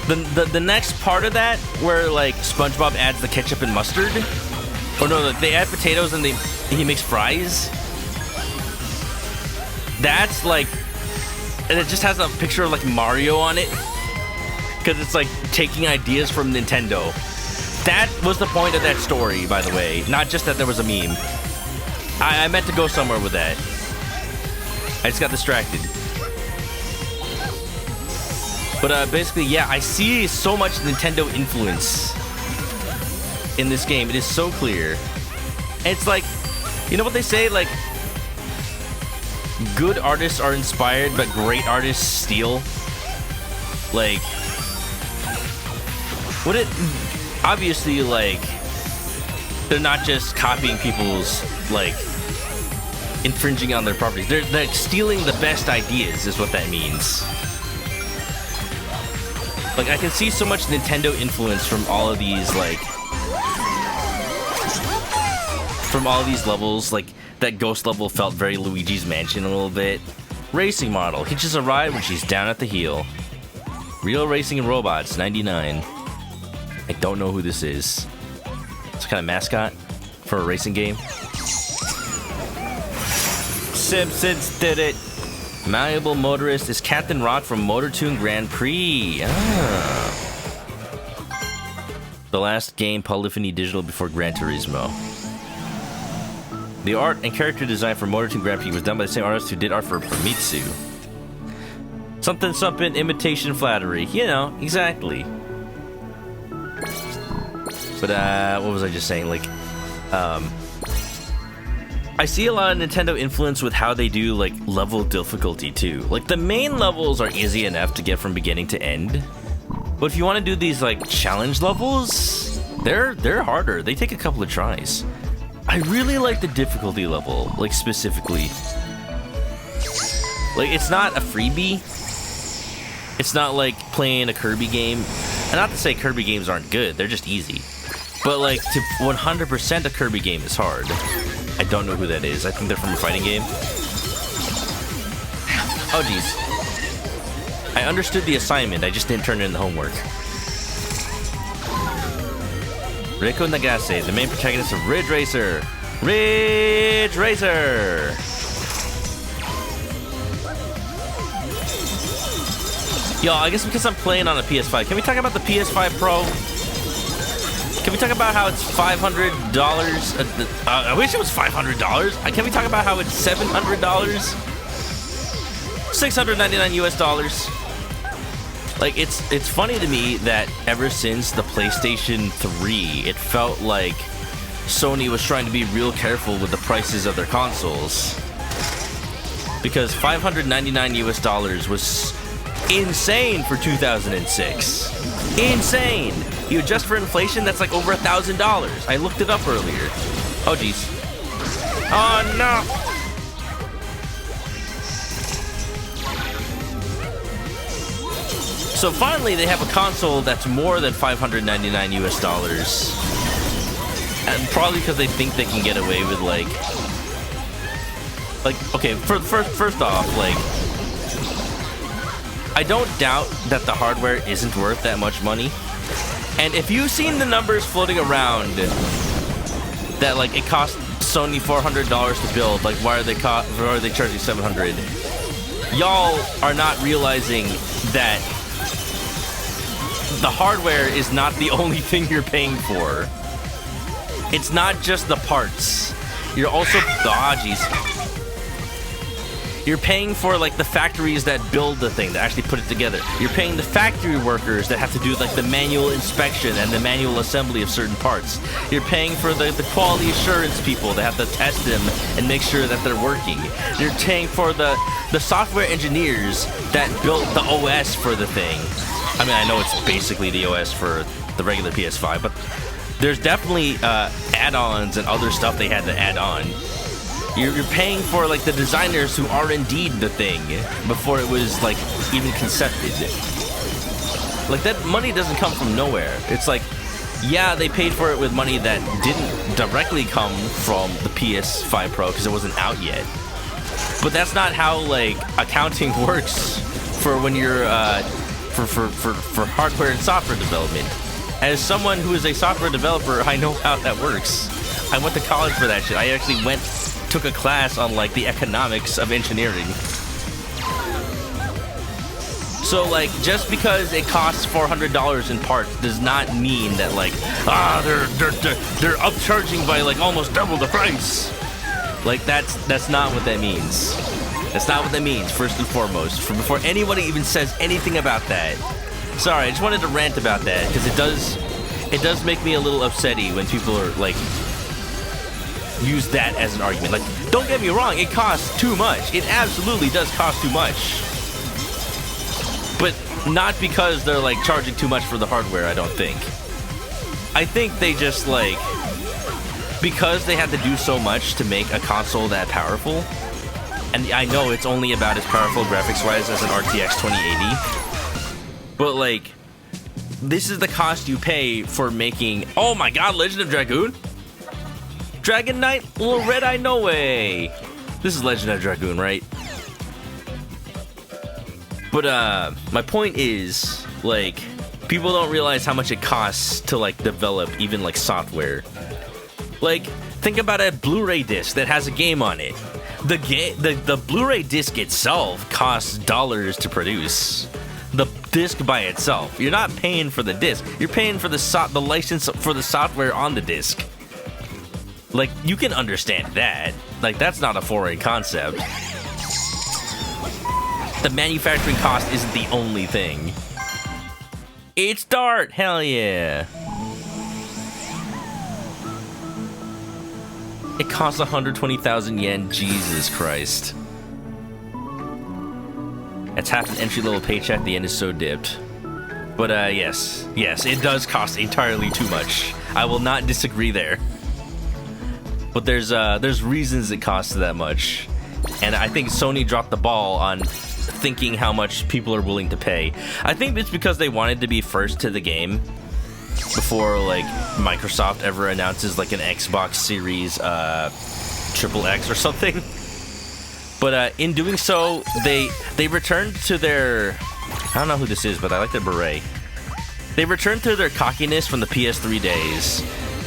The next part of that, where SpongeBob adds the ketchup and mustard, or no, they add potatoes and he makes fries. That's and it just has a picture of Mario on it, because it's taking ideas from Nintendo. That was the point of that story, by the way, not just that there was a meme. I meant to go somewhere with that. I just got distracted. But basically, yeah, I see so much Nintendo influence in this game. It is so clear. It's you know what they say? Good artists are inspired, but great artists steal. Obviously, they're not just copying people's, infringing on their properties. They're stealing the best ideas, is what that means. I can see so much Nintendo influence from all of these, from all of these levels. That ghost level felt very Luigi's Mansion a little bit. Racing model hitches a ride when she's down at the heel. Real Racing and Robots, 99. I don't know who this is. It's kind of mascot for a racing game. Simpsons did it. Malleable motorist is Captain Rock from Motor Toon Grand Prix. The last game Polyphony Digital before Gran Turismo. The art and character design for Motor Toon Grand Prix was done by the same artist who did art for Famitsu. Something, imitation flattery. You know, exactly. But, what was I just saying? I see a lot of Nintendo influence with how they do, level difficulty, too. The main levels are easy enough to get from beginning to end. But if you want to do these, challenge levels, they're harder. They take a couple of tries. I really like the difficulty level, specifically. It's not a freebie. It's not like playing a Kirby game. And not to say Kirby games aren't good, they're just easy. But, to 100% a Kirby game is hard. I don't know who that is. I think they're from a fighting game. Oh, jeez. I understood the assignment. I just didn't turn in the homework. Reiko Nagase, the main protagonist of Ridge Racer. Ridge Racer! Yo, I guess because I'm playing on a PS5. Can we talk about the PS5 Pro? Can we talk about how it's $500? I wish it was $500. Can we talk about how it's $700? $699 US. Like, it's funny to me that ever since the PlayStation 3, it felt like Sony was trying to be real careful with the prices of their consoles. Because $599 US was insane for 2006. Insane! You adjust for inflation, that's like over $1,000. I looked it up earlier. Oh, jeez. Oh, no! So finally, they have a console that's more than $599 US. And probably because they think they can get away with, like, okay, first off, like, I don't doubt that the hardware isn't worth that much money. And if you've seen the numbers floating around that, like, it cost Sony $400 to build, like, why are they charging $700? Y'all are not realizing that the hardware is not the only thing you're paying for. It's not just the parts. You're also, jeez. You're paying for, like, the factories that build the thing, that actually put it together. You're paying the factory workers that have to do, like, the manual inspection and the manual assembly of certain parts. You're paying for the quality assurance people that have to test them and make sure that they're working. You're paying for the software engineers that built the OS for the thing. I mean, I know it's basically the OS for the regular PS5, but there's definitely add-ons and other stuff they had to add on. You're paying for, like, the designers who are indeed the thing before it was, like, even concepted. Like, that money doesn't come from nowhere. It's like, yeah, they paid for it with money that didn't directly come from the PS5 Pro because it wasn't out yet. But that's not how, like, accounting works for when you're for hardware and software development. As someone who is a software developer, I know how that works. I went to college for that shit. I actually took a class on, like, the economics of engineering. So, like, just because it costs $400 in parts does not mean that, like, they're upcharging by, like, almost double the price. Like, that's not what that means. That's not what that means, first and foremost. Before anybody even says anything about that. Sorry, I just wanted to rant about that, because it does make me a little upsetty when people are, like, use that as an argument. Like, don't get me wrong, it costs too much. It absolutely does cost too much. But not because they're, like, charging too much for the hardware, I don't think. I think they just, like, because they had to do so much to make a console that powerful, and I know it's only about as powerful graphics-wise as an RTX 2080, but, like, this is the cost you pay for making... Oh my god, Legend of Dragoon? Dragon Knight? Little Red Eye? No way! This is Legend of Dragoon, right? But, my point is, like, people don't realize how much it costs to, like, develop even, like, software. Like, think about a Blu-ray disc that has a game on it. The Blu-ray disc itself costs dollars to produce. The disc by itself. You're not paying for the disc. You're paying for the license for the software on the disc. Like, you can understand that. Like, that's not a foreign concept. The manufacturing cost isn't the only thing. It's Dart! Hell yeah! It costs 120,000 yen. Jesus Christ. That's half an entry-level paycheck. The end is so dipped. But, yes, it does cost entirely too much. I will not disagree there. But there's reasons it costs that much. And I think Sony dropped the ball on thinking how much people are willing to pay. I think it's because they wanted to be first to the game before, like, Microsoft ever announces, like, an Xbox Series XXX or something. But in doing so, they returned to their... I don't know who this is, but I like their beret. They returned to their cockiness from the PS3 days,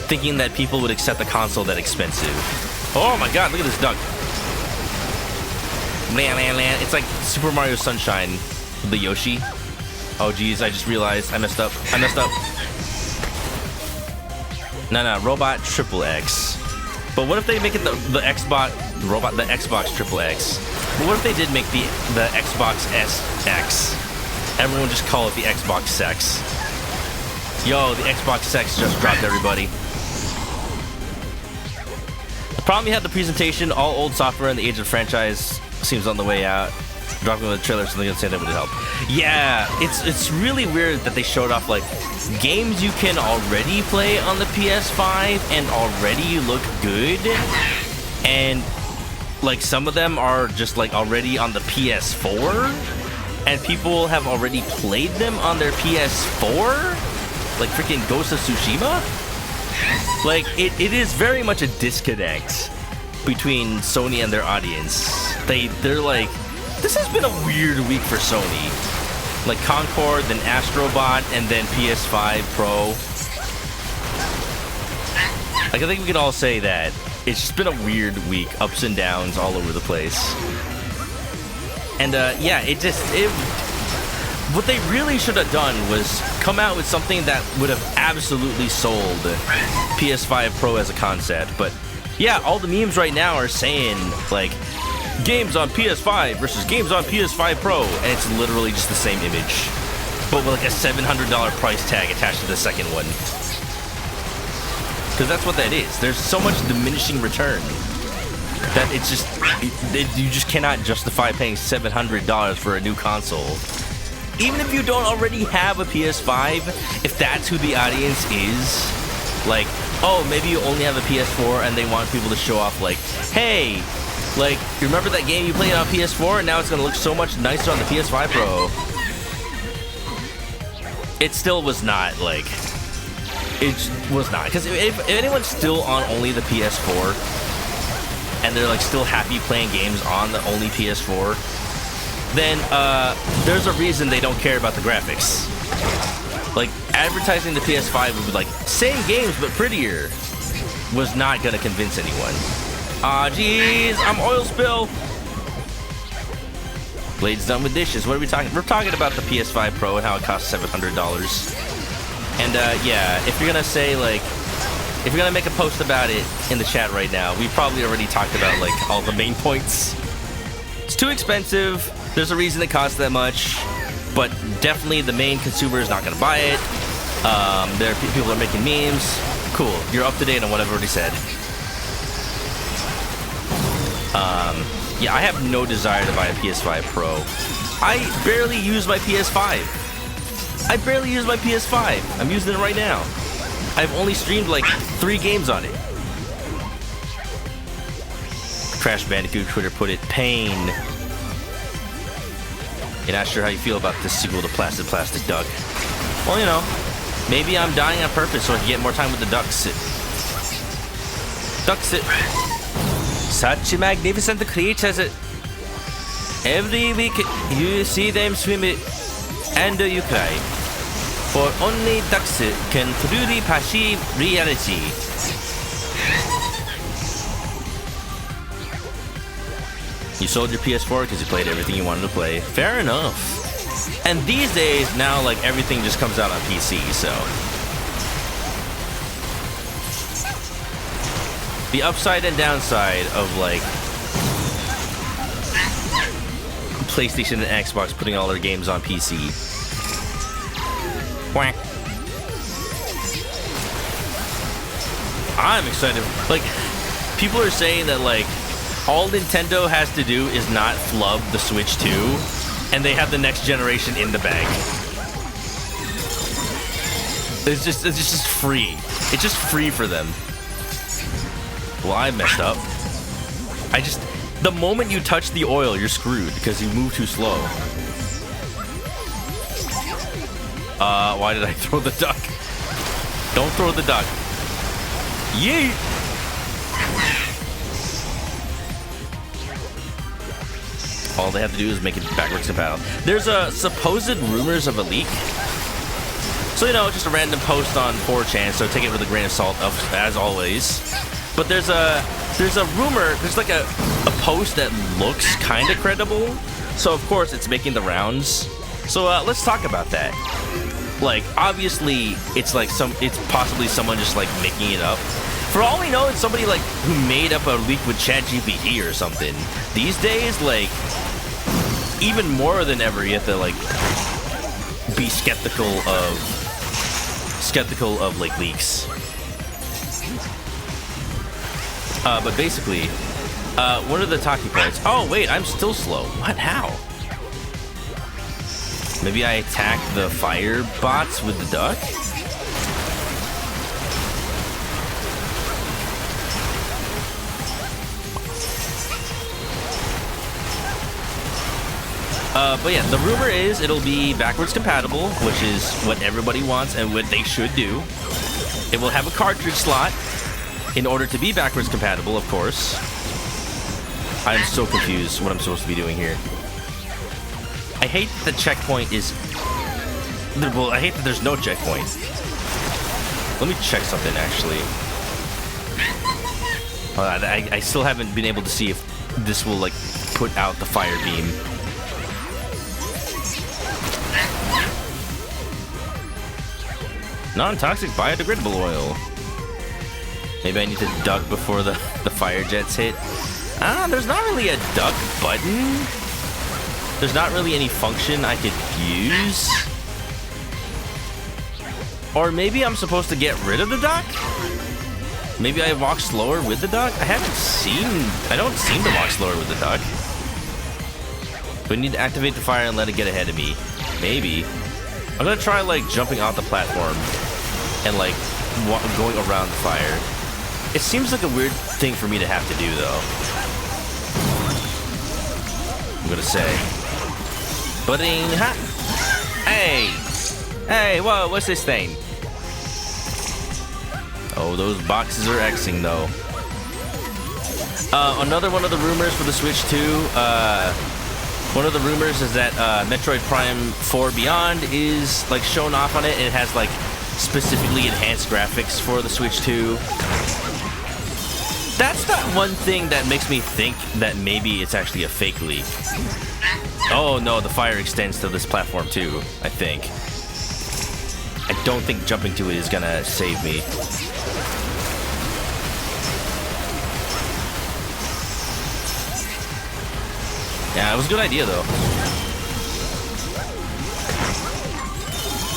thinking that people would accept a console that expensive. Oh my god, look at this duck. It's like Super Mario Sunshine with the Yoshi. Oh geez, I just realized I messed up. No, Robot Triple X. But what if they make it the Xbox Triple X? But what if they did make the Xbox SX? Everyone just call it the Xbox Sex. Yo, the Xbox Sex just dropped, everybody. The problem you had the presentation, all old software in the age of franchise seems on the way out. Dropping the trailer, something gonna say that would help. Yeah, it's really weird that they showed off like games you can already play on the PS5 and already look good, and like some of them are just like already on the PS4, and people have already played them on their PS4, like freaking Ghost of Tsushima. Like it is very much a disconnect between Sony and their audience. They're like, this has been a weird week for Sony. Like Concord, then Astrobot, and then PS5 Pro. Like I think we can all say that it's just been a weird week, ups and downs all over the place. And yeah, what they really should have done was come out with something that would have absolutely sold PS5 Pro as a concept. But yeah, all the memes right now are saying like games on PS5 versus games on PS5 Pro, and it's literally just the same image, but with like a $700 price tag attached to the second one. Because that's what that is. There's so much diminishing return that it's just you just cannot justify paying $700 for a new console. Even if you don't already have a PS5, if that's who the audience is, like, oh, maybe you only have a PS4 and they want people to show off like, hey, like, you remember that game you played on PS4 and now it's gonna look so much nicer on the PS5 Pro? It still was not, like, it was not. Because if anyone's still on only the PS4 and they're like still happy playing games on the only PS4, then there's a reason they don't care about the graphics. Like, advertising the PS5 would be like, same games but prettier, was not gonna convince anyone. Ah, jeez, I'm oil spill. Blade's done with dishes. What are we talking? We're talking about the PS5 Pro and how it costs $700. And yeah, if you're gonna say like, if you're gonna make a post about it in the chat right now, we probably already talked about like all the main points. It's too expensive. There's a reason it costs that much, but definitely the main consumer is not gonna buy it. There are people are making memes. Cool, you're up to date on what I've already said. Yeah, I have no desire to buy a PS5 Pro. I barely use my PS5. I barely use my PS5. I'm using it right now. I've only streamed like 3 games on it. Crash Bandicoot Twitter put it, pain. You're not sure how you feel about this sequel to Plastic Duck. Well, you know, maybe I'm dying on purpose so I can get more time with the ducks. Ducks it. Such magnificent creatures. Every week you see them swim and you cry. For only ducks can truly perceive reality. You sold your PS4 because you played everything you wanted to play. Fair enough. And these days, now like everything just comes out on PC, so. The upside and downside of like PlayStation and Xbox putting all their games on PC. Quack. I'm excited. Like, people are saying that like all Nintendo has to do is not flub the Switch 2, and they have the next generation in the bag. It's just free. It's just free for them. Well, I messed up. The moment you touch the oil, you're screwed because you move too slow. Why did I throw the duck? Don't throw the duck. Yeet! All they have to do is make it backwards compatible. There's supposed rumors of a leak. So, you know, just a random post on 4chan, so take it with a grain of salt, as always. But there's a rumor, there's like a post that looks kind of credible. So, of course, it's making the rounds. So, let's talk about that. Like, obviously, it's possibly someone just like making it up. For all we know, it's somebody like who made up a leak with ChatGPT or something. These days, like, even more than ever, you have to like be skeptical of like leaks. But basically, what are the talking points? Oh wait, I'm still slow. What? How? Maybe I attack the fire bots with the duck? But yeah, the rumor is it'll be backwards compatible, which is what everybody wants and what they should do. It will have a cartridge slot in order to be backwards compatible, of course. I'm so confused what I'm supposed to be doing here. I hate that the checkpoint is... Well, I hate that there's no checkpoint. Let me check something, actually. I still haven't been able to see if this will, like, put out the fire beam. Non-toxic biodegradable oil. Maybe I need to duck before the fire jets hit. There's not really a duck button. There's not really any function I could use. Or maybe I'm supposed to get rid of the duck? Maybe I walk slower with the duck? I don't seem to walk slower with the duck. Do I need to activate the fire and let it get ahead of me? Maybe. I'm gonna try like jumping off the platform and like going around the fire. It seems like a weird thing for me to have to do though. I'm gonna say. Budding ha! Hey! Hey, whoa, what's this thing? Oh, those boxes are Xing though. Another one of the rumors for the Switch 2, one of the rumors is that Metroid Prime 4 Beyond is like shown off on it. It has like specifically enhanced graphics for the Switch 2. That's the one thing that makes me think that maybe it's actually a fake leak. Oh no, the fire extends to this platform too, I think. I don't think jumping to it is gonna save me. Yeah, it was a good idea though.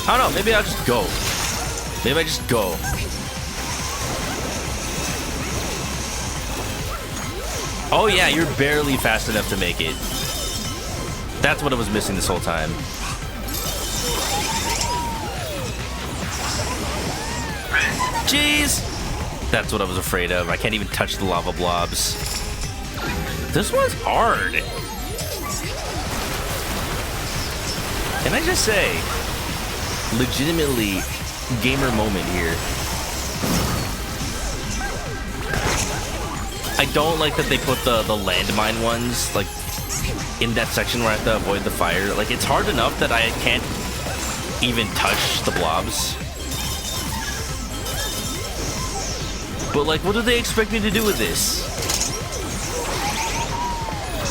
I don't know, maybe I'll just go. Maybe I just go. Oh yeah, you're barely fast enough to make it. That's what I was missing this whole time. Jeez! That's what I was afraid of. I can't even touch the lava blobs. This one's hard. Can I just say, legitimately, gamer moment here. I don't like that they put the landmine ones, like, in that section where I have to avoid the fire. Like, it's hard enough that I can't even touch the blobs. But, like, what do they expect me to do with this?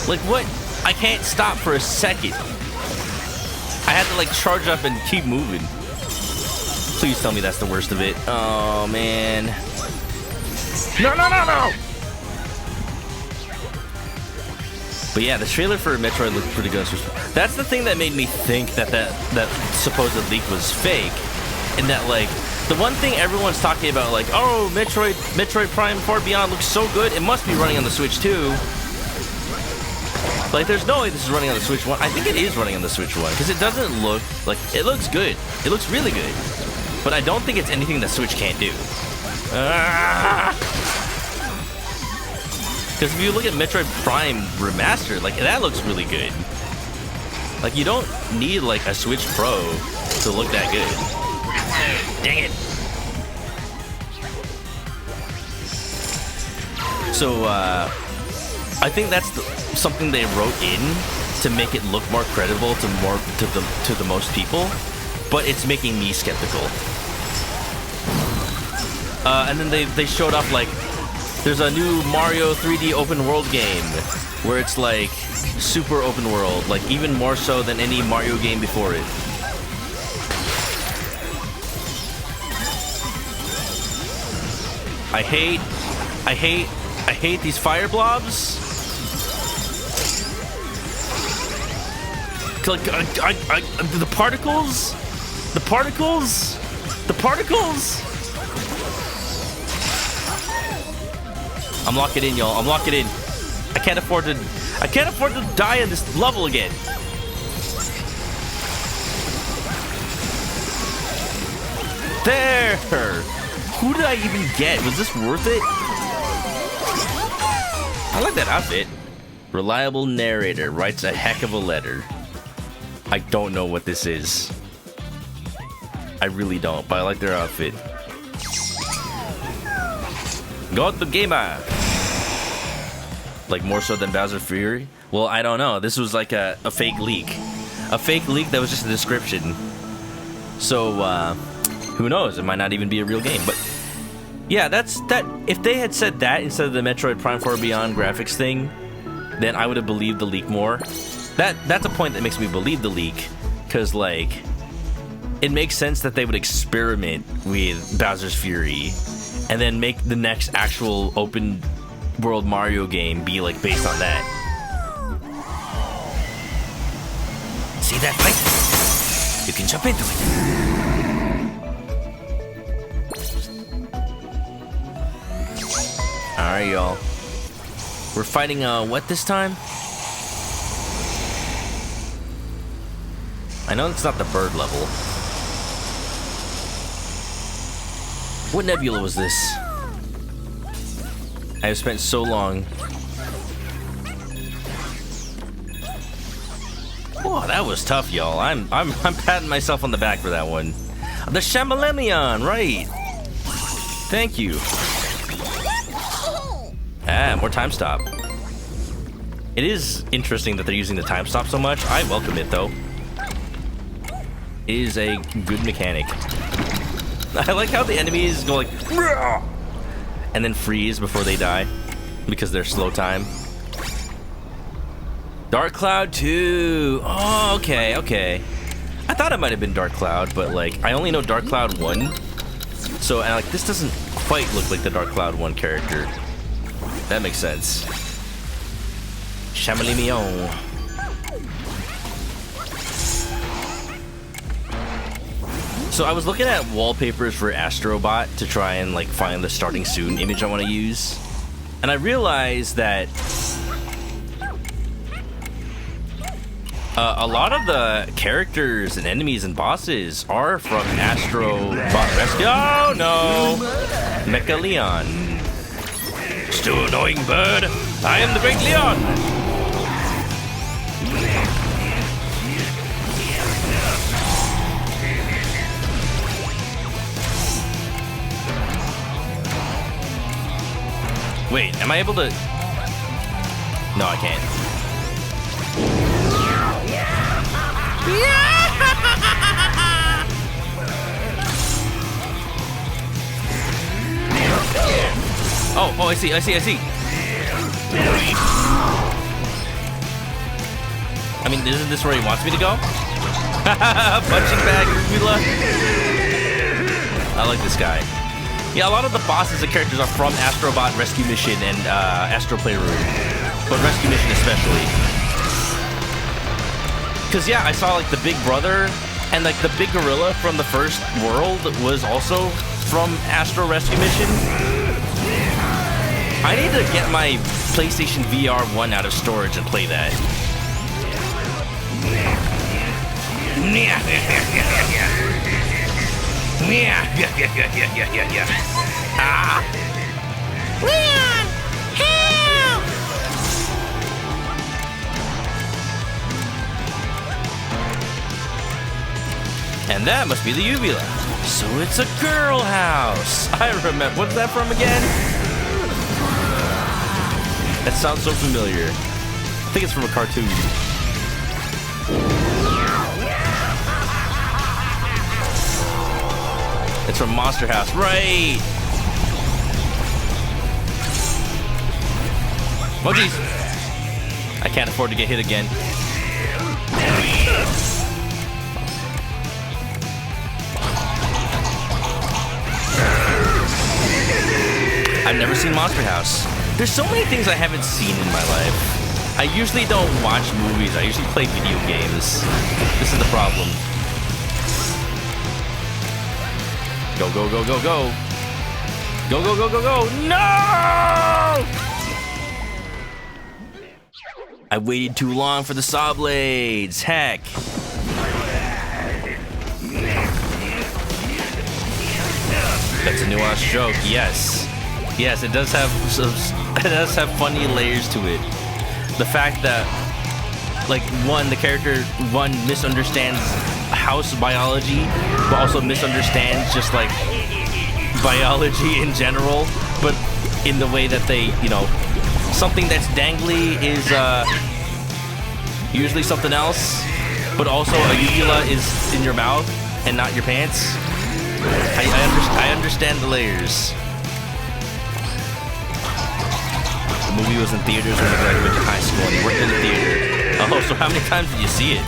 Like, what? I can't stop for a second. I had to, like, charge up and keep moving. Please tell me that's the worst of it. Oh, man. No, no, no, no! But yeah, the trailer for Metroid looked pretty good. That's the thing that made me think that supposed leak was fake. And that, like, the one thing everyone's talking about, like, oh, Metroid Prime 4 Beyond looks so good, it must be running on the Switch 2. Like, there's no way this is running on the Switch 1. I think it is running on the Switch 1, because it doesn't look, like, it looks good. It looks really good. But I don't think it's anything the Switch can't do. Because if you look at Metroid Prime Remastered, like, that looks really good. Like, you don't need, like, a Switch Pro to look that good. Dang it. So, I think that's something they wrote in to make it look more credible to the most people, but it's making me skeptical. And then they showed up, like, there's a new Mario 3D open world game where it's like super open world, like even more so than any Mario game before it. I hate these fire blobs. Like, the particles. I'm locking in, y'all. I'm locking in. I can't afford to die in this level again. There. Who did I even get? Was this worth it? I like that outfit. Reliable narrator writes a heck of a letter. I don't know what this is. I really don't, but I like their outfit. Got the gamer. Like more so than Bowser Fury? Well, I don't know. This was like a fake leak. A fake leak that was just a description. So, who knows? It might not even be a real game. But yeah, that's that. If they had said that instead of the Metroid Prime 4 Beyond graphics thing, then I would have believed the leak more. That's a point that makes me believe the leak, because like it makes sense that they would experiment with Bowser's Fury and then make the next actual open world Mario game be like based on that. See that pipe? You can jump into it. Alright, y'all. We're fighting what this time? I know it's not the bird level. What nebula was this? I have spent so long. Whoa, that was tough, y'all. I'm patting myself on the back for that one. The Shamalemion, right? Thank you. Ah, more time stop. It is interesting that they're using the time stop so much. I welcome it though. It is a good mechanic. I like how the enemies go like and then freeze before they die because they're slow time. Dark Cloud 2. Oh, okay. I thought it might have been Dark Cloud, but like I only know Dark Cloud 1. So and like this doesn't quite look like the Dark Cloud 1 character. That makes sense. Chamalimion. So I was looking at wallpapers for Astrobot to try and like find the starting soon image I want to use, and I realized that a lot of the characters and enemies and bosses are from Astrobot Rescue. Oh no, Mecha Leon. Still annoying bird. I am the Great Leon. Wait, am I able to? No, I can't. Oh, I see. I mean, isn't this where he wants me to go? Punching bag, Uvula. I like this guy. Yeah, a lot of the bosses and characters are from Astrobot Rescue Mission and Astro Playroom, but Rescue Mission especially. Cause yeah, I saw like the Big Brother and like the big gorilla from the first world was also from Astro Rescue Mission. I need to get my PlayStation VR 1 out of storage and play that. Ah. Leon, help! And that must be the uvula. So it's a girl house. I remember. What's that from again? That sounds so familiar. I think it's from a cartoon. It's from Monster House, right? Oh jeez. I can't afford to get hit again. I've never seen Monster House. There's so many things I haven't seen in my life. I usually don't watch movies. I usually play video games. This is the problem. Go, go, go, go, go. Go, go, go, go, go. No! I waited too long for the saw blades. Heck. That's a nuanced joke. Yes. Yes, it does have funny layers to it. The fact that, like, the character misunderstands house biology, but also misunderstands just like biology in general, but in the way that they, something that's dangly is usually something else, but also a uvula is in your mouth and not your pants. I understand the layers. The movie was in theaters when I graduated high school and he worked in the theater. Oh, so how many times did you see it?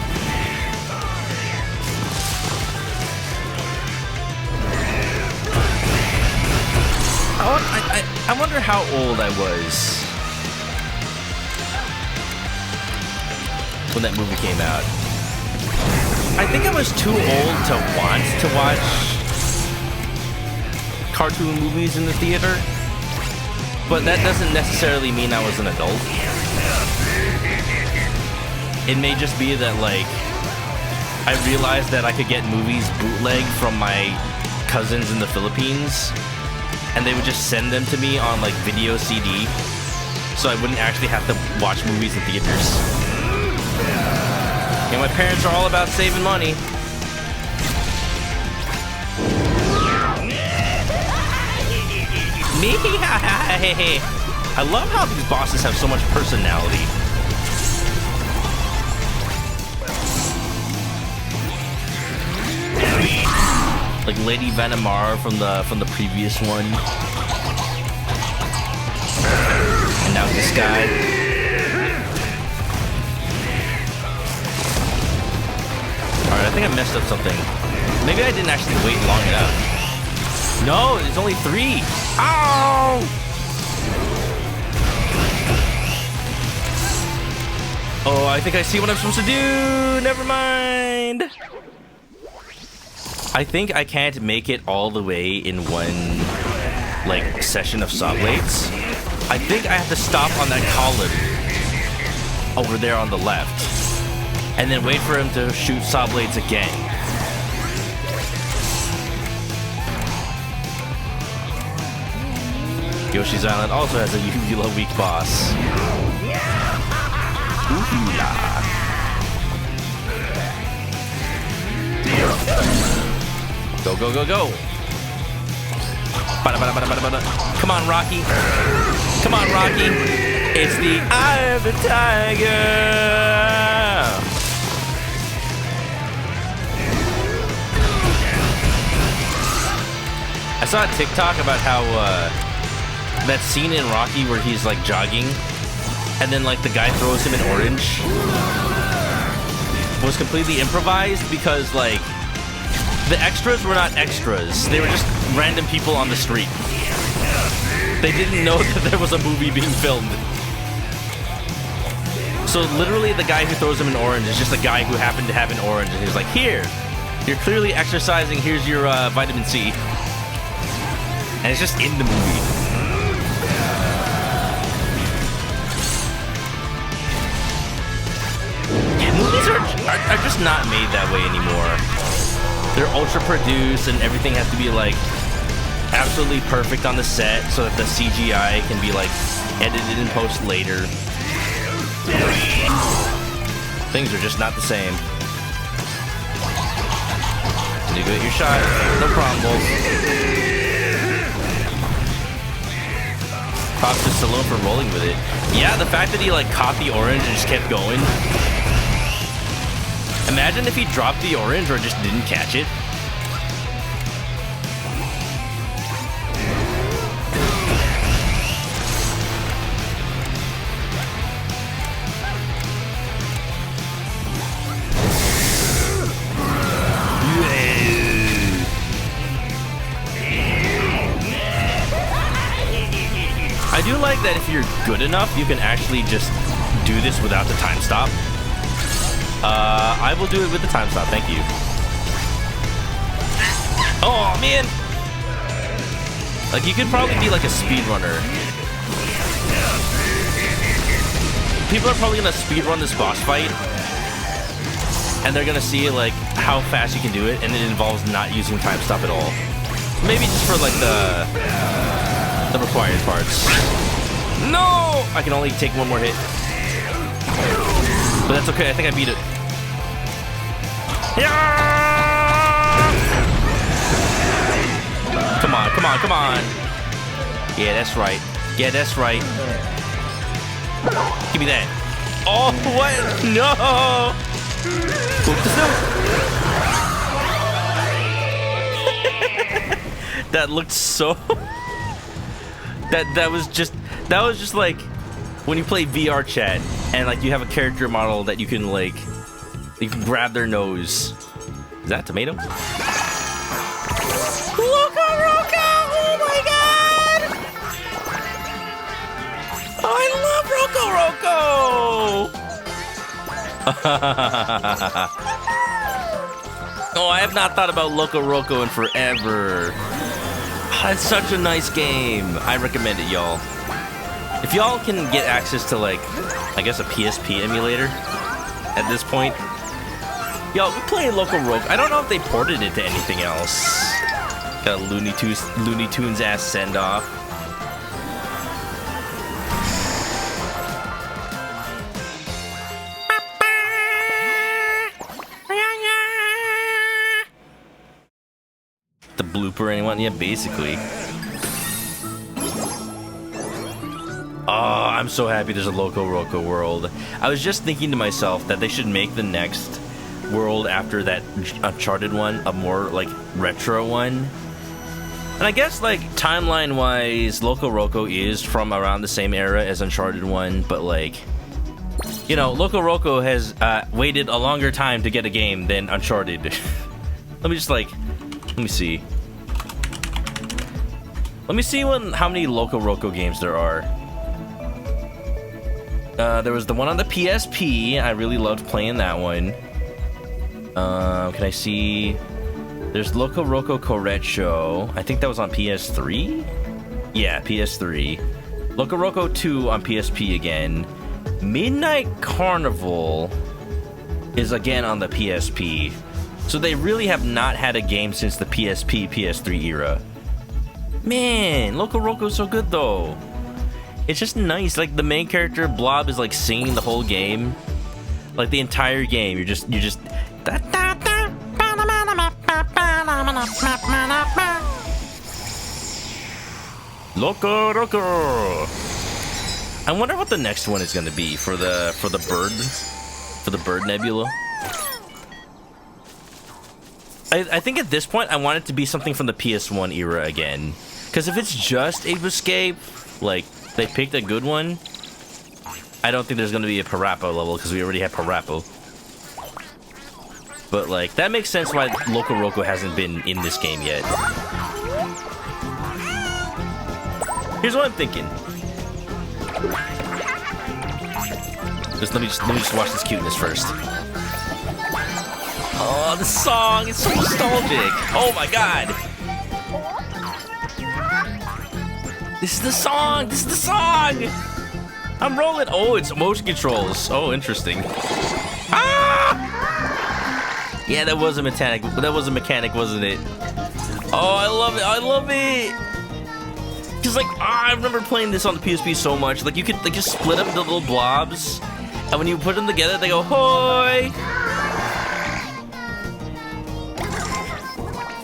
I wonder how old I was when that movie came out. I think I was too old to want to watch cartoon movies in the theater, but that doesn't necessarily mean I was an adult. It may just be that, like, I realized that I could get movies bootleg from my cousins in the Philippines, and they would just send them to me on, like, video CD, so I wouldn't actually have to watch movies in theaters. My parents are all about saving money. Me? I love how these bosses have so much personality. Like Lady Vanamar from the previous one. And now this guy. Alright, I think I messed up something. Maybe I didn't actually wait long enough. No, it's only 3. Ow! Oh, I think I see what I'm supposed to do. Never mind. I think I can't make it all the way in one, like, session of saw blades. I think I have to stop on that column over there on the left, and then wait for him to shoot saw blades again. Yoshi's Island also has a uvula weak boss. Uvula. Go, go, go, go. Come on, Rocky. Come on, Rocky. It's the eye of the tiger. I saw a TikTok about how that scene in Rocky where he's like jogging and then like the guy throws him an orange was completely improvised because like the extras were not extras. They were just random people on the street. They didn't know that there was a movie being filmed. So literally the guy who throws him an orange is just a guy who happened to have an orange and he's like, here, you're clearly exercising, here's your vitamin C. And it's just in the movie. Yeah, movies are just not made that way anymore. They're ultra produced and everything has to be like absolutely perfect on the set so that the CGI can be like edited and post later. Things are just not the same. Did you get your shot? No problem, Wolf. Props to Stallone for rolling with it. Yeah, the fact that he like caught the orange and just kept going. Imagine if he dropped the orange or just didn't catch it. do like that if you're good enough, you can actually just do this without the time stop. I will do it with the time stop, thank you. Oh, man! Like, you could probably be like a speedrunner. People are probably gonna speedrun this boss fight, and they're gonna see like how fast you can do it, and it involves not using time stop at all. Maybe just for like the required parts. No! I can only take one more hit. But that's okay, I think I beat it. Yeah! Come on, come on, come on. Yeah, that's right. Yeah, that's right. Give me that. Oh, what? No! That looked so... That was just like when you play VR chat and like you have a character model that you can like you can grab their nose. Is that tomato? Loco Roco! Oh my god! Oh, I love Roco Roco! Oh, I have not thought about Loco Roco in forever. It's such a nice game. I recommend it, y'all. If y'all can get access to, like, I guess a PSP emulator at this point, y'all, we play Loco Roco. I don't know if they ported it to anything else. Got a Looney Tunes ass send off. The blooper, anyone? Yeah, basically. Oh, I'm so happy there's a Loco Roco world. I was just thinking to myself that they should make the next world after that Uncharted one a more, like, retro one. And I guess, like, timeline-wise, Loco Roco is from around the same era as Uncharted 1, but, like, you know, Loco Roco has waited a longer time to get a game than Uncharted. Let me just, like... Let me see. Let me see how many Loco Roco games there are. There was the one on the PSP. I really loved playing that one. Can I see? There's Loco Roco Correccio. I think that was on PS3? Yeah, PS3. Loco Roco 2 on PSP again. Midnight Carnival is again on the PSP. So they really have not had a game since the PSP, PS3 era. Man, Loco Roco's so good though. It's just nice. Like the main character Blob is like singing the whole game, like the entire game. You're just. Loco Roco. I wonder what the next one is gonna be for the bird nebula. I think at this point I want it to be something from the PS1 era again. Because if it's just Ape Escape, like, they picked a good one, I don't think there's going to be a Parappa level, because we already have Parappa. But, like, that makes sense why Loco Roco hasn't been in this game yet. Here's what I'm thinking. Let me just watch this cuteness first. Oh, the song! It's so nostalgic! Oh my god! This is the song! This is the song! I'm rolling! Oh, it's motion controls. Oh, interesting. Ah! Yeah, that was a mechanic. That was a mechanic, wasn't it? Oh, I love it! I love it! Cause like, I remember playing this on the PSP so much. Like, you could like just split up into little blobs, and when you put them together, they go hoy!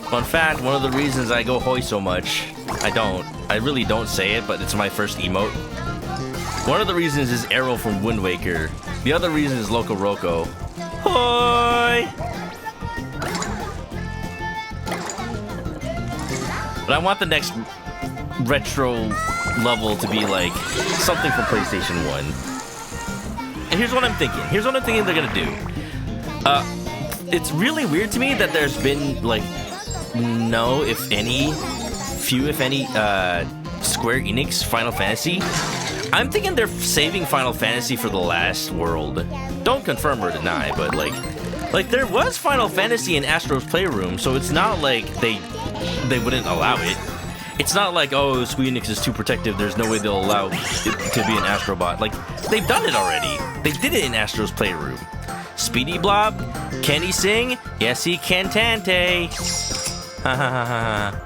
Fun fact, one of the reasons I go hoy so much, I really don't say it, but it's my first emote. One of the reasons is Arrow from Wind Waker. The other reason is Loco Roco. Hoy! But I want the next retro level to be like something from PlayStation 1. And here's what I'm thinking. Here's what I'm thinking they're gonna do. It's really weird to me that there's been like few if any Square Enix Final Fantasy? I'm thinking they're saving Final Fantasy for the last world. Don't confirm or deny, but like there was Final Fantasy in Astro's Playroom, so it's not like they wouldn't allow it. It's not like, oh, Square Enix is too protective, there's no way they'll allow it to be an Astrobot. Like, they've done it already. They did it in Astro's Playroom. Speedy Blob? Can he sing? Yes, he can, Tante. Ha ha ha ha.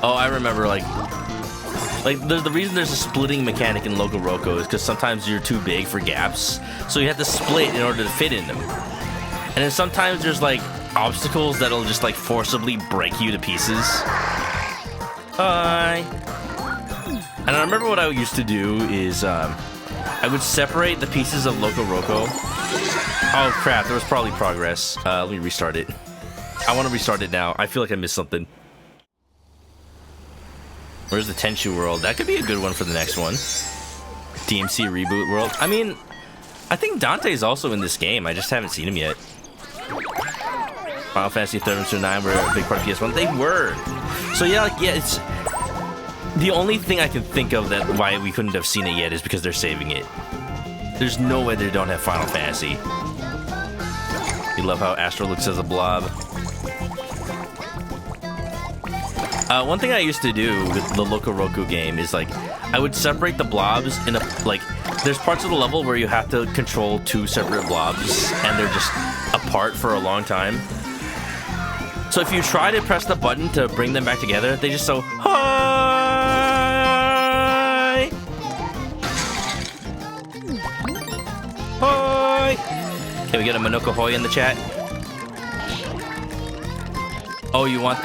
Oh, I remember, like the reason there's a splitting mechanic in LOCO is because sometimes you're too big for gaps, so you have to split in order to fit in them. And then sometimes there's like obstacles that'll just like forcibly break you to pieces. Hi. And I remember what I used to do is I would separate the pieces of LOCO. Oh crap, there was probably progress. Let me restart it. I want to restart it now. I feel like I missed something. Where's the Tenchu world? That could be a good one for the next one. DMC reboot world. I mean, I think Dante's also in this game. I just haven't seen him yet. Final Fantasy 7 through 9 were a big part of PS1. They were. So yeah, like, yeah, it's the only thing I can think of that why we couldn't have seen it yet is because they're saving it. There's no way they don't have Final Fantasy. You love how Astro looks as a blob. One thing I used to do with the LOCO game is like I would separate the blobs in a like there's parts of the level where you have to control two separate blobs and they're just apart for a long time. So if you try to press the button to bring them back together, they just so hi. Hi. Can we get a ManokAdobo in the chat? Oh, you want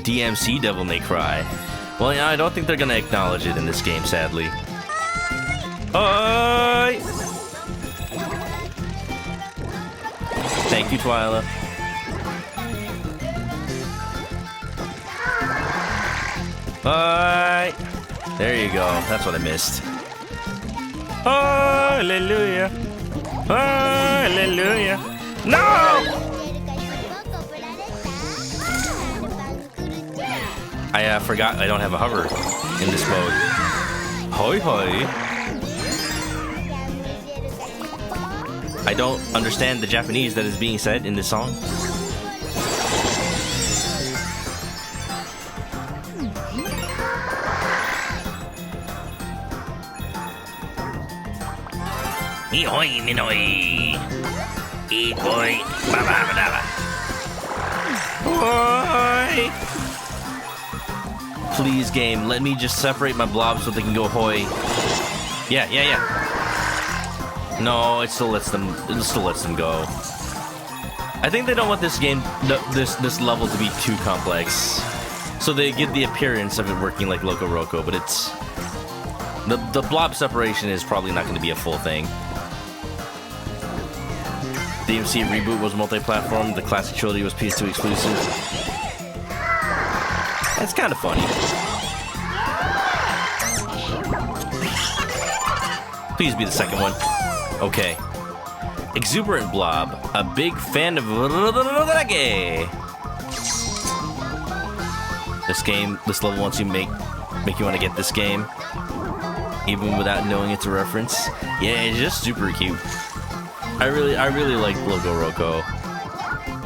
DMC Devil May Cry? Well, yeah, I don't think they're gonna acknowledge it in this game, sadly. Hi. Thank you, Twyla. Hi. There you go. That's what I missed. Hallelujah. Hallelujah. No! I forgot I don't have a hover in this mode. Hoi hoi. I don't understand the Japanese that is being said in this song. Ihoi minoi. Ihoi baba baba. Hoi. Please, game, let me just separate my blobs so they can go hoy. Yeah. No, it still lets them go. I think they don't want this game, this level to be too complex, so they get the appearance of it working like LOCO, but it's the blob separation is probably not going to be a full thing. DMC reboot was multi-platform. The classic trilogy was PS2 exclusive. That's kind of funny. Please be the second one. Okay. Exuberant Blob, a big fan of reggae. This level wants you make you want to get this game, even without knowing it's a reference. Yeah, it's just super cute. I really like LOCO.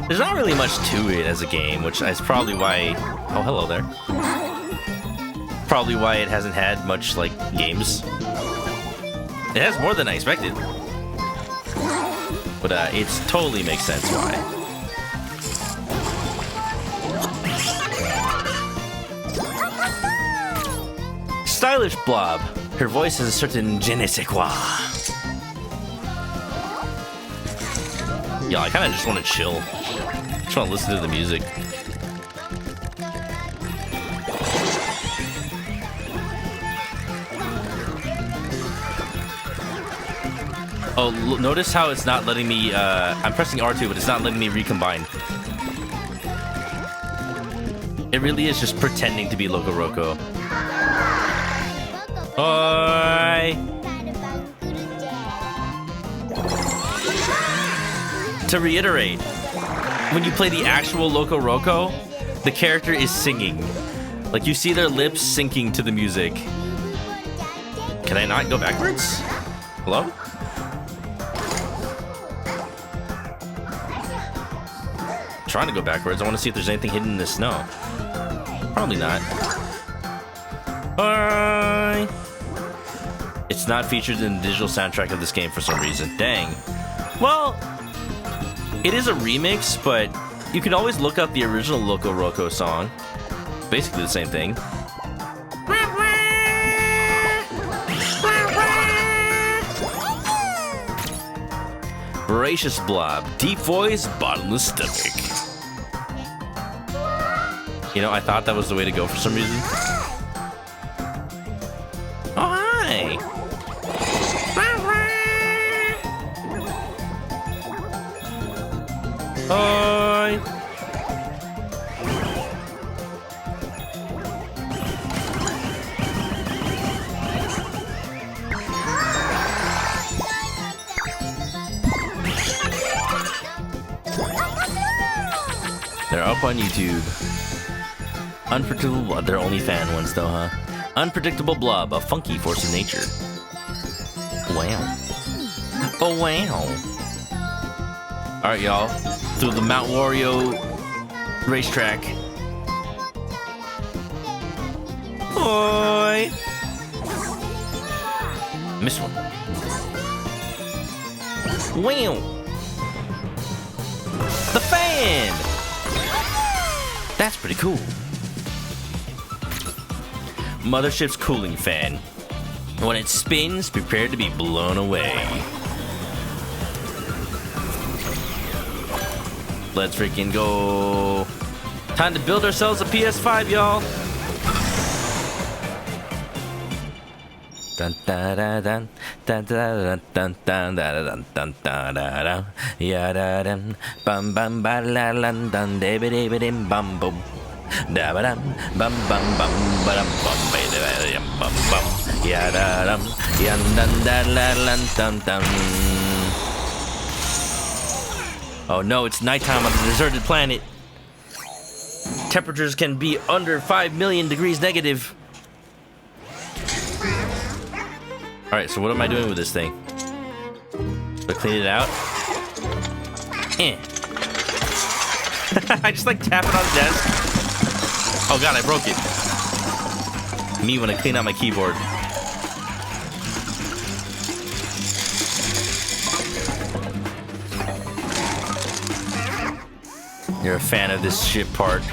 There's not really much to it as a game, which is probably why. Oh, hello there. Probably why it hasn't had much like games. It has more than I expected. But it totally makes sense why. Stylish Blob. Her voice has a certain je ne sais quoi. Yeah, I kind of just want to chill. Just want to listen to the music. Oh, notice how it's not letting me, I'm pressing R2, but it's not letting me recombine. It really is just pretending to be LOCO. Hi! To reiterate, when you play the actual Loco Roco, the character is singing. Like, you see their lips syncing to the music. Can I not go backwards? Hello? I'm trying to go backwards. I want to see if there's anything hidden in the snow. Probably not. Bye. It's not featured in the digital soundtrack of this game for some reason. Dang. Well, it is a remix, but you can always look up the original Loco Roco song. Basically the same thing. Voracious Blob, deep voice, bottomless stomach. You know, I thought that was the way to go for some reason. Oh, hi! Hi! They're up on YouTube. Unpredictable Blob. They're only fan ones though, huh? Unpredictable Blob, a funky force of nature. Wow. Oh, wow. Alright, y'all. Through the Mount Wario racetrack. Oi! Missed one. Wow! The fan! That's pretty cool. Mothership's cooling fan. When it spins, prepare to be blown away. Let's freaking go. Time to build ourselves a PS5, y'all. Dun dun dun dun dun dun dun dun dun dun dun dun ya da dum bum bum ba la lan dun de be dim bum bum da ba dum bum bum bum ba dum bum ba dum bum bum ya da dum yan dun da la lan dun dun. Oh no, it's nighttime on the deserted planet. Temperatures can be under 5 million degrees negative. Alright, so what am I doing with this thing? Do I clean it out? Eh. I just like tap it on the desk. Oh god, I broke it. Me when I clean out my keyboard. You're a fan of this shit part.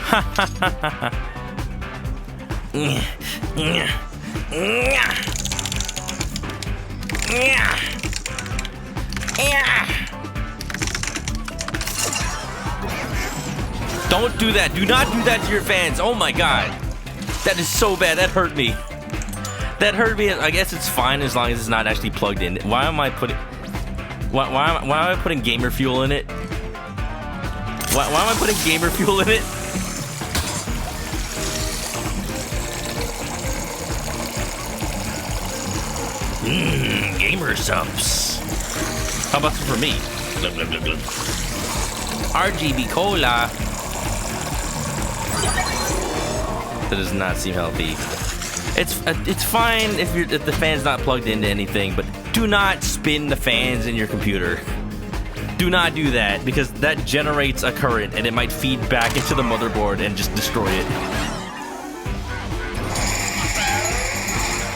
Don't do that. Do not do that to your fans. Oh my god. That is so bad. That hurt me. That hurt me. I guess it's fine as long as it's not actually plugged in. Why am I putting... Why am I putting gamer fuel in it? Why am I putting gamer fuel in it? Gamer subs. How about some for me? Glub, glub, glub, glub. RGB cola. That does not seem healthy. It's fine if the fan's not plugged into anything, but do not spin the fans in your computer. Do not do that, because that generates a current and it might feed back into the motherboard and just destroy it.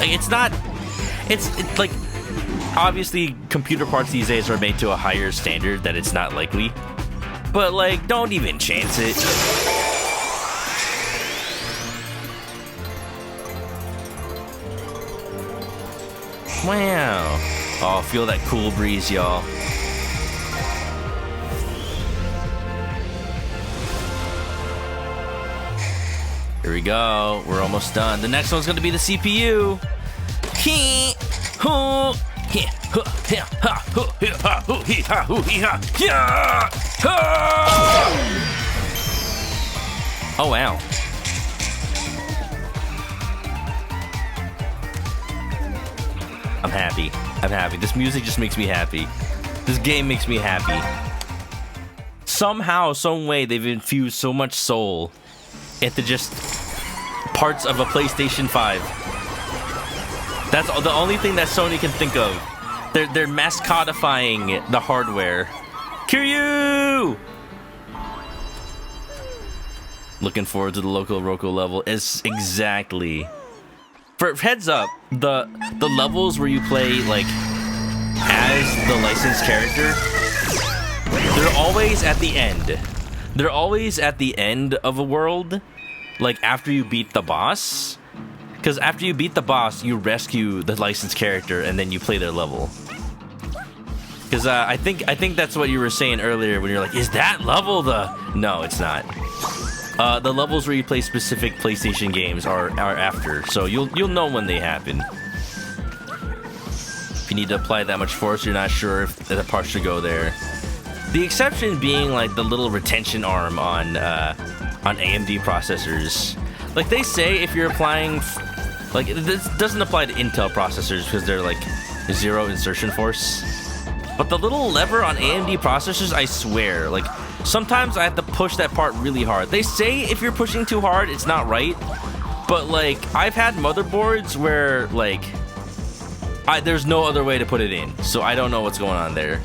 Like, it's like, obviously computer parts these days are made to a higher standard that it's not likely, but like, don't even chance it. Wow. Oh, feel that cool breeze, y'all. Here we go. We're almost done. The next one's going to be the CPU. Oh, wow. I'm happy. I'm happy. This music just makes me happy. This game makes me happy. somehow, some way, they've infused so much soul into just parts of a PlayStation 5. That's the only thing that Sony can think of. They're mascotifying the hardware. Kiryu! Looking forward to the LOCO level. Is exactly. For heads up, the levels where you play like as the licensed character, they're always at the end. They're always at the end of a world, like after you beat the boss. Because after you beat the boss, you rescue the licensed character and then you play their level. Because I think that's what you were saying earlier when you're like, is that level the... No, it's not. The levels where you play specific PlayStation games are after, so you'll know when they happen. If you need to apply that much force, you're not sure if the part should go there. The exception being like the little retention arm on AMD processors. Like they say, if you're applying, like this doesn't apply to Intel processors because they're like zero insertion force. But the little lever on AMD processors, I swear, like sometimes I have to push that part really hard. They say if you're pushing too hard, it's not right. But like I've had motherboards where like there's no other way to put it in, so I don't know what's going on there.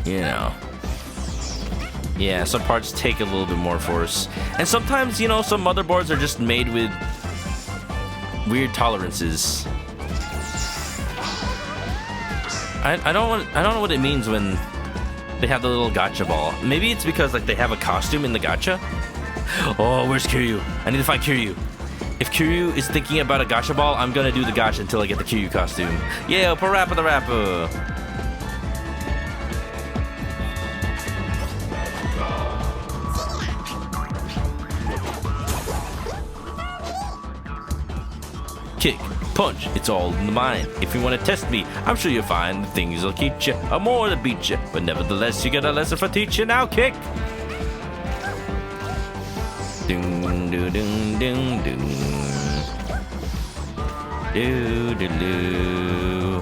You know. Yeah, some parts take a little bit more force. And sometimes, you know, some motherboards are just made with weird tolerances. I don't know what it means when they have the little gacha ball. Maybe it's because like they have a costume in the gacha. Oh, where's Kiryu? I need to find Kiryu. If Kiryu is thinking about a gacha ball, I'm gonna do the gacha until I get the Kiryu costume. Yeah, parappa the rapper. Kick, punch, it's all in the mind. If you want to test me, I'm sure you'll find the things will teach you, or more to beat you. But nevertheless, you get a lesson for teaching. Now kick. Doom, doo, doom, doom, doom. Doo, doo, doo.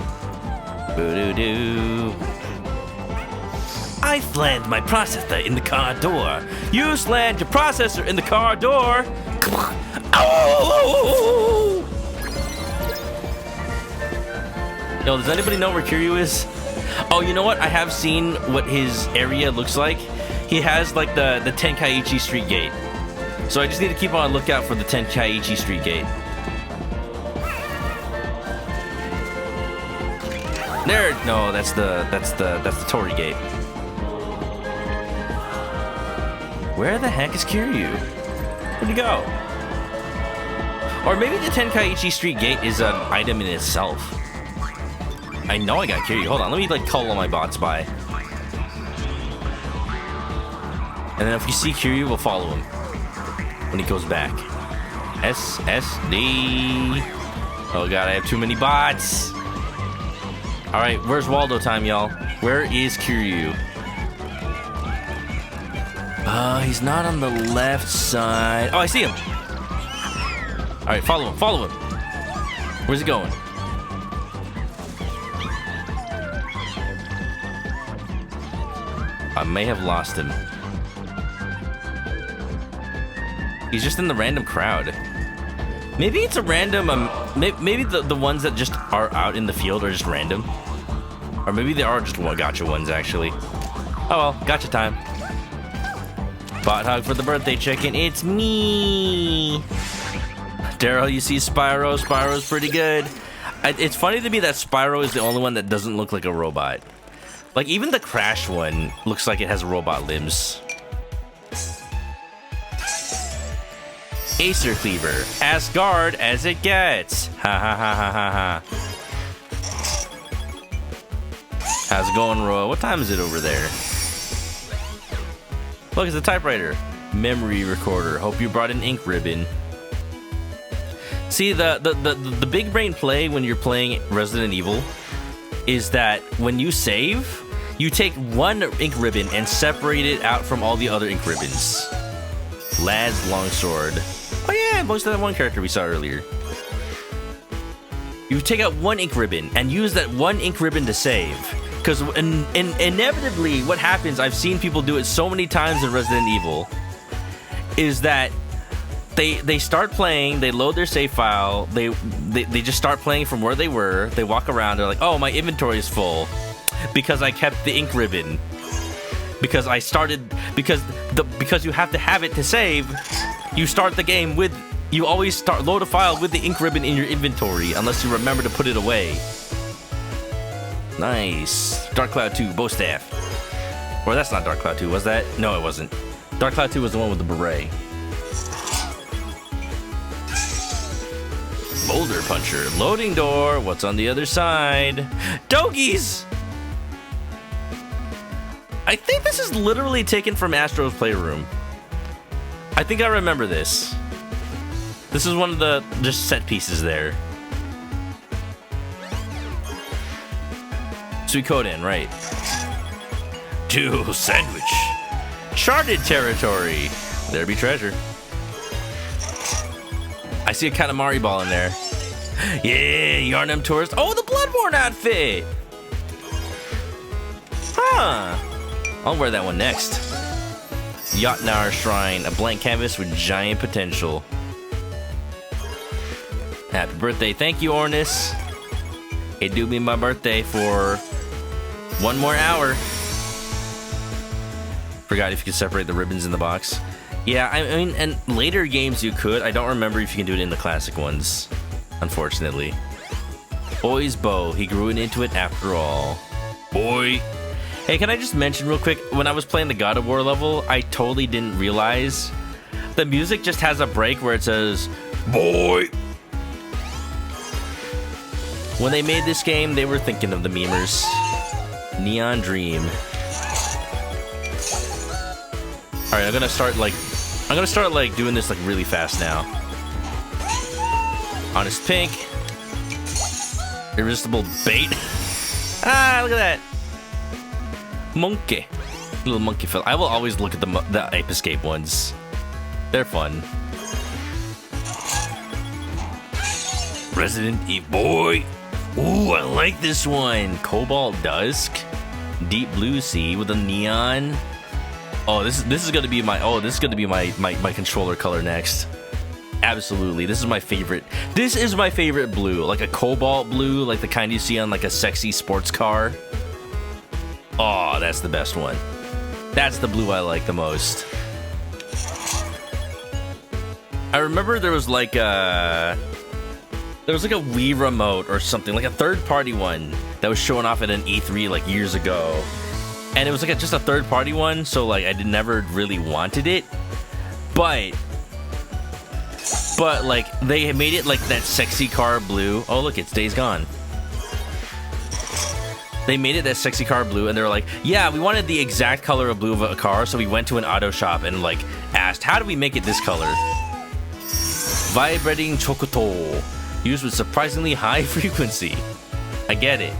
Boo, doo, doo. I slammed my processor in the car door. You slammed your processor in the car door. Oh! Yo, does anybody know where Kiryu is? Oh, you know what? I have seen what his area looks like. He has like the Tenkaichi Street Gate. So I just need to keep on lookout for the Tenkaichi Street Gate. There, no, that's the Tori Gate. Where the heck is Kiryu? Where'd he go? Or maybe the Tenkaichi Street Gate is an item in itself. I know I got Kiryu. Hold on, let me like call all my bots by. And then if you see Kiryu, we'll follow him when he goes back. SSD. Oh god, I have too many bots. Alright, where's Waldo time, y'all? Where is Kiryu? He's not on the left side. Oh, I see him. Alright, follow him. Where's he going? I may have lost him. He's just in the random crowd. Maybe it's a random, maybe the ones that just are out in the field are just random. Or maybe they are just gacha ones, actually. Oh well, gacha time. Bot hug for the birthday chicken, it's me! Daryl, you see Spyro? Spyro's pretty good. It's funny to me that Spyro is the only one that doesn't look like a robot. Like, even the Crash one looks like it has robot limbs. Acer Cleaver, as guard as it gets. Ha ha ha ha ha ha. How's it going, Roy? What time is it over there? Look, it's a typewriter. Memory recorder. Hope you brought an ink ribbon. See, the big brain play when you're playing Resident Evil is that when you save, you take one ink ribbon and separate it out from all the other ink ribbons. Lad's longsword. Oh yeah, most of that one character we saw earlier. You take out one ink ribbon and use that one ink ribbon to save. Because inevitably, what happens, I've seen people do it so many times in Resident Evil, is that they start playing, they load their save file, they just start playing from where they were, they walk around, they're like, oh, my inventory is full, because I kept the ink ribbon. Because I started, because you have to have it to save, you start the game with, you always load a file with the ink ribbon in your inventory, unless you remember to put it away. Nice. Dark Cloud 2, bow staff. Or that's not Dark Cloud 2, was that? No, it wasn't. Dark Cloud 2 was the one with the beret. Boulder Puncher. Loading door. What's on the other side? Dogies! I think this is literally taken from Astro's Playroom. I think I remember this. This is one of the just set pieces there. Suikoden, right. Dual sandwich. Charted territory. There be treasure. I see a Katamari ball in there. Yeah, Yarnum tourist. Oh, the Bloodborne outfit. Huh. I'll wear that one next. Jotnar Shrine, a blank canvas with giant potential. Happy birthday. Thank you, Ornis. It do be my birthday for one more hour. Forgot if you could separate the ribbons in the box. Yeah, I mean, and later games you could. I don't remember if you can do it in the classic ones, unfortunately. Boy's bow. He grew into it after all. Boy. Hey, can I just mention real quick, when I was playing the God of War level, I totally didn't realize the music just has a break where it says, boy. When they made this game, they were thinking of the memers. Neon Dream. Alright, I'm gonna start doing this like really fast now. Honest Pink. Irresistible Bait. Ah, look at that. Monkey. Little monkey fella. I will always look at the Ape Escape ones. They're fun. Resident Evil boy. Ooh, I like this one. Cobalt Dusk. Deep Blue Sea with a neon. Oh, this is gonna be my controller color next. Absolutely. This is my favorite. This is my favorite blue. Like a cobalt blue, like the kind you see on like a sexy sports car. Oh, that's the best one. That's the blue I like the most. I remember there was like a Wii remote or something, like a third-party one that was showing off at an E3 like years ago. And it was like just a third-party one, so like I never really wanted it. But like they made it like that sexy car blue. Oh look, it's Days Gone. They made it that sexy car blue, and they were like, yeah, we wanted the exact color of blue of a car, so we went to an auto shop and like asked, how do we make it this color? Vibrating Chocoto. Used with surprisingly high frequency. I get it.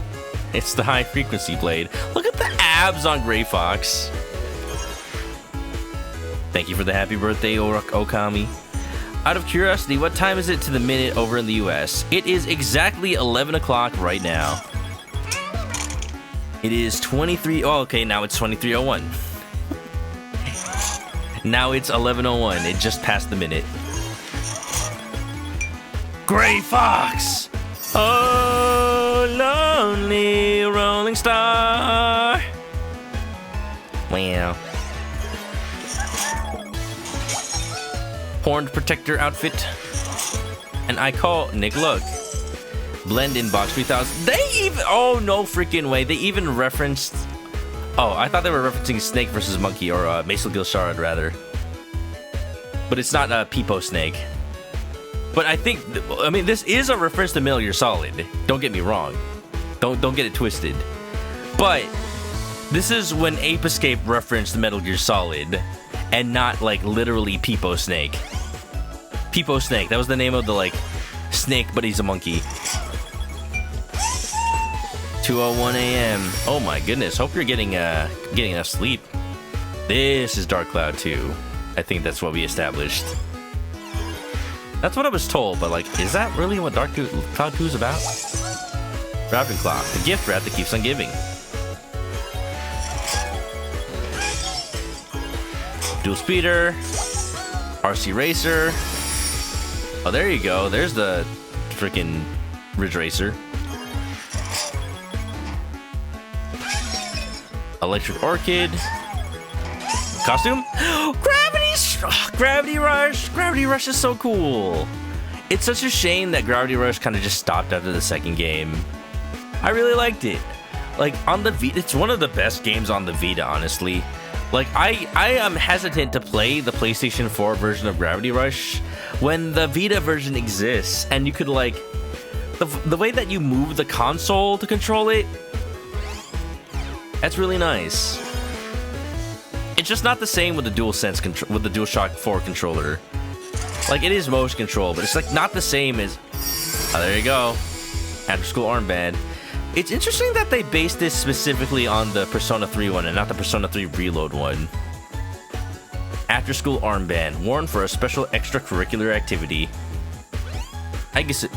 It's the high frequency blade. Look at the abs on Gray Fox. Thank you for the happy birthday, Okami. Out of curiosity, what time is it to the minute over in the US? It is exactly 11 o'clock right now. It is 23... Oh, okay, now it's 23:01. Now it's 11:01. It just passed the minute. Gray Fox! Oh, lonely rolling star. Wow. Horned protector outfit. And I call Nick Look. Blend in box 3000. They even... Oh, no freaking way. They even referenced... Oh, I thought they were referencing Snake versus Monkey, or Maisel Gilshard, rather. But it's not Peepo Snake. But I think... I mean, this is a reference to Metal Gear Solid. Don't get me wrong. Don't get it twisted. But this is when Ape Escape referenced Metal Gear Solid, and not, like, literally Peepo Snake. Peepo Snake. That was the name of the, like, snake, but he's a monkey. 2:01 a.m. Oh my goodness. Hope you're getting enough sleep. This is Dark Cloud 2. I think that's what we established. That's what I was told, but like, is that really what Cloud 2 is about? Ravenclaw, the gift wrap that keeps on giving. Dual speeder. RC racer. Oh, there you go. There's the freaking Ridge Racer. Electric Orchid. Costume? Gravity Rush! Gravity Rush is so cool. It's such a shame that Gravity Rush kind of just stopped after the second game. I really liked it. Like, on the Vita, it's one of the best games on the Vita, honestly. Like, I am hesitant to play the PlayStation 4 version of Gravity Rush when the Vita version exists, and you could, like, the way that you move the console to control it, that's really nice. It's just not the same with the DualSense with the DualShock 4 controller. Like, it is motion control, but it's like not the same as. Oh, there you go. After School Armband. It's interesting that they based this specifically on the Persona 3 one and not the Persona 3 Reload one. After School Armband, worn for a special extracurricular activity. I guess it.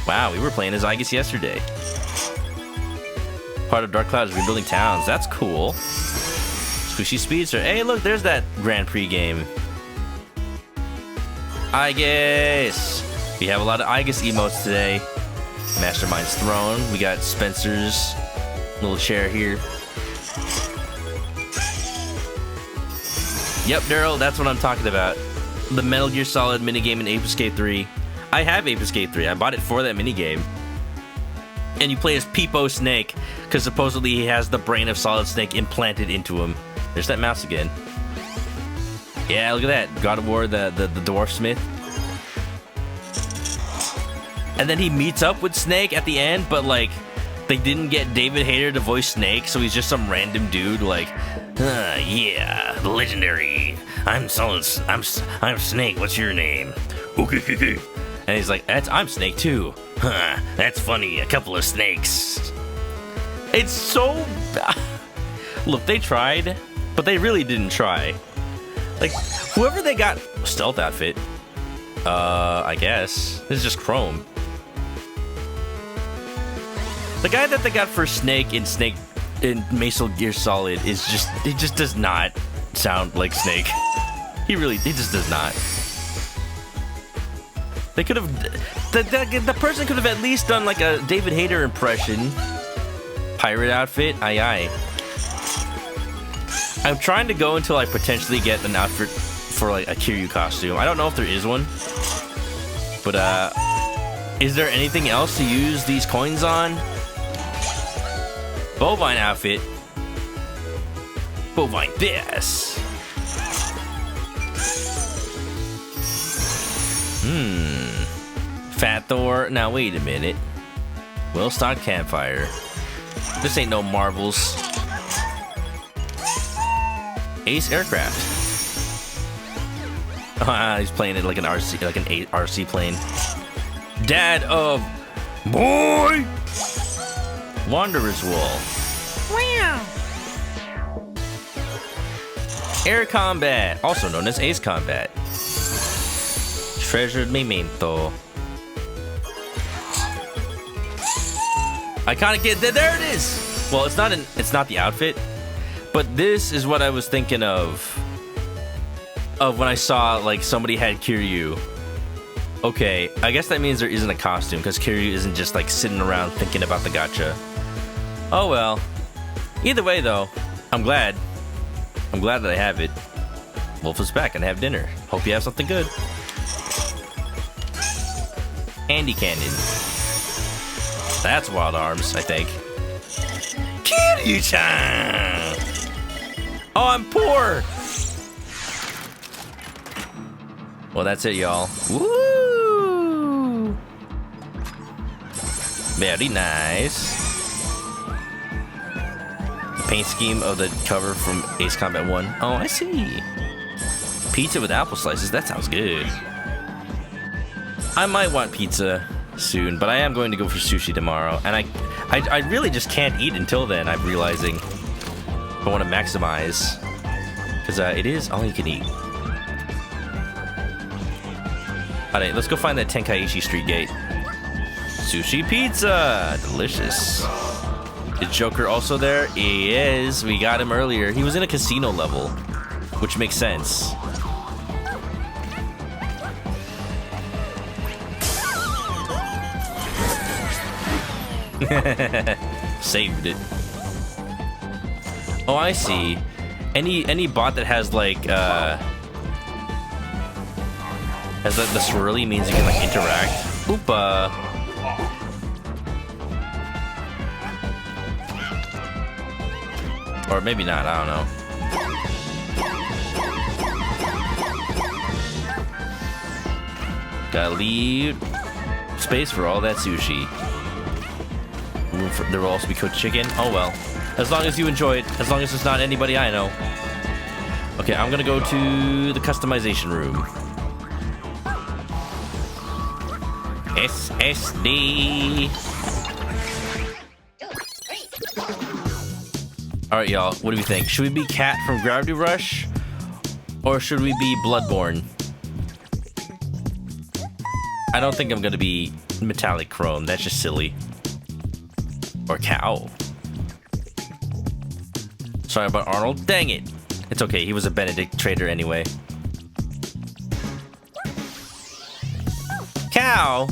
Wow, we were playing as Aegis yesterday. Part of Dark Cloud is rebuilding towns. That's cool. Squishy Speedster. Hey, look, there's that Grand Prix game. Aegis. We have a lot of Aegis emotes today. Mastermind's Throne. We got Spencer's little chair here. Yep, Daryl, that's what I'm talking about. The Metal Gear Solid minigame in Ape Escape 3. I have Ape Escape 3. I bought it for that minigame. And you play as Peepo Snake, because supposedly he has the brain of Solid Snake implanted into him. There's that mouse again. Yeah, look at that. God of War, the Dwarf Smith. And then he meets up with Snake at the end, but like, they didn't get David Hayter to voice Snake, so he's just some random dude like, yeah, the legendary. I'm Snake, what's your name? Okay. And he's like, I'm Snake too. Huh, that's funny, a couple of snakes. It's so look, they tried, but they really didn't try. Like, whoever they got stealth outfit, I guess. This is just Chrome. The guy that they got for Snake in Metal Gear Solid he just does not sound like Snake. He just does not. They could have, the person could have at least done like a David Hayter impression. Pirate outfit, aye. I'm trying to go until I potentially get an outfit for like a Kiryu costume. I don't know if there is one, but is there anything else to use these coins on? Bovine outfit. Bovine this. Fat Thor. Now wait a minute. Well-stocked campfire. This ain't no marbles. Ace aircraft. He's playing it like an RC, like an RC plane. Dad of boy. Wanderer's Wool. Wow. Air Combat, also known as Ace Combat. Treasured Memento. I kind of get there. It is. Well, it's not the outfit, but this is what I was thinking of when I saw like somebody had Kiryu. Okay, I guess that means there isn't a costume because Kiryu isn't just like sitting around thinking about the gacha. Oh well. Either way though, I'm glad that I have it. Wolf is back and have dinner. Hope you have something good. Andy Cannon. That's Wild Arms, I think. Kiryu-chan! Oh, I'm poor! Well, that's it, y'all. Woo! Very nice. The paint scheme of the cover from Ace Combat 1. Oh, I see. Pizza with apple slices. That sounds good. I might want pizza soon, but I am going to go for sushi tomorrow. And I really just can't eat until then, I'm realizing. I want to maximize. Because it is all you can eat. Alright, let's go find that Tenkaichi Street Gate. Sushi pizza! Delicious. Is Joker also there? He is. We got him earlier. He was in a casino level, which makes sense. Saved it. Oh, I see. Any bot that has like the swirly means you can like interact. Oopa. Or maybe not, I don't know. Gotta leave space for all that sushi. There will also be cooked chicken. Oh well. As long as you enjoy it. As long as it's not anybody I know. Okay, I'm gonna go to the customization room. SSD. Alright, y'all. What do we think? Should we be Cat from Gravity Rush? Or should we be Bloodborne? I don't think I'm gonna be Metallic Chrome. That's just silly. Or Cow. Sorry about Arnold. Dang it. It's okay. He was a Benedict trader anyway. Cow!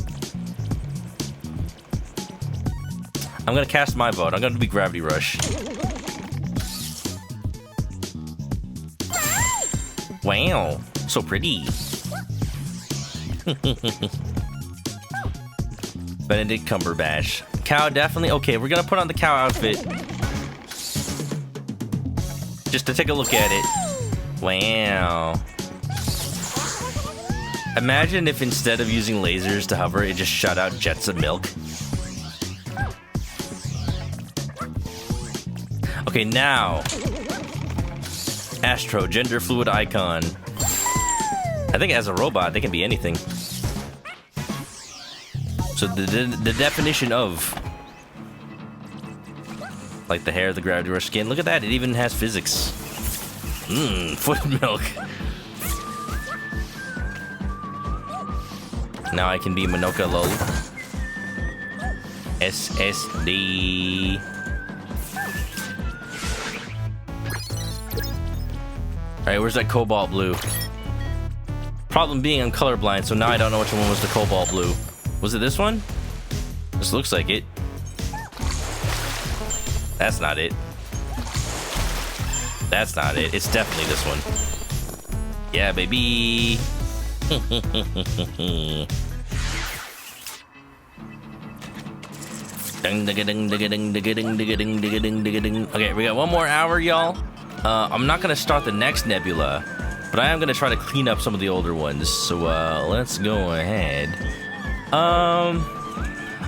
I'm gonna cast my vote. I'm gonna be Gravity Rush. Wow. So pretty. Benedict Cumberbatch. Cow, definitely. Okay, we're gonna put on the cow outfit. Just to take a look at it. Wow. Imagine if instead of using lasers to hover, it just shot out jets of milk. Okay, now. Astro, gender fluid icon. I think as a robot, they can be anything. So the definition of, like the hair, the Gravity Rush skin. Look at that, it even has physics. Foot milk. Now I can be ManokAdobo. SSD. Alright, where's that cobalt blue? Problem being I'm colorblind, so now I don't know which one was the cobalt blue. Was it this one? This looks like it. That's not it. That's not it. It's definitely this one. Yeah, baby. Okay, we got one more hour, y'all. I'm not gonna start the next nebula, but I am gonna try to clean up some of the older ones. So let's go ahead. Oh,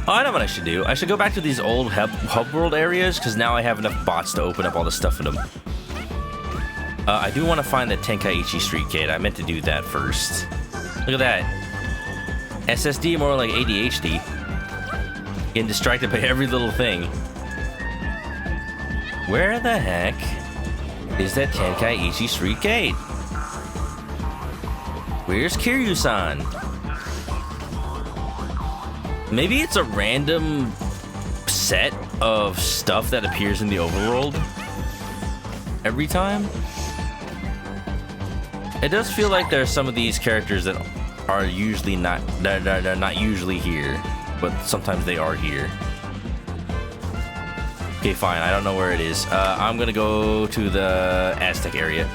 I know what I should do. I should go back to these old hub world areas, because now I have enough bots to open up all the stuff in them. I do want to find the Tenkaichi Street Kid. I meant to do that first. Look at that. SSD more like ADHD. Getting distracted by every little thing. Where the heck is that Tenkaichi Street Gate? Where's Kiryu-san? Maybe it's a random set of stuff that appears in the overworld every time. It does feel like there are some of these characters that are usually not, they're not usually here, but sometimes they are here. Okay, fine. I don't know where it is. I'm gonna go to the Aztec area.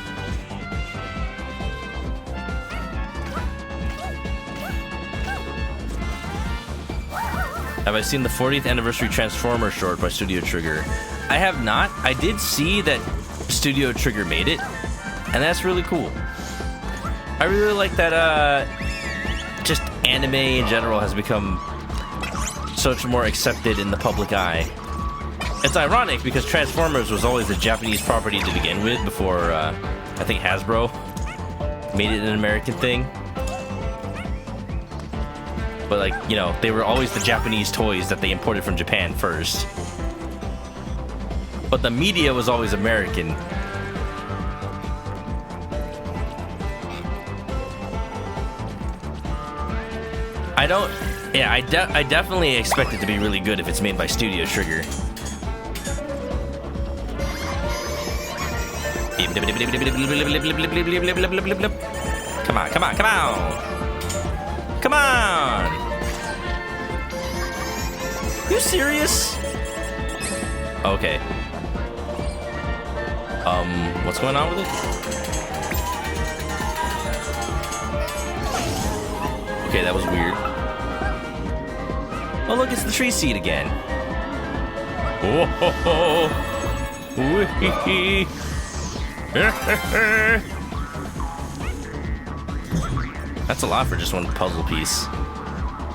Have I seen the 40th anniversary Transformer short by Studio Trigger? I have not. I did see that Studio Trigger made it, and that's really cool. I really like that just anime in general has become so much more accepted in the public eye. It's ironic because Transformers was always a Japanese property to begin with before I think Hasbro made it an American thing. But like, you know, they were always the Japanese toys that they imported from Japan first. But the media was always American. I definitely expect it to be really good if it's made by Studio Trigger. Come on, come on, come on! Come on! You serious? Okay. What's going on with it? Okay, that was weird. Oh, look, it's the tree seed again. Oh, ho, ho. Wee-hee-hee. That's a lot for just one puzzle piece.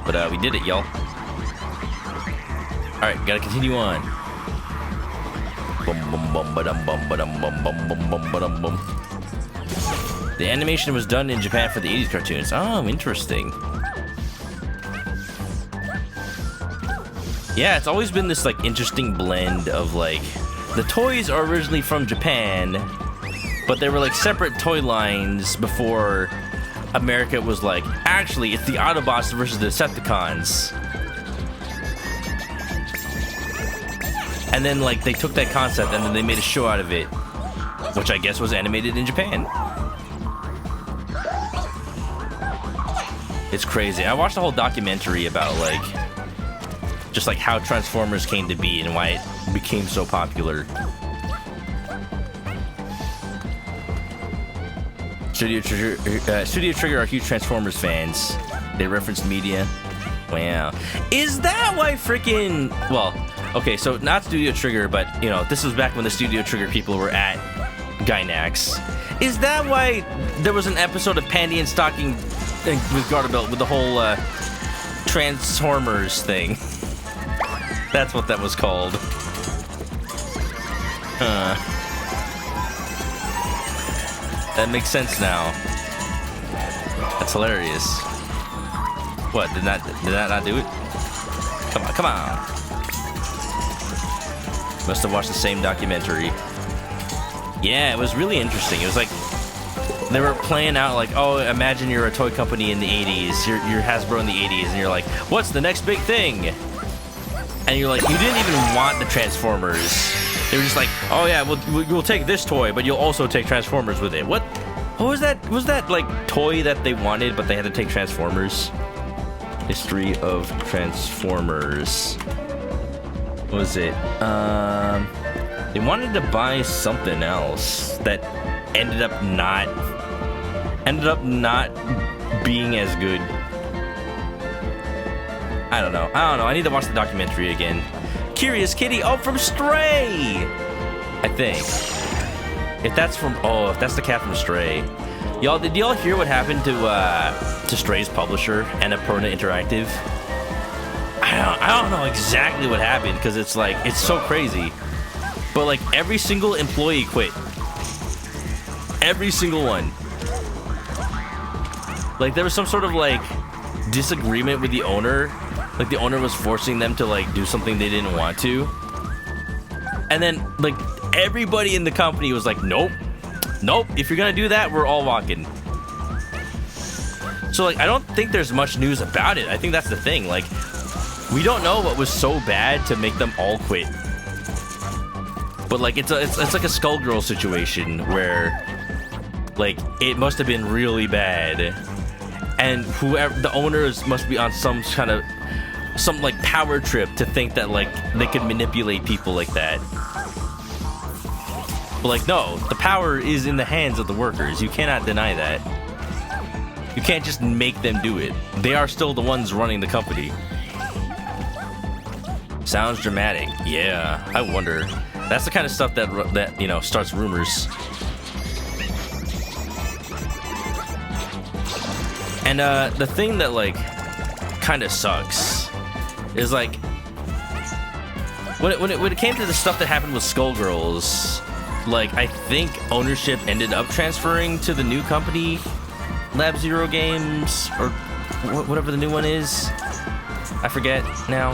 But we did it, y'all. Alright, gotta continue on. Bum bum bum ba-dum bum ba-dum bum bum bum bum ba-dum bum. The animation was done in Japan for the 80s cartoons. Oh, interesting. Yeah, it's always been this like interesting blend of like the toys are originally from Japan, but they were like separate toy lines before America was like, actually, it's the Autobots versus the Decepticons. And then like they took that concept and then they made a show out of it, which I guess was animated in Japan. It's crazy. I watched a whole documentary about like just like how Transformers came to be and why it became so popular. Studio Trigger are huge Transformers fans. They referenced media. Wow. Is that why freaking... Well, okay, so not Studio Trigger, but, you know, this was back when the Studio Trigger people were at Gainax. Is that why there was an episode of Panty and Stocking with Garterbelt with the whole Transformers thing? That's what that was called. That makes sense now. That's hilarious. What, did that not do it? Come on, come on. Must have watched the same documentary. Yeah, it was really interesting. It was like they were playing out like, oh, imagine you're a toy company in the 80s. You're Hasbro in the 80s, and you're like, what's the next big thing? And you're like, you didn't even want the Transformers. They were just like, oh yeah, we'll take this toy, but you'll also take Transformers with it. What was that? Was that like toy that they wanted, but they had to take Transformers? History of Transformers. What was it? They wanted to buy something else that ended up not being as good. I don't know. I need to watch the documentary again. Curious Kitty, oh, from Stray! I think. If that's the cat from Stray. Y'all, did y'all hear what happened to Stray's publisher, Annapurna Interactive? I don't know exactly what happened, because it's like, it's so crazy. But like, every single employee quit. Every single one. Like, there was some sort of like disagreement with the owner. Like, the owner was forcing them to like do something they didn't want to. And then like everybody in the company was like, nope, if you're gonna do that, we're all walking. So like, I don't think there's much news about it. I think that's the thing. Like, we don't know what was so bad to make them all quit. But like, it's like a Skullgirl situation where like it must have been really bad, and whoever the owners must be on some like power trip to think that like they could manipulate people like that. But like, no, the power is in the hands of the workers. You cannot deny that. You can't just make them do it. They are still the ones running the company. Sounds dramatic. Yeah, I wonder. That's the kind of stuff that you know, starts rumors. And the thing that like kind of sucks is like when it came to the stuff that happened with Skullgirls, like I think ownership ended up transferring to the new company, Lab Zero Games, or whatever the new one is. I forget now.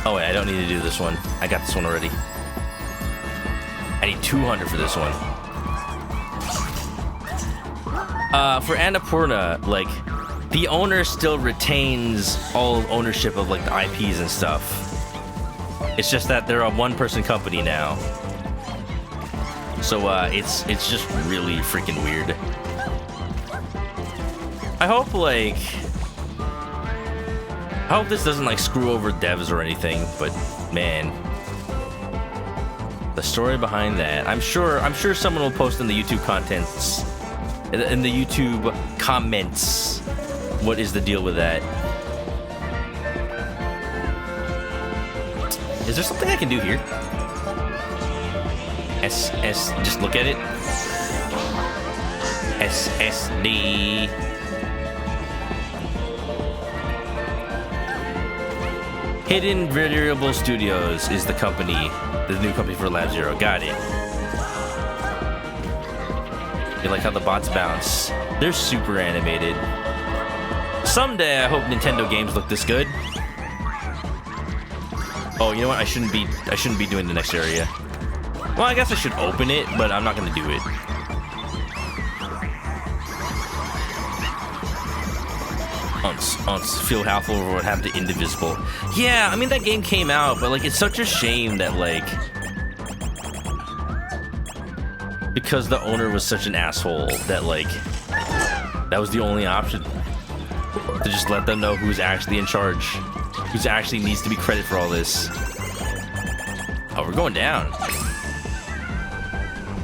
Oh wait, I don't need to do this one. I got this one already. I need 200 for this one. For Annapurna, like, the owner still retains all ownership of like the IPs and stuff. It's just that they're a one-person company now. So it's just really freaking weird. I hope this doesn't like screw over devs or anything, but man, the story behind that. I'm sure someone will post in the YouTube contents, in the YouTube comments, what is the deal with that? Is there something I can do here? Just look at it. SSD. Hidden Variable Studios is the company, the new company for Lab Zero. Got it. You like how the bots bounce? They're super animated. Someday I hope Nintendo games look this good. Oh, you know what? I shouldn't be doing the next area. Well, I guess I should open it, but I'm not gonna do it. Feel half over what happened to Indivisible. Yeah, I mean that game came out, but like it's such a shame that like because the owner was such an asshole that like that was the only option, to just let them know who's actually in charge, who's actually needs to be credited for all this. Oh, we're going down.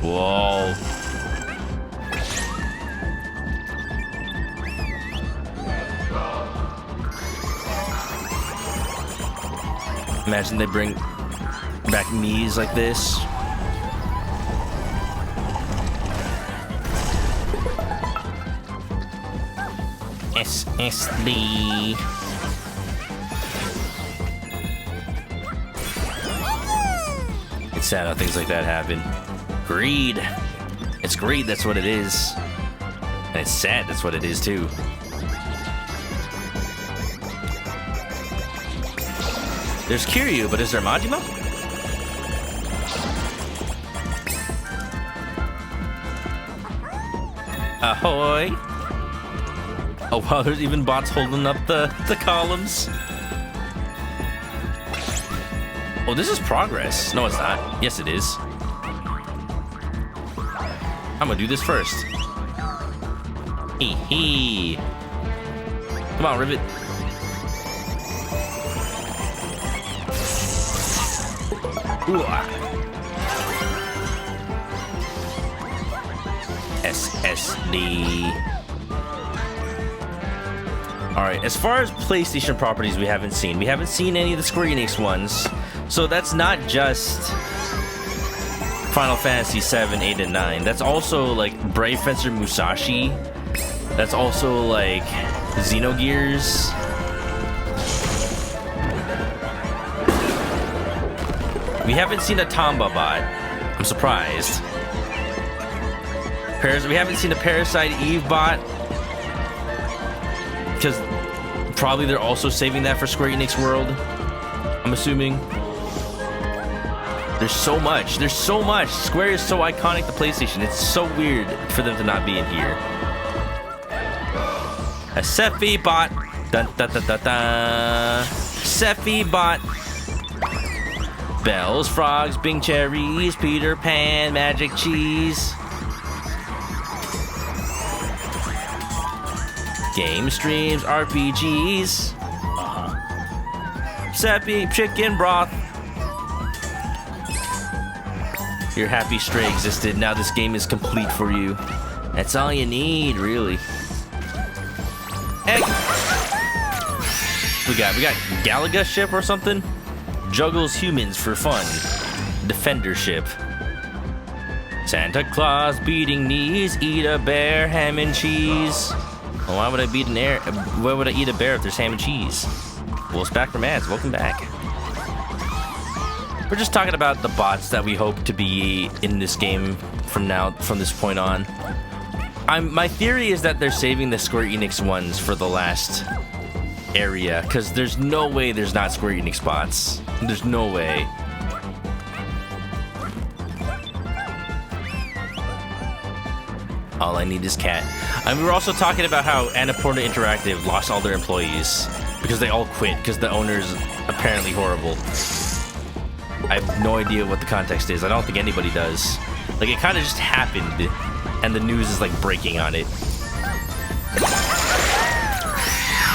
Whoa. Imagine they bring back knees like this. SSD. It's sad how things like that happen. Greed. It's greed, that's what it is. And it's sad, that's what it is too. There's Kiryu, but is there Majima? Ahoy! Oh wow, there's even bots holding up the columns. Oh, this is progress. No, it's not. Yes, it is. I'm gonna do this first. Hee hee. Come on, Rivet. SSD. Alright, as far as PlayStation properties we haven't seen any of the Square Enix ones. So that's not just Final Fantasy 7, 8, and 9. That's also like Brave Fencer Musashi. That's also like Xenogears. We haven't seen a Tomba bot. I'm surprised. We haven't seen a Parasite Eve bot. Because probably they're also saving that for Square Enix World. I'm assuming. There's so much. There's so much. Square is so iconic to PlayStation. It's so weird for them to not be in here. A Sephi bot. Dun dun dun dun dun. Sephi bot. Bells, frogs, Bing cherries, Peter Pan, magic cheese. Game streams, RPGs. Seppi, chicken broth. Your happy stray existed. Now this game is complete for you. That's all you need, really. Egg. We got Galaga ship or something. Juggles humans for fun. Defender ship. Santa Claus beating knees. Eat a bear, ham and cheese. Well, why would I beat an air? Why would I eat a bear if there's ham and cheese? Well, it's back from ads. Welcome back. We're just talking about the bots that we hope to be in this game from this point on. My theory is that they're saving the Square Enix ones for the last area, because there's no way there's not Square Enix bots. There's no way. All I need is cat. And we were also talking about how Annapurna Interactive lost all their employees because they all quit because the owner's apparently horrible. I have no idea what the context is. I don't think anybody does. Like, it kind of just happened, and the news is, like, breaking on it.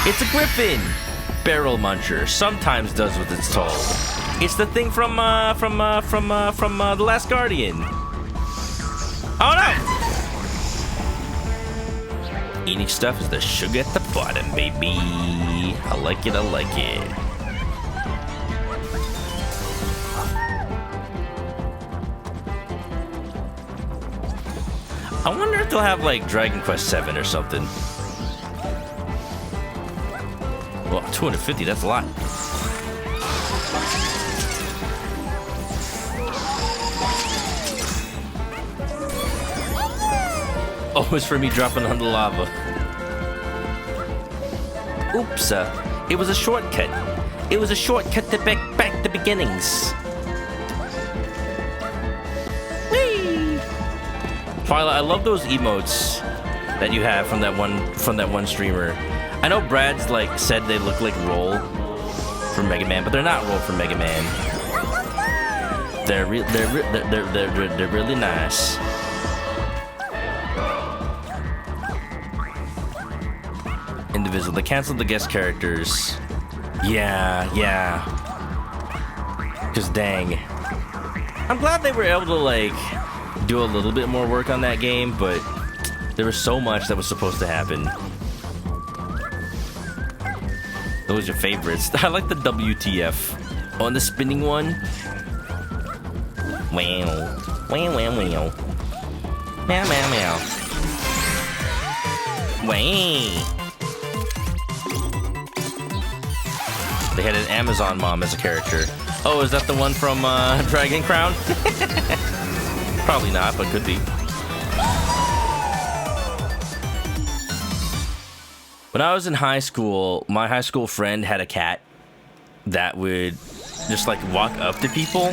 It's a griffin! Barrel muncher. Sometimes does what it's told. It's the thing from The Last Guardian. Oh, no! Eating stuff is the sugar at the bottom, baby. I like it, I like it. I wonder if they'll have, like, Dragon Quest 7 or something. Well, 250, that's a lot. Oh, it's for me dropping on the lava. Oops, it was a shortcut. It was a shortcut to back to beginnings. Whee! Twilight, I love those emotes that you have from that one streamer. I know Brad's like said they look like Roll from Mega Man, but they're not Roll from Mega Man. They're really nice. Indivisible. They canceled the guest characters. Yeah. Cause dang. I'm glad they were able to like do a little bit more work on that game, but there was so much that was supposed to happen. Those are your favorites. I like the WTF. Oh, and the spinning one. Wow. Wow. Meow. Wow. They had an Amazon mom as a character. Oh, is that the one from Dragon Crown? Probably not, but could be. When I was in high school, my high school friend had a cat that would just like walk up to people.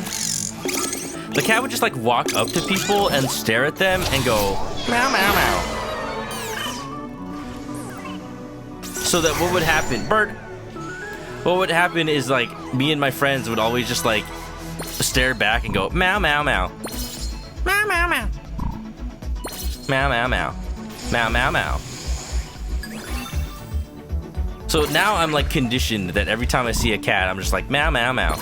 The cat would just like walk up to people and stare at them and go meow meow meow. So that what would happen, Bird? What would happen is like me and my friends would always just like stare back and go meow meow meow. Meow meow meow. Meow meow meow. Meow meow meow. So now I'm like conditioned that every time I see a cat, I'm just like meow meow meow.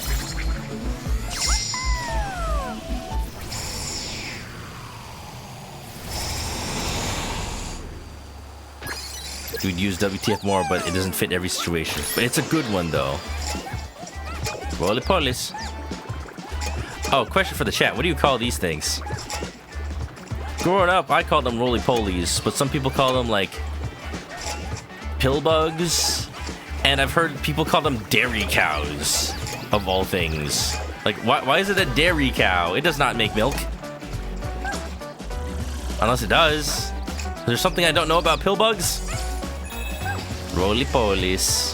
We'd use WTF more, but it doesn't fit every situation. But it's a good one though. Roly-polies. Oh, question for the chat. What do you call these things? Growing up, I called them roly-polies, but some people call them like pill bugs, and I've heard people call them dairy cows, of all things. Like, why is it a dairy cow? It does not make milk. Unless it does. Is there something I don't know about pill bugs? Roly-polies.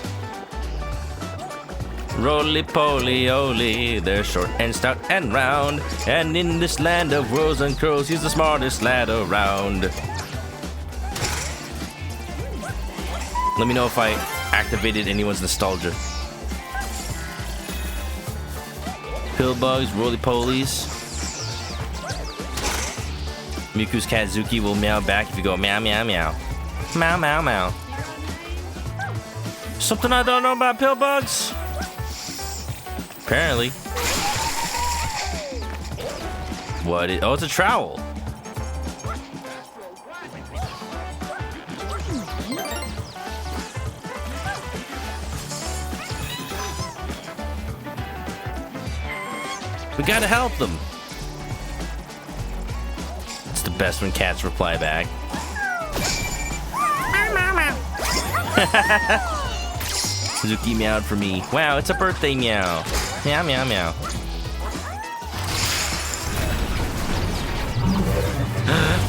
Roly-poly-oly, they're short and stout and round, and in this land of rose and crows, he's the smartest lad around. Let me know if I activated anyone's nostalgia. Pill bugs, roly-polies. Miku's cat Zuki will meow back if you go meow meow meow. Meow meow meow. Something I don't know about pill bugs? Apparently. What is... Oh, it's a trowel. We gotta help them. It's the best when cats reply back. Suzuki meowed for me. Wow, it's a birthday meow. Meow, meow, meow.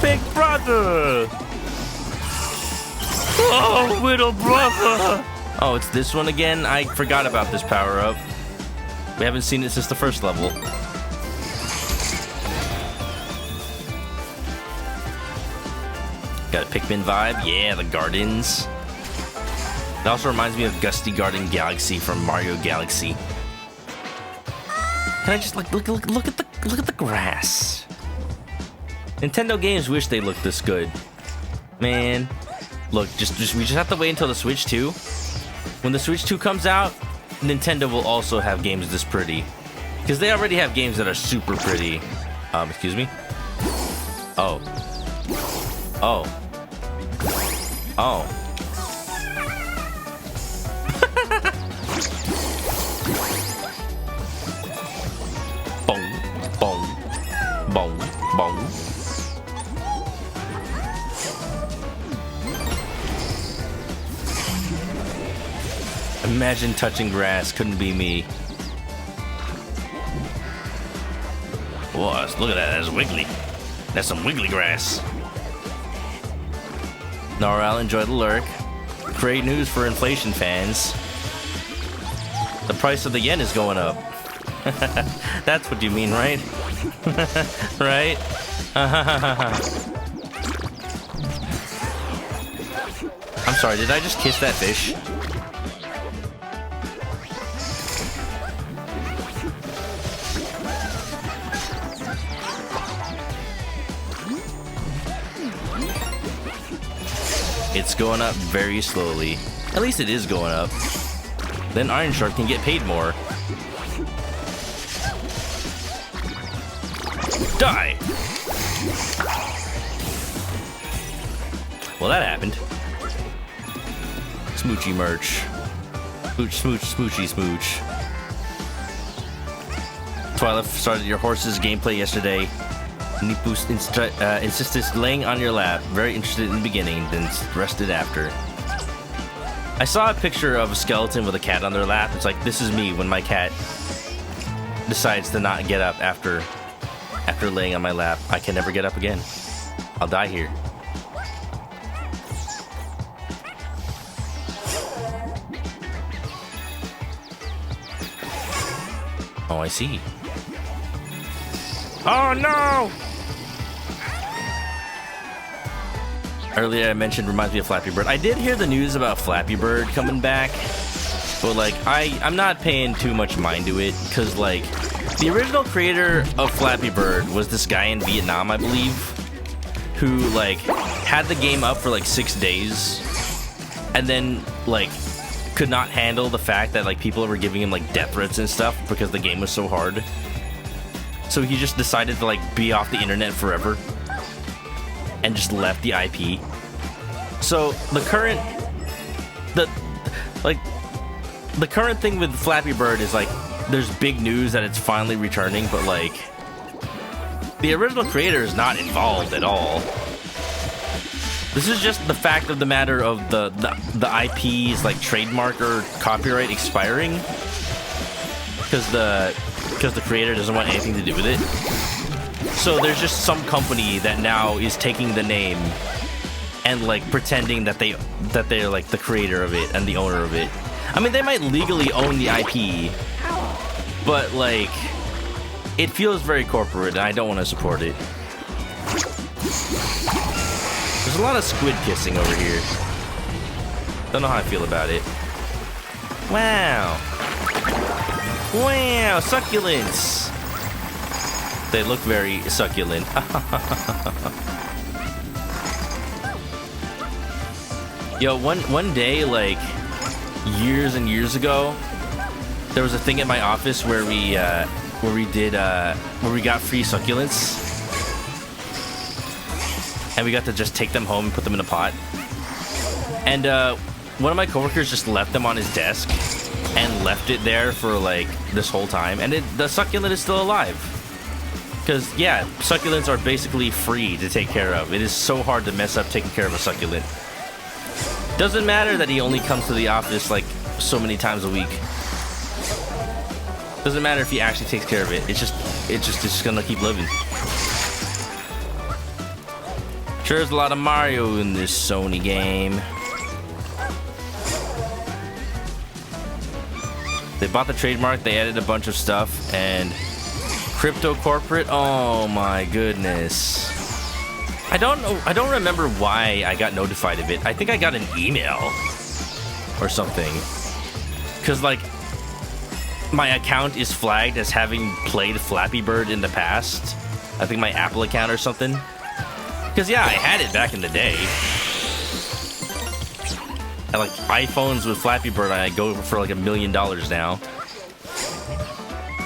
Big brother! Oh, little brother! Oh, it's this one again? I forgot about this power-up. We haven't seen it since the first level. Got a Pikmin vibe? Yeah, the gardens. It also reminds me of Gusty Garden Galaxy from Mario Galaxy. Can I just like look at the grass? Nintendo games wish they looked this good. Man. Look, we just have to wait until the Switch 2. When the Switch 2 comes out, Nintendo will also have games this pretty. Because they already have games that are super pretty. Excuse me? Oh. Oh. Oh. Boom, boom, boom, boom. Imagine touching grass, couldn't be me. Whoa, look at that, that's wiggly. That's some wiggly grass. Nora, enjoy the lurk. Great news for inflation fans. The price of the yen is going up. That's what you mean, right? Right? I'm sorry, did I just kiss that fish? It's going up very slowly. At least it is going up. Then Iron Shark can get paid more. Die! Well, that happened. Smoochy merch. Smooch, smooch, smoochy, smooch. Twilight started your horse's gameplay yesterday. Nipus insisted laying on your lap. Very interested in the beginning, then rested after. I saw a picture of a skeleton with a cat on their lap. It's like, this is me when my cat decides to not get up after laying on my lap. I can never get up again. I'll die here. Oh, I see. Oh no! Earlier I mentioned reminds me of Flappy Bird. I did hear the news about Flappy Bird coming back, but like I'm not paying too much mind to it because like the original creator of Flappy Bird was this guy in Vietnam, I believe, who like had the game up for like 6 days and then like could not handle the fact that like people were giving him like death threats and stuff because the game was so hard. So he just decided to like be off the internet forever and just left the IP. So the current thing with Flappy Bird is like there's big news that it's finally returning, but like the original creator is not involved at all. This is just the fact of the matter of the IP's like trademark or copyright expiring because the creator doesn't want anything to do with it. So there's just some company that now is taking the name and like pretending that they're like the creator of it and the owner of it. I mean, they might legally own the IP, but like it feels very corporate and I don't want to support it. There's a lot of squid kissing over here. Don't know how I feel about it. Wow. Wow, succulents. They look very succulent. Yo, one day, like years and years ago, there was a thing at my office where we got free succulents, and we got to just take them home and put them in a pot. And one of my coworkers just left them on his desk and left it there for like this whole time, and the succulent is still alive. Because yeah, succulents are basically free to take care of. It is so hard to mess up taking care of a succulent. Doesn't matter that he only comes to the office like so many times a week. Doesn't matter if he actually takes care of it. It's just gonna keep living. Sure, there's a lot of Mario in this Sony game. They bought the trademark, they added a bunch of stuff, and crypto corporate, oh my goodness. I don't remember why I got notified of it. I think I got an email or something. Cause like my account is flagged as having played Flappy Bird in the past. I think my Apple account or something. Because yeah, I had it back in the day. And like iPhones with Flappy Bird, I go for like $1 million now.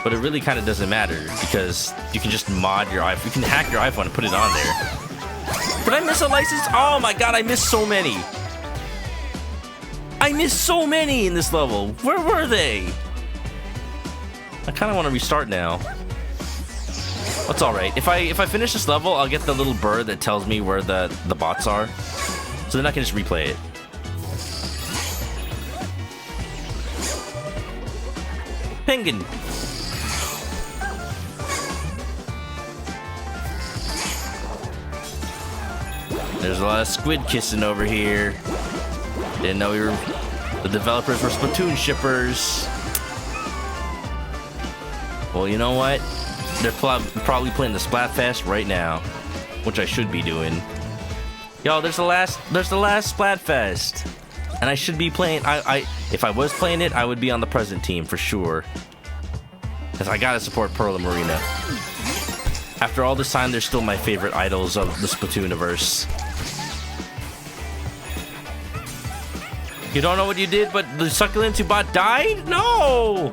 But it really kind of doesn't matter because you can just mod your iPhone. You can hack your iPhone and put it on there. Did I miss a license? Oh my god, I missed so many. I missed so many in this level. Where were they? I kind of want to restart now. That's all right. If I finish this level, I'll get the little bird that tells me where the bots are. So then I can just replay it. Penguin. There's a lot of squid kissing over here. Didn't know the developers were Splatoon shippers. Well, you know what? They're probably playing the Splatfest right now, which I should be doing. Yo, there's the last Splatfest, and I should be playing. If I was playing it, I would be on the present team for sure, because I gotta support Pearl and Marina. After all this time, they're still my favorite idols of the Splatooniverse. You don't know what you did, but the succulents you bought died? No!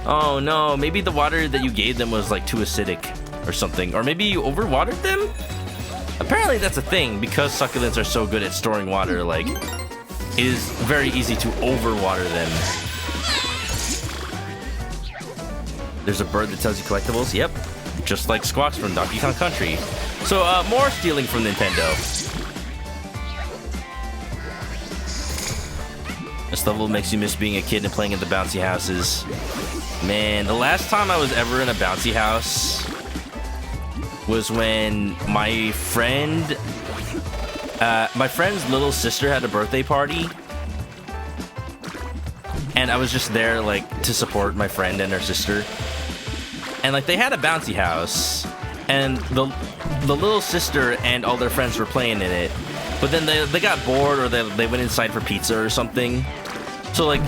Oh no, maybe the water that you gave them was like too acidic or something. Or maybe you overwatered them? Apparently that's a thing, because succulents are so good at storing water, like, it is very easy to overwater them. There's a bird that tells you collectibles, yep. Just like Squawks from Donkey Kong Country. So, more stealing from Nintendo. This level makes you miss being a kid and playing at the bouncy houses. Man, the last time I was ever in a bouncy house was when my friend's little sister had a birthday party. And I was just there, like, to support my friend and her sister. And, like, they had a bouncy house. And the little sister and all their friends were playing in it. But then they got bored, or they went inside for pizza or something. So, like,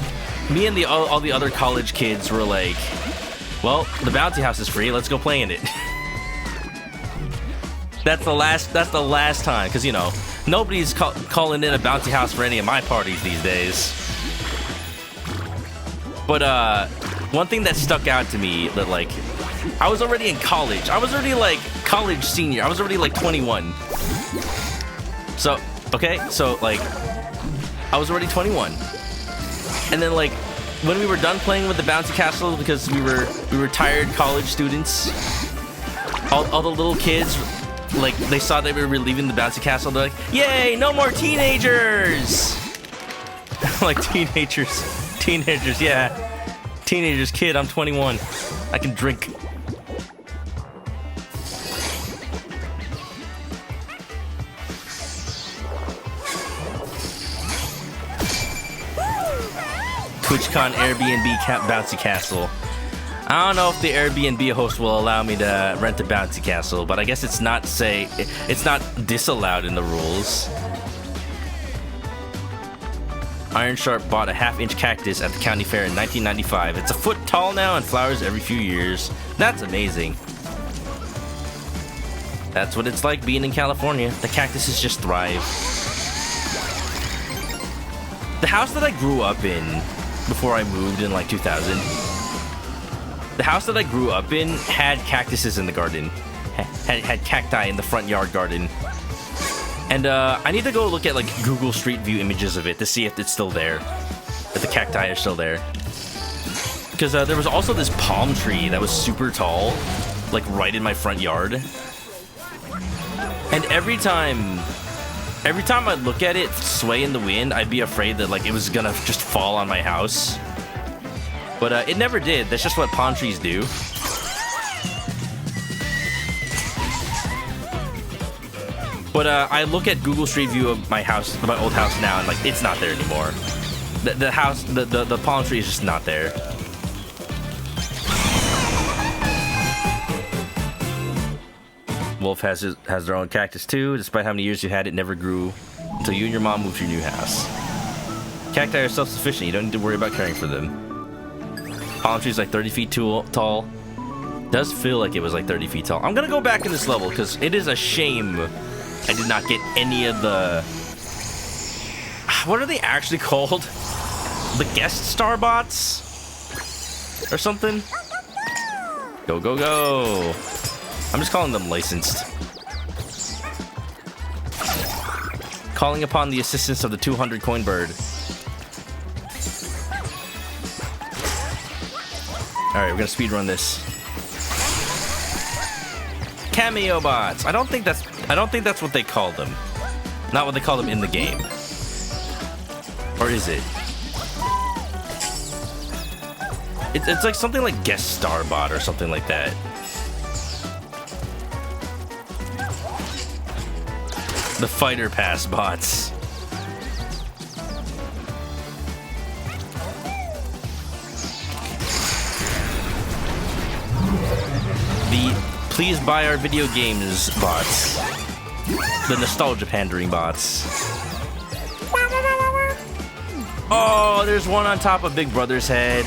me and all the other college kids were like, well, the bouncy house is free, let's go play in it. That's the last time, because, you know, nobody's calling in a bouncy house for any of my parties these days. But, one thing that stuck out to me, that, like, I was already in college. I was already, like, college senior. I was already, like, 21. So, okay, so, like, I was already 21. And then, like, when we were done playing with the bouncy castle, because we were tired college students, all the little kids, like, they saw that we were leaving the bouncy castle, they're like, yay, no more teenagers! Like, teenagers, yeah. Teenagers, kid, I'm 21. I can drink. TwitchCon Airbnb bouncy castle. I don't know if the Airbnb host will allow me to rent a bouncy castle, but I guess it's not disallowed in the rules. Iron Sharp bought a half-inch cactus at the county fair in 1995. It's a foot tall now and flowers every few years. That's amazing. That's what it's like being in California. The cactuses just thrive. The house that I grew up in before I moved in like 2000, the house that I grew up in had cactuses in the garden. Had cacti in the front yard garden. And I need to go look at like Google Street View images of it to see if it's still there. If the cacti are still there. Because there was also this palm tree that was super tall, like right in my front yard. And every time I'd look at it sway in the wind, I'd be afraid that like it was gonna just fall on my house. But it never did. That's just what palm trees do. But I look at Google Street View of my house, my old house now, and like it's not there anymore. The palm tree is just not there. Wolf has their own cactus too. Despite how many years you had, it never grew until you and your mom moved to your new house. Cacti are self-sufficient. You don't need to worry about caring for them. Palm tree's like 30 feet tall. Does feel like it was like 30 feet tall. I'm gonna go back in this level because it is a shame I did not get any of the... What are they actually called? The guest star bots? Or something? Go, go, go. I'm just calling them licensed. Calling upon the assistance of the 200 coin bird. Alright, we're gonna speedrun this. Cameo bots. I don't think that's what they call them. Not what they call them in the game. Or is it? It's like something like guest star bot or something like that. The fighter pass bots. The please buy our video games bots. The nostalgia pandering bots. Oh, there's one on top of Big Brother's head.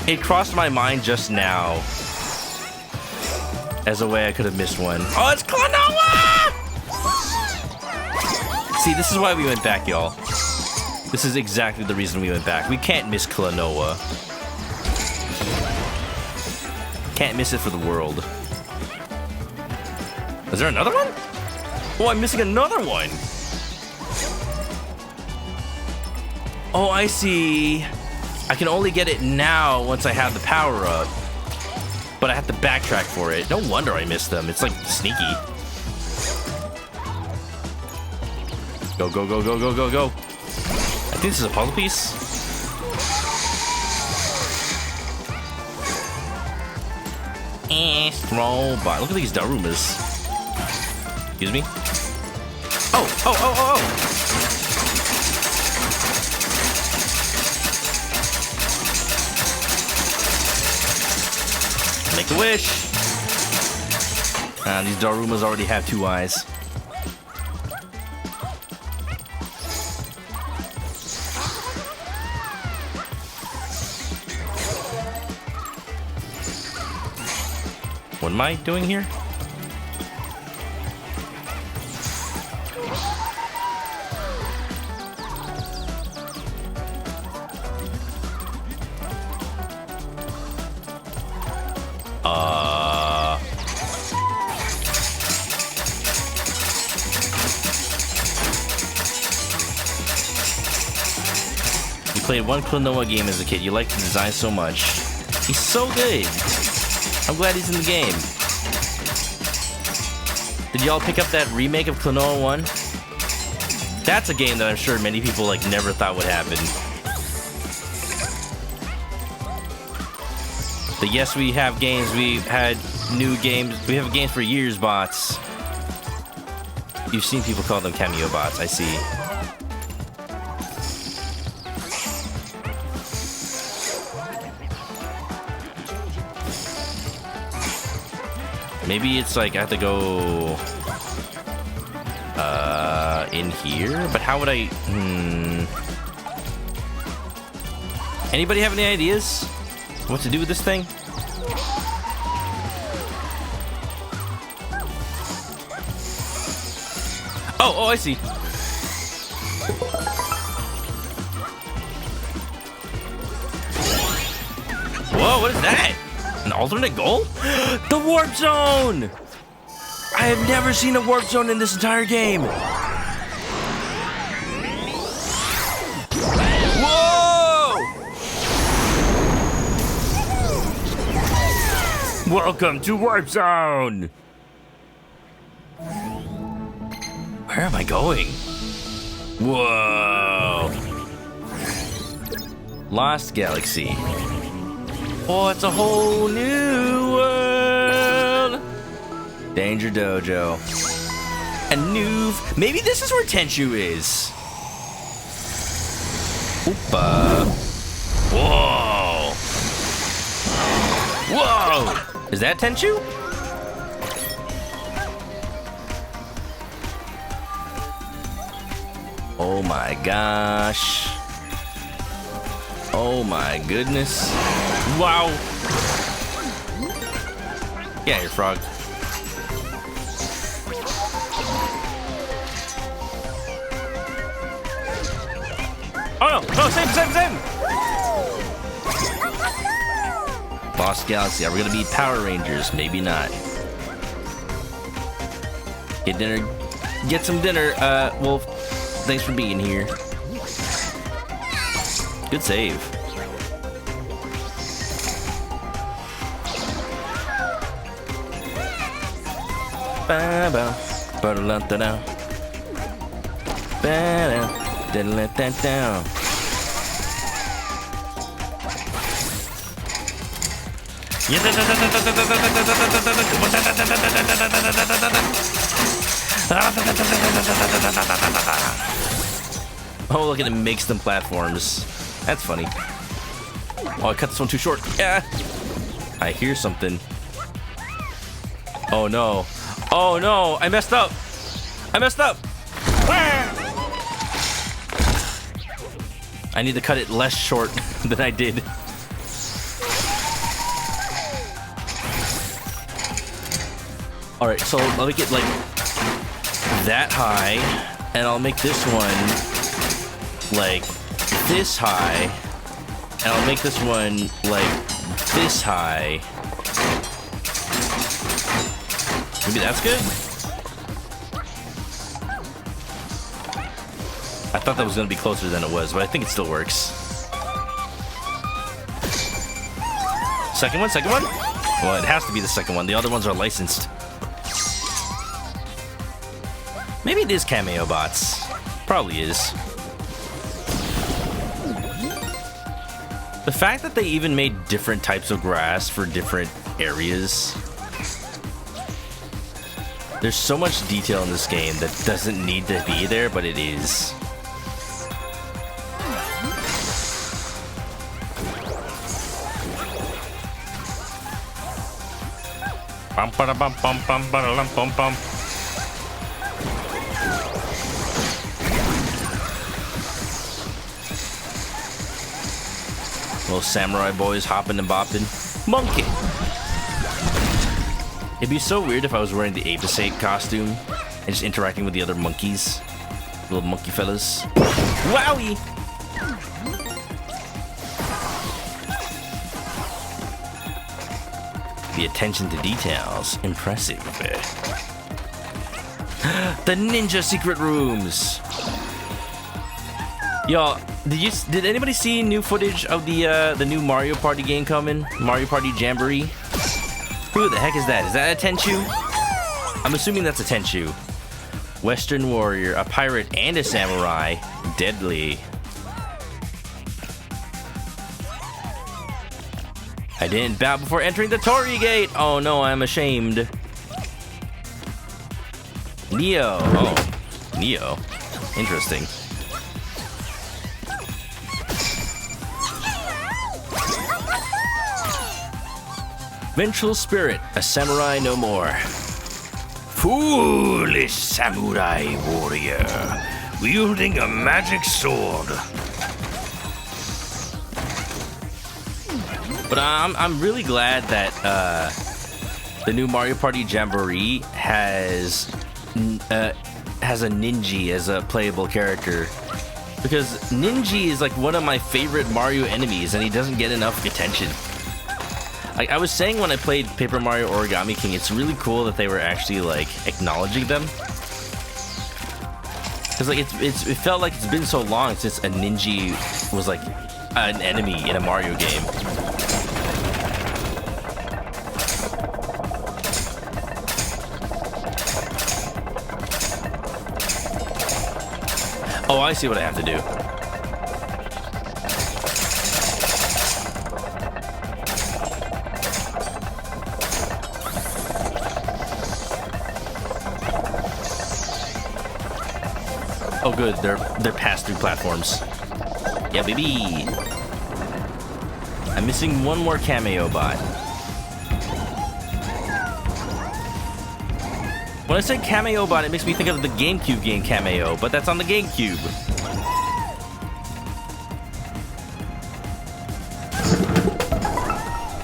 It crossed my mind just now as a way I could have missed one. Oh, it's Klonoa! See, this is why we went back, y'all. This is exactly the reason we went back. We can't miss Klonoa. Can't miss it for the world. Is there another one? Oh, I'm missing another one. Oh, I see. I can only get it now once I have the power up. But I have to backtrack for it. No wonder I missed them. It's like sneaky. Go, go, go, go, go, go, go. I think this is a puzzle piece. ASTRO bot. Look at these Darumas. Excuse me? Oh, oh, oh, oh, oh! Make a wish! These Darumas already have 2 eyes. What am I doing here? You played one Klonoa game as a kid. You liked the design so much. He's so good. I'm glad he's in the game. Did y'all pick up that remake of Klonoa 1? That's a game that I'm sure many people never thought would happen. But yes, we have games. We've had new games. We have games for years, bots. You've seen people call them cameo bots, I see. Maybe it's I have to go in here, but how would I? Anybody have any ideas what to do with this thing? Oh, I see. Whoa, what is that? An alternate goal? The warp zone! I have never seen a warp zone in this entire game. Whoa! Welcome to warp zone. Where am I going? Whoa! Lost Galaxy. Oh, it's a whole new world. Danger Dojo. A new... Maybe this is where Tenchu is. Oopa. Whoa. Whoa. Is that Tenchu? Oh my gosh. Oh my goodness. Wow. Yeah, your frog. Oh no! No, save! Boss Galaxy, are we gonna be Power Rangers? Maybe not. Get dinner. Get some dinner. Wolf, thanks for being here. Good save. Oh, look at him make some platforms. That's funny. Oh, I cut this one too short. Yeah. I hear something. Oh no. Oh no, I messed up. I need to cut it less short than I did. Alright, so let me get like that high, and I'll make this one like this high, and I'll make this one like this high. Maybe that's good? I thought that was going to be closer than it was, but I think it still works. Second one? Well, it has to be the second one. The other ones are licensed. Maybe it is cameo bots. Probably is. The fact that they even made different types of grass for different areas. There's so much detail in this game that doesn't need to be there, but it is. Bum ba da bum bum bum ba da bum bum. Little samurai boys hopping and bopping. Monkey. It'd be so weird if I was wearing the Apis-8 costume and just interacting with the other monkeys. Little monkey fellas. Wowie! The attention to details. Impressive. The ninja secret rooms. Y'all, did anybody see new footage of the new Mario Party game coming? Mario Party Jamboree? Who the heck is that? Is that a Tenchu? I'm assuming that's a Tenchu. Western warrior, a pirate, and a samurai. Deadly. I didn't bow before entering the Torii Gate. Oh no, I'm ashamed. Neo. Oh, Neo. Interesting. Vengeful spirit, a samurai no more. Foolish samurai warrior, wielding a magic sword. But I'm really glad that the new Mario Party Jamboree has a Ninja as a playable character, because Ninja is like one of my favorite Mario enemies, and he doesn't get enough attention. I was saying when I played Paper Mario Origami King, it's really cool that they were actually like acknowledging them, because like it felt like it's been so long since a Ninja was like an enemy in a Mario game. Oh, I see what I have to do. Oh good, they're pass-through platforms. Yeah, baby. I'm missing one more cameo bot. When I say cameo bot, it makes me think of the GameCube game Cameo, but that's on the GameCube.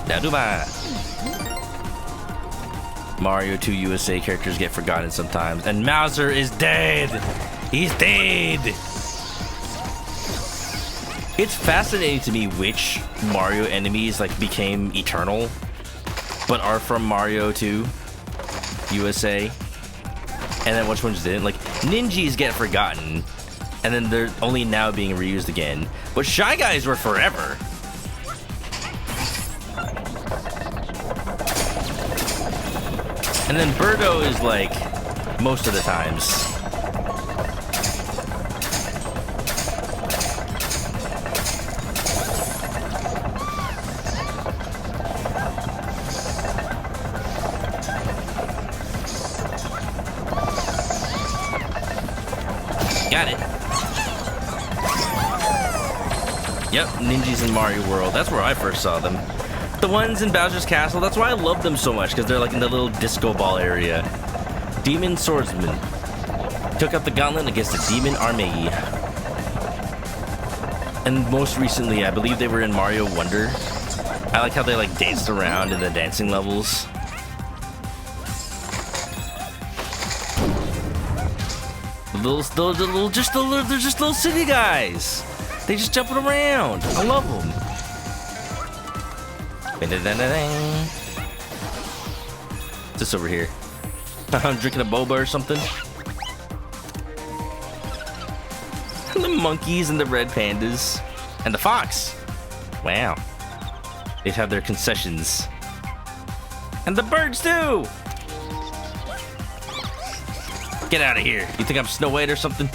Daduba. Mario 2 USA characters get forgotten sometimes, and Mauser is dead. He's dead. It's fascinating to me which Mario enemies like became eternal, but are from Mario 2 USA, and then which ones didn't. Like Ninjas get forgotten, and then they're only now being reused again. But Shy Guys were forever. And then Birdo is like most of the times. Got it. Yep, Ninjas in Mario World. That's where I first saw them. The ones in Bowser's Castle, that's why I love them so much, because they're like in the little disco ball area. Demon Swordsman. Took up the gauntlet against the Demon Army. And most recently, I believe they were in Mario Wonder. I like how they like danced around in the dancing levels. They're just little city guys. They just jumping around. I love them. What's this over here? I'm drinking a boba or something. The monkeys and the red pandas and the fox. Wow. They have their concessions. And the birds too. Get out of here. You think I'm Snow White or something?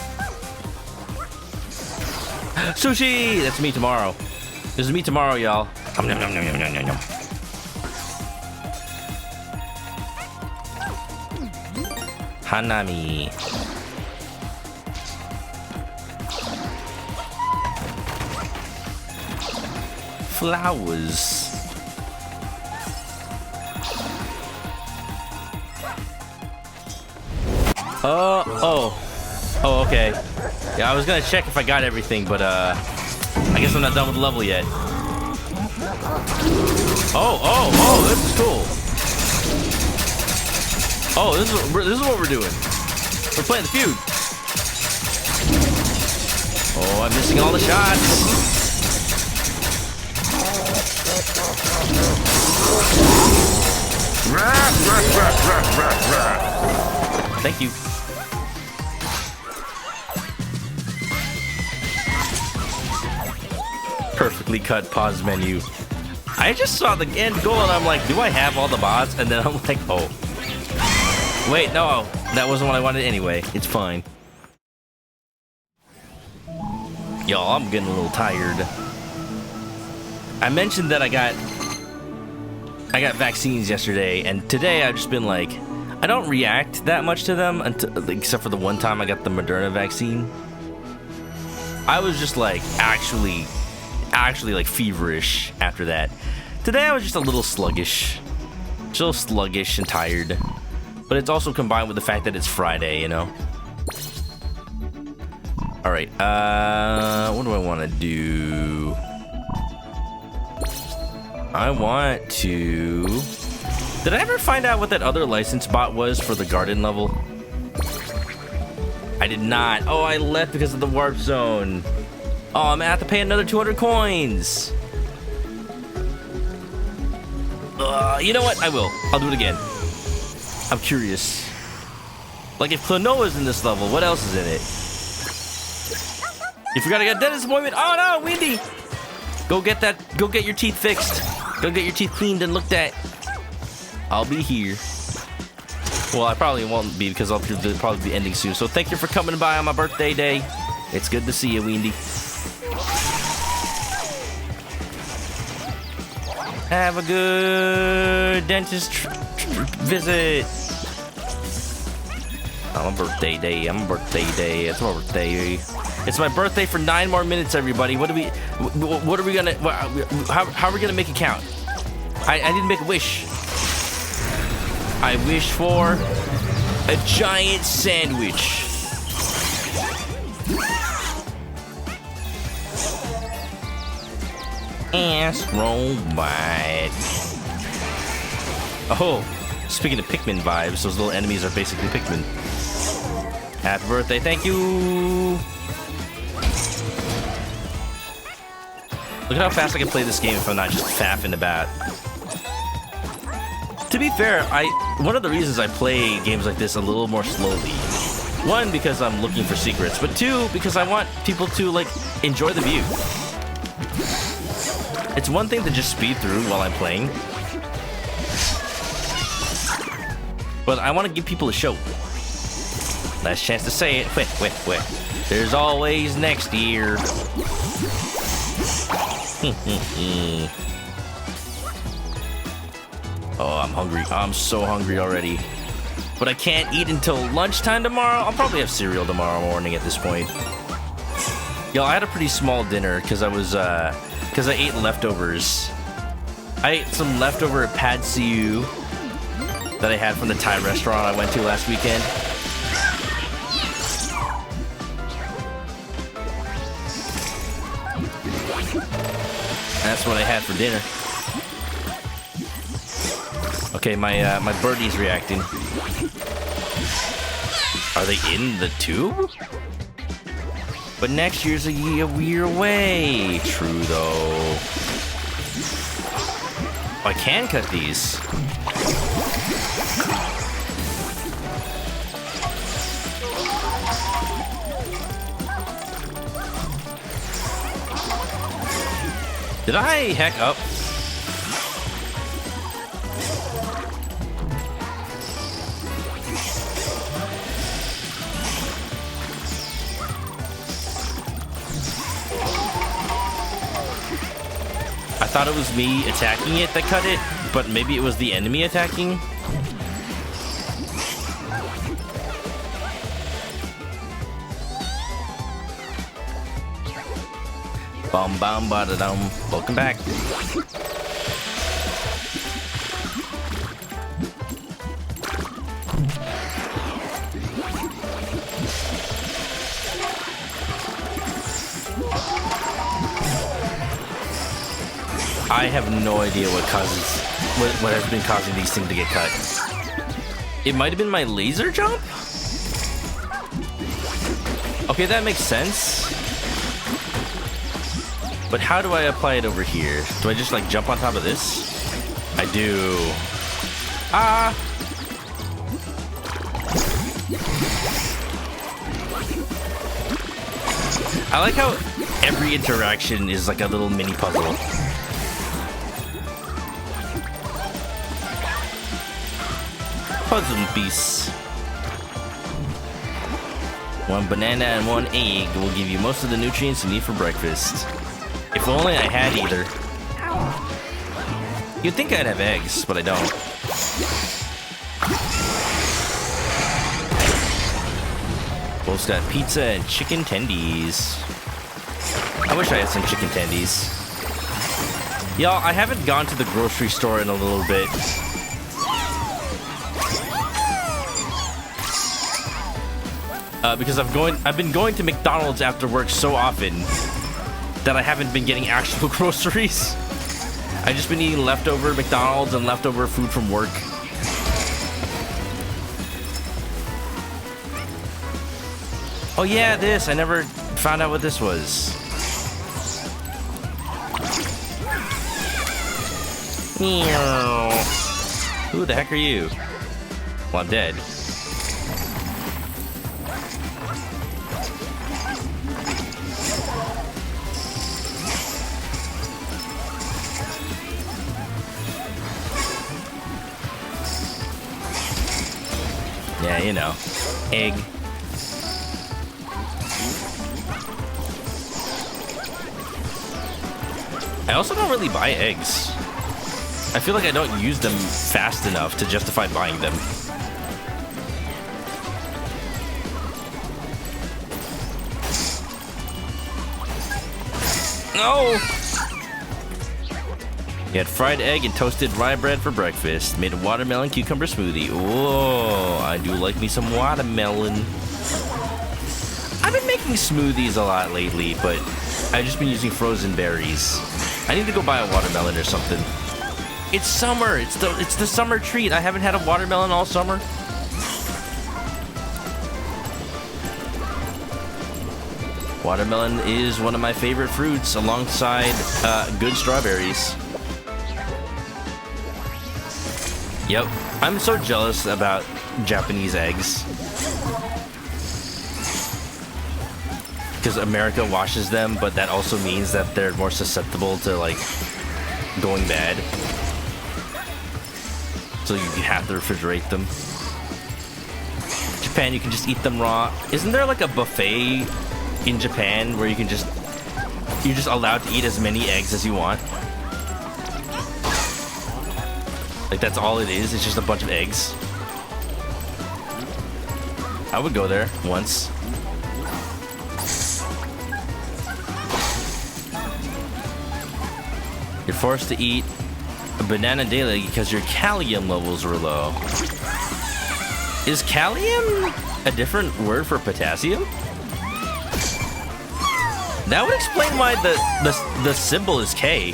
Sushi! That's me tomorrow. This is me tomorrow, y'all. Hanami. Flowers. Oh, okay. Yeah, I was gonna check if I got everything, but I guess I'm not done with the level yet. Oh, this is cool. Oh, this is what we're doing. We're playing the feud. Oh, I'm missing all the shots. Thank you. Perfectly cut pause menu. I just saw the end goal and I'm like, do I have all the bots? And then I'm like, oh. Wait, no, that wasn't what I wanted anyway. It's fine. Y'all, I'm getting a little tired. I mentioned that I got vaccines yesterday, and today I've just been like, I don't react that much to them until, except for the one time I got the Moderna vaccine. I was just like actually like feverish after that. Today I was just a little sluggish. Still sluggish and tired. But it's also combined with the fact that it's Friday, you know? Alright, what do I want to do? I want to... Did I ever find out what that other license bot was for the garden level? I did not. Oh, I left because of the warp zone. Oh, I'm gonna have to pay another 200 coins. You know what? I will. I'll do it again. I'm curious. Like, if Klonoa's in this level, what else is in it? You forgot I got dentist appointment. Oh no, Windy! Go get your teeth fixed. Go get your teeth cleaned and looked at. I'll be here. Well, I probably won't be because I'll probably be ending soon. So thank you for coming by on my birthday day. It's good to see you, Windy. Have a good dentist visit. On my birthday day. It's my birthday. It's my birthday for 9 more minutes, everybody. What are we gonna? How are we gonna make it count? I didn't make a wish. I wish for a giant sandwich. ASTRO bite. Oh, speaking of Pikmin vibes, those little enemies are basically Pikmin. Happy birthday, thank you. Look at how fast I can play this game if I'm not just faffing about. To be fair, one of the reasons I play games like this a little more slowly. One, because I'm looking for secrets, but two, because I want people to, like, enjoy the view. It's one thing to just speed through while I'm playing, but I want to give people a show. Last chance to say it. Wait. There's always next year. Oh, I'm hungry. I'm so hungry already. But I can't eat until lunchtime tomorrow. I'll probably have cereal tomorrow morning at this point. Yo, I had a pretty small dinner because I ate leftovers. I ate some leftover pad see ew that I had from the Thai restaurant I went to last weekend. That's what I had for dinner. Okay, my birdie's reacting. Are they in the tube? But next year's a year away. True, though. I can cut these. Did I hack up? I thought it was me attacking it that cut it, but maybe it was the enemy attacking. Bum bum ba da dum. Welcome back. I have no idea what has been causing these things to get cut. It might have been my laser jump? Okay, that makes sense. But how do I apply it over here? Do I just like jump on top of this? I do. Ah! I like how every interaction is like a little mini puzzle. Puzzle piece. One banana and one egg will give you most of the nutrients you need for breakfast. If only I had either. You'd think I'd have eggs, but I don't. Both got pizza and chicken tendies. I wish I had some chicken tendies. Y'all, I haven't gone to the grocery store in a little bit. Because I've been going to McDonald's after work so often that I haven't been getting actual groceries. I've just been eating leftover McDonald's and leftover food from work. Oh yeah, this. I never found out what this was. Who the heck are you? Well, I'm dead. Yeah, you know, egg. I also don't really buy eggs. I feel like I don't use them fast enough to justify buying them. No! He had fried egg and toasted rye bread for breakfast. Made a watermelon cucumber smoothie. Oh, I do like me some watermelon. I've been making smoothies a lot lately, but I've just been using frozen berries. I need to go buy a watermelon or something. It's summer. It's the summer treat. I haven't had a watermelon all summer. Watermelon is one of my favorite fruits alongside good strawberries. Yep, I'm so jealous about Japanese eggs. Because America washes them, but that also means that they're more susceptible to like going bad. So you have to refrigerate them. Japan, you can just eat them raw. Isn't there like a buffet in Japan where you're just allowed to eat as many eggs as you want? Like that's all it is. It's just a bunch of eggs. I would go there once. You're forced to eat a banana daily because your calcium levels were low. Is calcium a different word for potassium? That would explain why the symbol is K.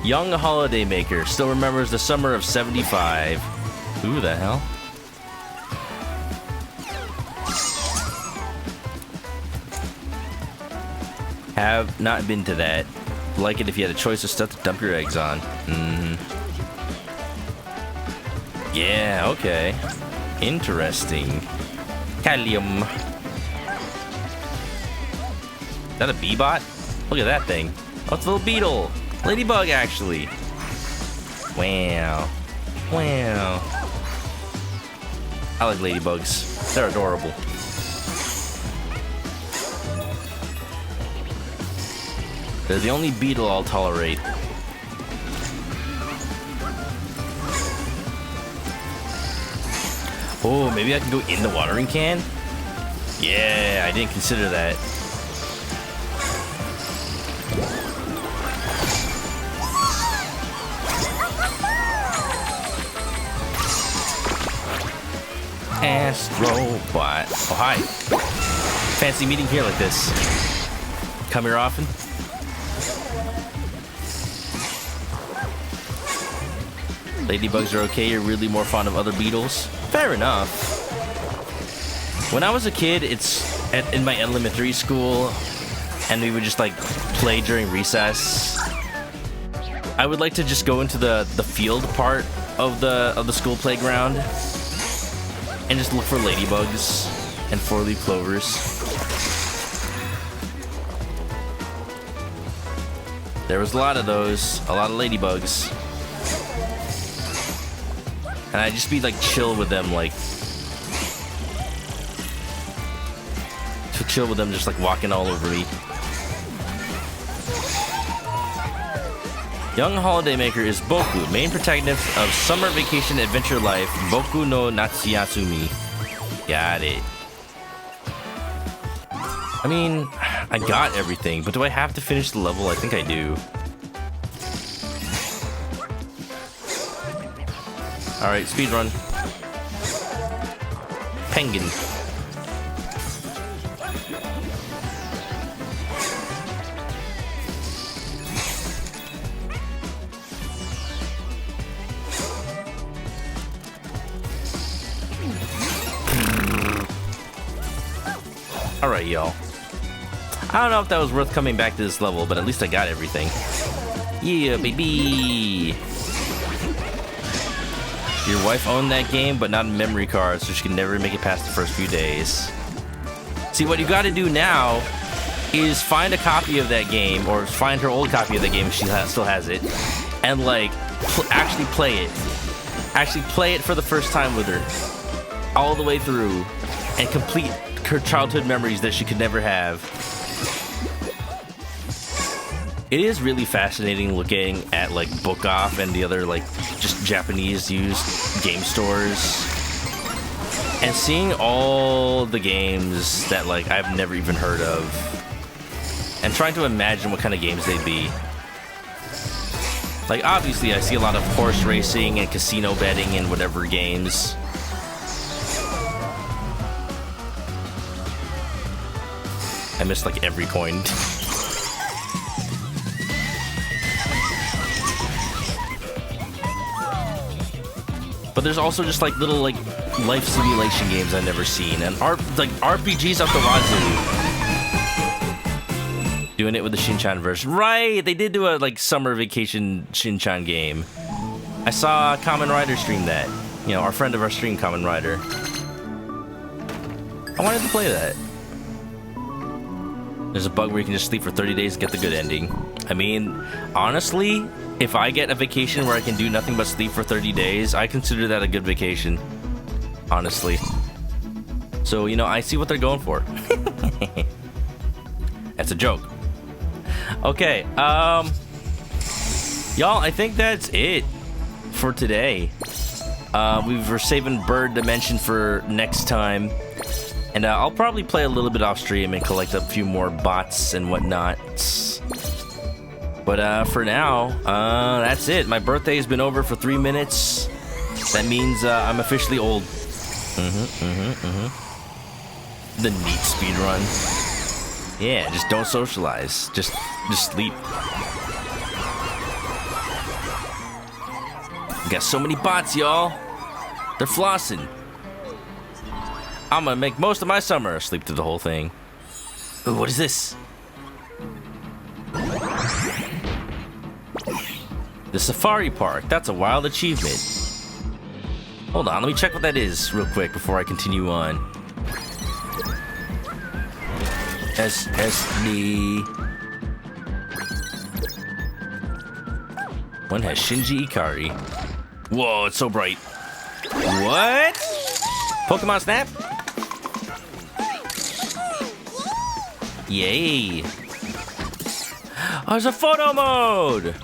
Young holiday maker still remembers the summer of '75. Who the hell? Have not been to that. Like it if you had a choice of stuff to dump your eggs on. Yeah, okay. Interesting. Calcium. Is that a bee bot? Look at that thing. Oh, it's a little beetle. Ladybug, actually. Wow. Wow. I like ladybugs. They're adorable. They're the only beetle I'll tolerate. Oh, maybe I can go in the watering can? Yeah, I didn't consider that. ASTRO bot. Oh, hi. Fancy meeting here like this. Come here often? Ladybugs are okay, you're really more fond of other beetles? Fair enough. When I was a kid, in my elementary school, and we would just like play during recess. I would like to just go into the field part of the school playground and just look for ladybugs and four-leaf clovers. There was a lot of those, a lot of ladybugs. And I'd just be like chill with them, like to chill with them, just like walking all over me. Young holiday maker is Boku, main protagonist of Summer Vacation Adventure Life, Boku no Natsuyasumi. Got it. I mean, I got everything, but do I have to finish the level? I think I do. Alright, speedrun. Penguin. Alright, y'all. I don't know if that was worth coming back to this level, but at least I got everything. Yeah, baby! Your wife owned that game, but not a memory card, so she can never make it past the first few days. See, what you gotta do now is find a copy of that game, or find her old copy of the game if she still has it, and like, actually play it. Actually play it for the first time with her. All the way through, and complete her childhood memories that she could never have. It is really fascinating looking at like Book Off and the other like just Japanese used game stores and seeing all the games that like I've never even heard of and trying to imagine what kind of games they'd be. Like obviously I see a lot of horse racing and casino betting and whatever games. I missed like every coin. But there's also just like little like life simulation games I've never seen, and like RPGs up the wazoo. Doing it with the Shinchan verse. Right, they did do a like summer vacation Shinchan game. I saw Kamen Rider stream that. You know, our friend of our stream, Kamen Rider. I wanted to play that. There's a bug where you can just sleep for 30 days and get the good ending. I mean, honestly, if I get a vacation where I can do nothing but sleep for 30 days, I consider that a good vacation. Honestly. So, you know, I see what they're going for. That's a joke. Okay, y'all, I think that's it for today. We're saving Bird Dimension for next time. And I'll probably play a little bit off stream and collect a few more bots and whatnot. But for now, that's it. My birthday has been over for 3 minutes. That means I'm officially old. The neat speed run. Yeah, just don't socialize. Just sleep. Got so many bots, y'all. They're flossing. I'm gonna make most of my summer sleep through the whole thing. Ooh, what is this? The Safari Park. That's a wild achievement. Hold on, let me check what that is real quick before I continue on. SD. One has Shinji Ikari. Whoa, it's so bright. What? Pokemon Snap? Yay. Oh, there's a photo mode.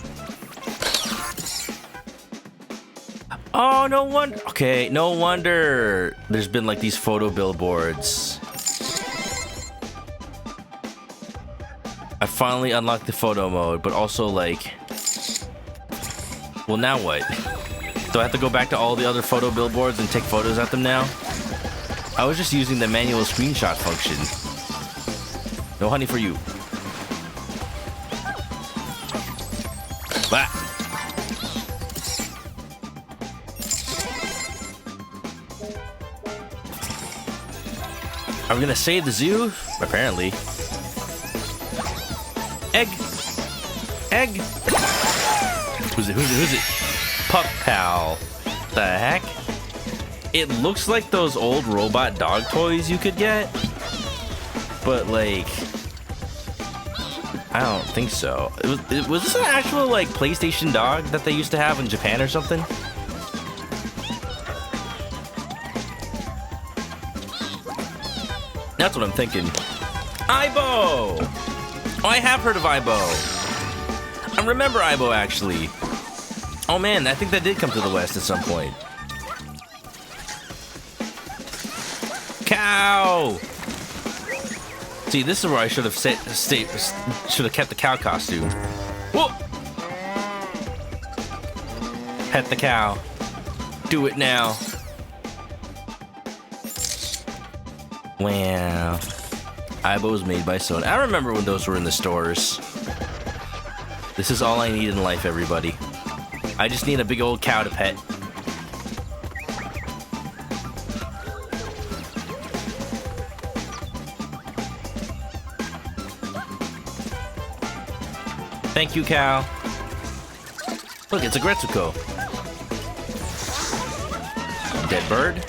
Oh, no wonder. Okay, no wonder there's been like these photo billboards. I finally unlocked the photo mode, but also like, well, now what? Do I have to go back to all the other photo billboards and take photos at them now? I was just using the manual screenshot function. No honey for you. Bah. Are we gonna save the zoo? Apparently. Egg! Egg! Who's it? Who's it? Who's it? Pup Pal. The heck? It looks like those old robot dog toys you could get. But like, I don't think so. Was this an actual like PlayStation dog that they used to have in Japan or something? That's what I'm thinking. Aibo! Oh, I have heard of Aibo. I remember Aibo actually. Oh man, I think that did come to the West at some point. Cow! See, this is where I should have should have kept the cow costume. Whoa! Pet the cow. Do it now. Wow. Aibo's made by Sony. I remember when those were in the stores. This is all I need in life, everybody. I just need a big old cow to pet. Thank you, cow. Look, it's a Gretsuko. Dead bird.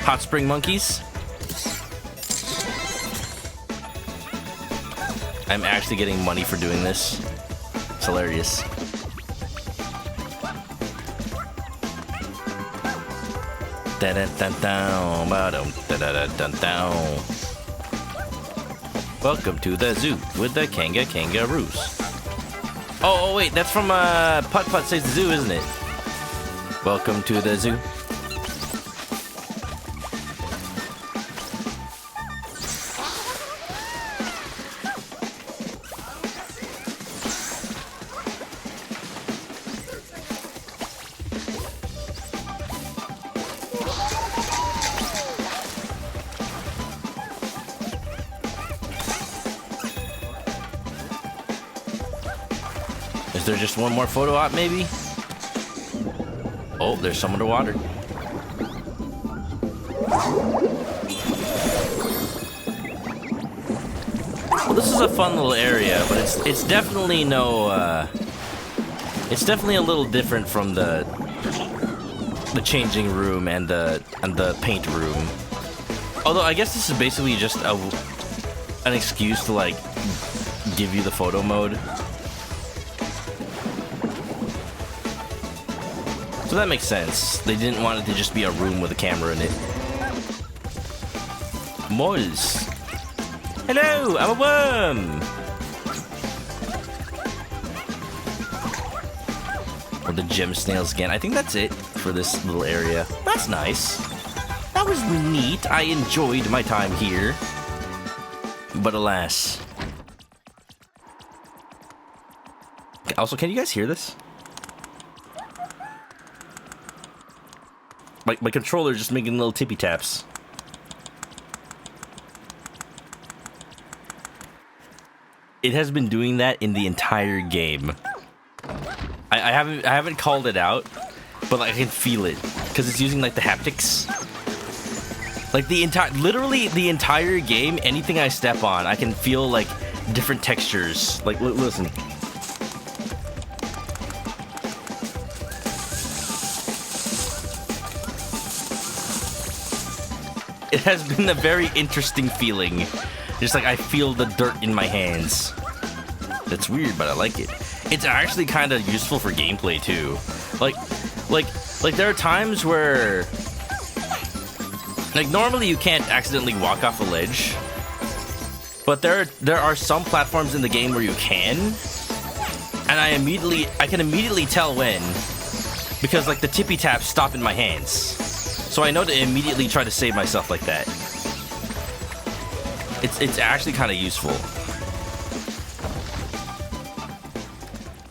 Hot spring monkeys. I'm actually getting money for doing this. It's hilarious. Welcome to the zoo with the kangaroos. Oh, wait, that's from Putt Putt Saves the Zoo, isn't it? Welcome to the zoo. Is there just one more photo op, maybe? Oh, there's some underwater. this is a fun little area, but it's definitely no. It's definitely a little different from the changing room and the paint room. Although I guess this is basically just an excuse to like give you the photo mode. So that makes sense. They didn't want it to just be a room with a camera in it. Moles. Hello, I'm a worm. Or the gem snails again. I think that's it for this little area. That's nice. That was neat. I enjoyed my time here. But alas. Also, can you guys hear this? My controller just making little tippy taps. It has been doing that in the entire game. I haven't called it out, but like, I can feel it because it's using like the haptics. Like literally the entire game, anything I step on, I can feel like different textures. Like listen. It has been a very interesting feeling. Just like I feel the dirt in my hands. That's weird, but I like it. It's actually kind of useful for gameplay too. Like there are times where, like normally you can't accidentally walk off a ledge, but there are some platforms in the game where you can, and I can immediately tell when, because like the tippy taps stop in my hands, so I know to immediately try to save myself like that. It's actually kind of useful.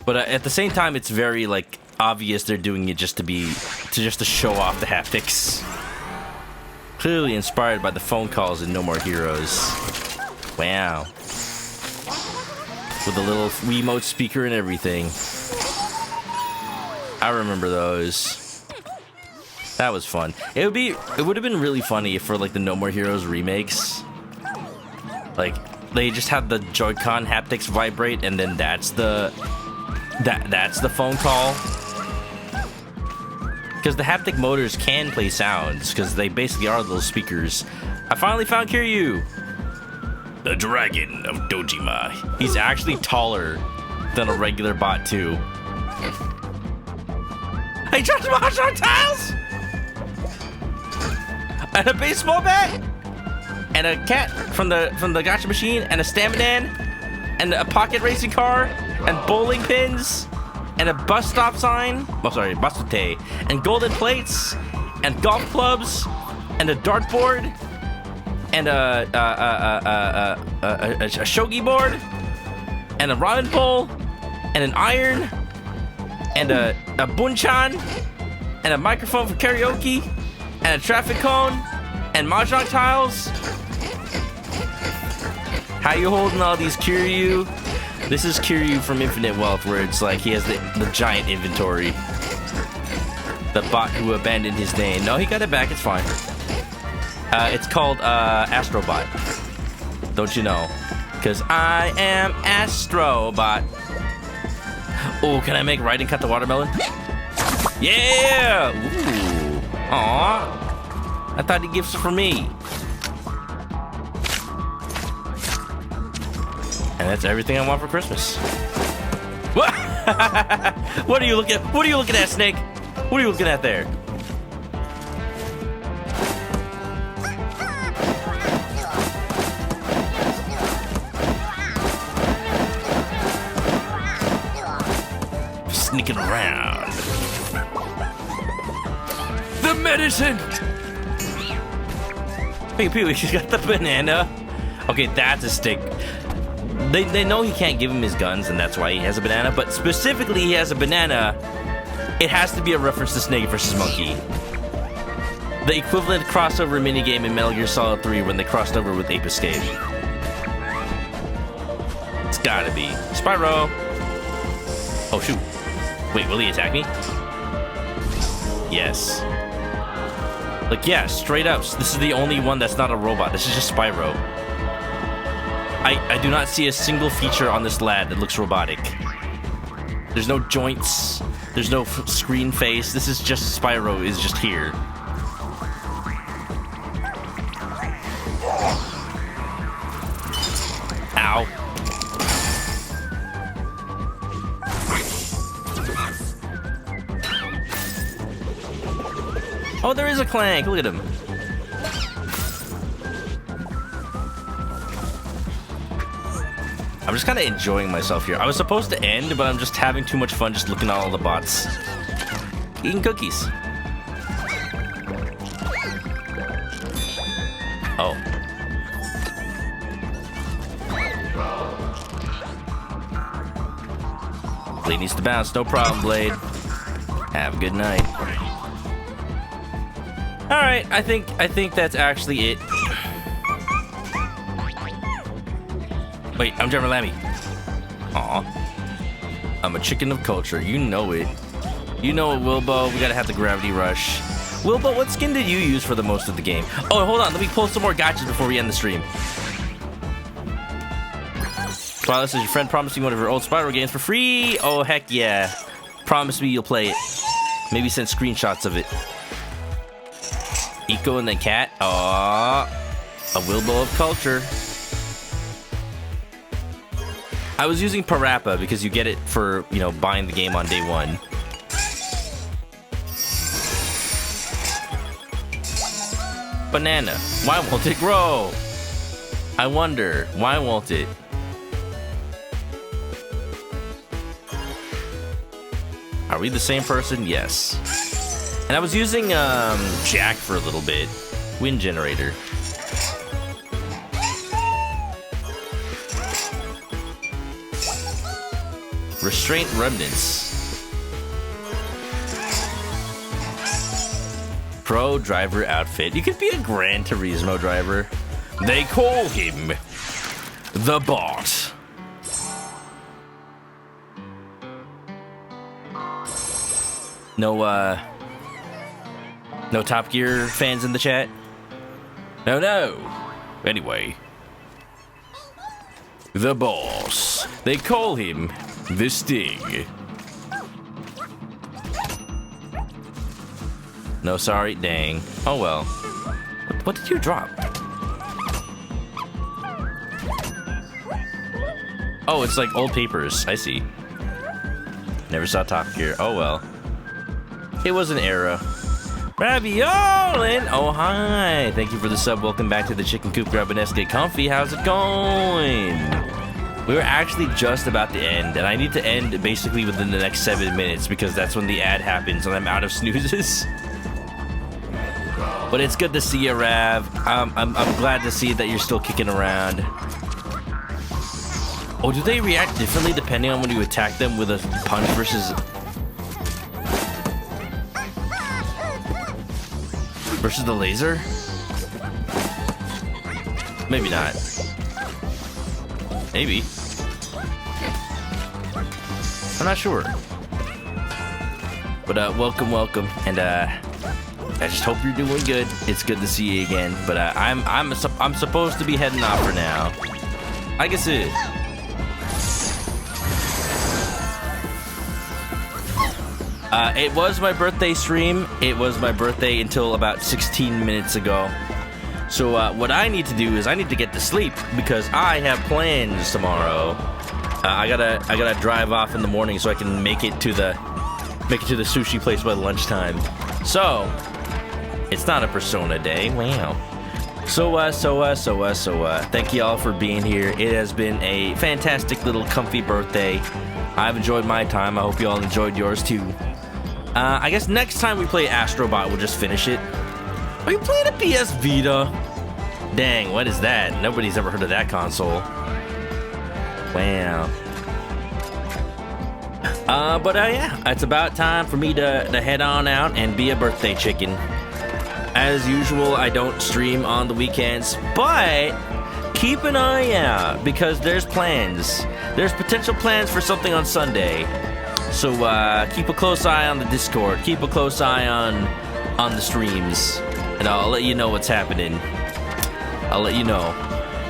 But at the same time, it's very like obvious they're doing it just to show off the haptics. Clearly inspired by the phone calls in No More Heroes. Wow. With a little remote speaker and everything. I remember those. That was fun. It would have been really funny if for like the No More Heroes remakes, like they just had the Joy-Con haptics vibrate and then that's the phone call. Because the haptic motors can play sounds, because they basically are little speakers. I finally found Kiryu! The Dragon of Dojima. He's actually taller than a regular bot too. Hey, dropped mahjong tiles! And a baseball bat! And a cat from the gacha machine, and a stamina, and a pocket racing car, and bowling pins, and a bus stop sign. Oh, sorry, basute, and golden plates, and golf clubs, and a dartboard, and a shogi board, and a ramen bowl, and an iron, and a bunchan, and a microphone for karaoke, and a traffic cone, and mahjong tiles. How you holding all these, Kiryu? This is Kiryu from Infinite Wealth, where it's like he has the giant inventory. The bot who abandoned his name. No, he got it back. It's fine. It's called ASTRO bot. Don't you know? Because I am ASTRO bot. Oh, can I make Raiden cut the watermelon? Yeah! Ooh. Aw. I thought he gifts it for me. And that's everything I want for Christmas. What? What are you looking at? What are you looking at, Snake? What are you looking at there? Sneaking around. The medicine! Pew pew, he's got the banana. Okay, that's a stick. They know he can't give him his guns, and that's why he has a banana, but specifically he has a banana. It has to be a reference to Snake vs. Monkey. The equivalent crossover minigame in Metal Gear Solid 3 when they crossed over with Ape Escape. It's gotta be. Spyro! Oh, shoot. Wait, will he attack me? Yes. Like, yeah, straight up. This is the only one that's not a robot. This is just Spyro. I do not see a single feature on this lad that looks robotic. There's no joints. There's no screen face. This is just Spyro is just here. Ow. Oh, there is a Clank. Look at him. I'm just kind of enjoying myself here. I was supposed to end, but I'm just having too much fun just looking at all the bots. Eating cookies. Oh. Blade needs to bounce. No problem, Blade. Have a good night. Alright, I think that's actually it. Wait, I'm Jeremy Lammy. Aw. I'm a chicken of culture. You know it. You know it, Wilbo. We gotta have the gravity rush. Wilbo, what skin did you use for the most of the game? Oh, hold on. Let me pull some more gotchas before we end the stream. Twilight says your friend promised you one of your old Spyro games for free. Oh, heck yeah. Promise me you'll play it. Maybe send screenshots of it. Eco and then Cat. Aww. A Wilbo of culture. I was using Parappa because you get it for, you know, buying the game on day one. Banana. Why won't it grow? I wonder. Why won't it? Are we the same person? Yes. And I was using Jack for a little bit. Wind generator. Restraint remnants. Pro driver outfit. You could be a Gran Turismo driver. They call him the boss. No Top Gear fans in the chat? No. Anyway. The boss. They call him the Sting. No, sorry, dang. Oh well. What did you drop? Oh, it's like old papers. I see. Never saw Top Gear. Oh well. It was an era. Raviolin! Oh, hi. Thank you for the sub. Welcome back to the Chicken Coop. Grab an S, get comfy. How's it going? We were actually just about to end, and I need to end basically within the next 7 minutes because that's when the ad happens and I'm out of snoozes. But it's good to see you, Rav. I'm glad to see that you're still kicking around. Oh, do they react differently depending on when you attack them with a punch versus the laser? Maybe not. Maybe. I'm not sure. But welcome, and I just hope you're doing good. It's good to see you again. But I'm supposed to be heading off for now. I guess it is. It was my birthday stream. It was my birthday until about 16 minutes ago. So what I need to do is I need to get to sleep because I have plans tomorrow. I gotta drive off in the morning so I can make it to the sushi place by lunchtime. So it's not a Persona day. Wow. So thank you all for being here. It has been a fantastic little comfy birthday. I've enjoyed my time. I hope you all enjoyed yours too. I guess next time we play Astro Bot, we'll just finish it. Are you playing a PS Vita? Dang, what is that? Nobody's ever heard of that console. Wow. But yeah, it's about time for me to head on out and be a birthday chicken. As usual, I don't stream on the weekends, but keep an eye out because there's plans. There's potential plans for something on Sunday. So keep a close eye on the Discord. Keep a close eye on the streams. And I'll let you know what's happening. I'll let you know.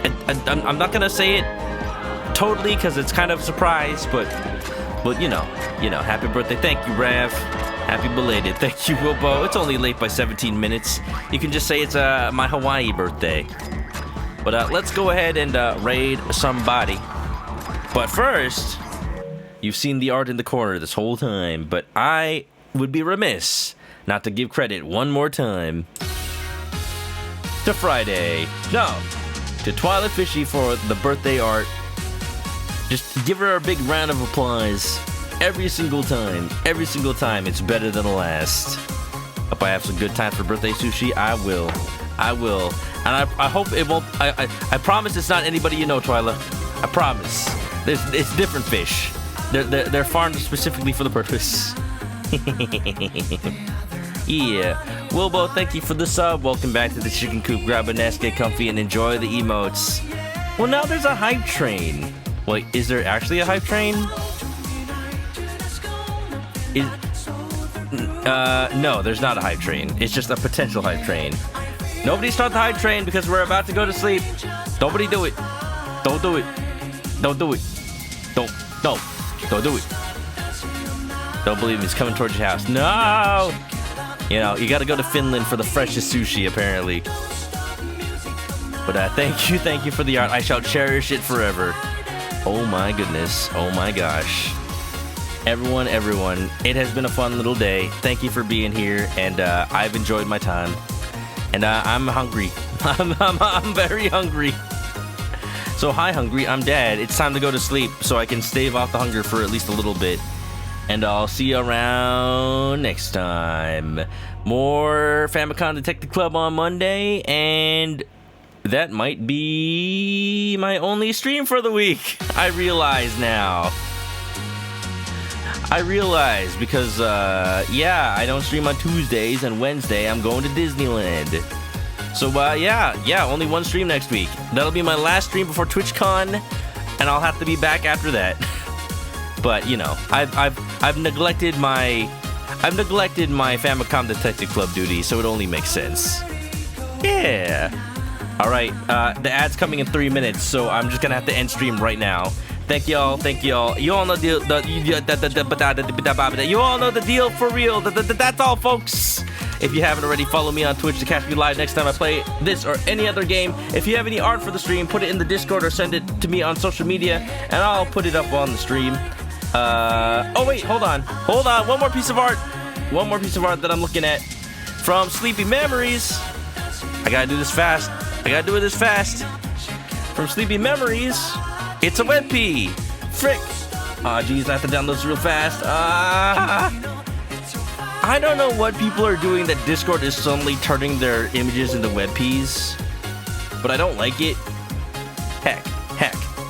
I'm not gonna say it totally because it's kind of a surprise, but you know, happy birthday. Thank you, Rav. Happy belated. Thank you, Wilbo. It's only late by 17 minutes. You can just say it's my Hawaii birthday. But let's go ahead and raid somebody. But first, you've seen the art in the corner this whole time, but I would be remiss not to give credit one more time to Friday. No, to Twilight Fishy for the birthday art. Just give her a big round of applause. Every single time, it's better than the last. Hope I have some good time for birthday sushi. I will, and I hope it won't. I promise it's not anybody you know, Twyla. I promise. It's different fish. They're farmed specifically for the purpose. Yeah, Wilbo, thank you for the sub. Welcome back to the chicken coop. Grab a nest, get comfy, and enjoy the emotes. Well, now there's a hype train. Wait, is there actually a hype train? No, there's not a hype train. It's just a potential hype train. Nobody start the hype train because we're about to go to sleep. Nobody do it. Don't do it. Don't do it. Don't do it. Don't believe me, it's coming towards your house. No! You know, you gotta go to Finland for the freshest sushi, apparently. But thank you for the art. I shall cherish it forever. Oh my goodness. Oh my gosh. Everyone, it has been a fun little day. Thank you for being here, and I've enjoyed my time. And I'm hungry. I'm very hungry. So hi, hungry. I'm Dad. It's time to go to sleep so I can stave off the hunger for at least a little bit. And I'll see you around next time. More Famicom Detective Club on Monday, and that might be my only stream for the week. I realize now. Because, yeah, I don't stream on Tuesdays, and Wednesday I'm going to Disneyland. So, yeah, only one stream next week. That'll be my last stream before TwitchCon, and I'll have to be back after that. But, you know, I've neglected my Famicom Detective Club duty, so it only makes sense. Yeah. All right, the ad's coming in 3 minutes, so I'm just gonna have to end stream right now. Thank y'all. You all know you all know the deal for real. That's all, folks. If you haven't already, follow me on Twitch to catch me live next time I play this or any other game. If you have any art for the stream, put it in the Discord or send it to me on social media, and I'll put it up on the stream. Oh wait, hold on. One more piece of art that I'm looking at from Sleepy Memories. I gotta do this fast. From Sleepy Memories, it's a WebP. Frick. Aw, geez, I have to download this real fast. I don't know what people are doing that Discord is suddenly turning their images into WebPs, but I don't like it.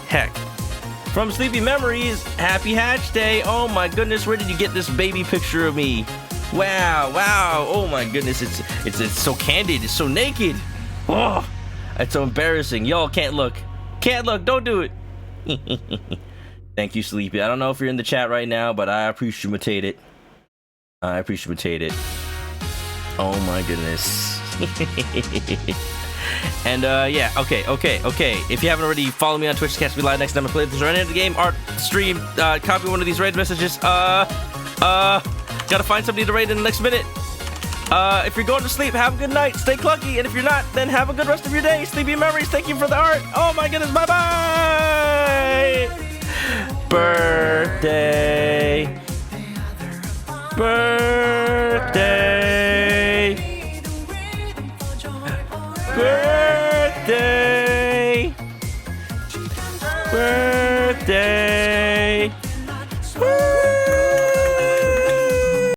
Heck. From Sleepy Memories, happy Hatch Day. Oh my goodness, where did you get this baby picture of me? Wow. Oh my goodness, it's so candid, it's so naked. Oh, it's so embarrassing. Y'all can't look. Don't do it. Thank you, Sleepy. I don't know if you're in the chat right now, but I appreciate it. Oh my goodness. And yeah, okay. If you haven't already, follow me on Twitch to catch me live next time I play this or any other game, art, stream, copy one of these raid messages. Gotta find somebody to raid in the next minute. If you're going to sleep, have a good night, stay clucky, and if you're not, then have a good rest of your day. Sleepy Memories, thank you for the art. Oh my goodness, bye-bye! Birthday. Birthday.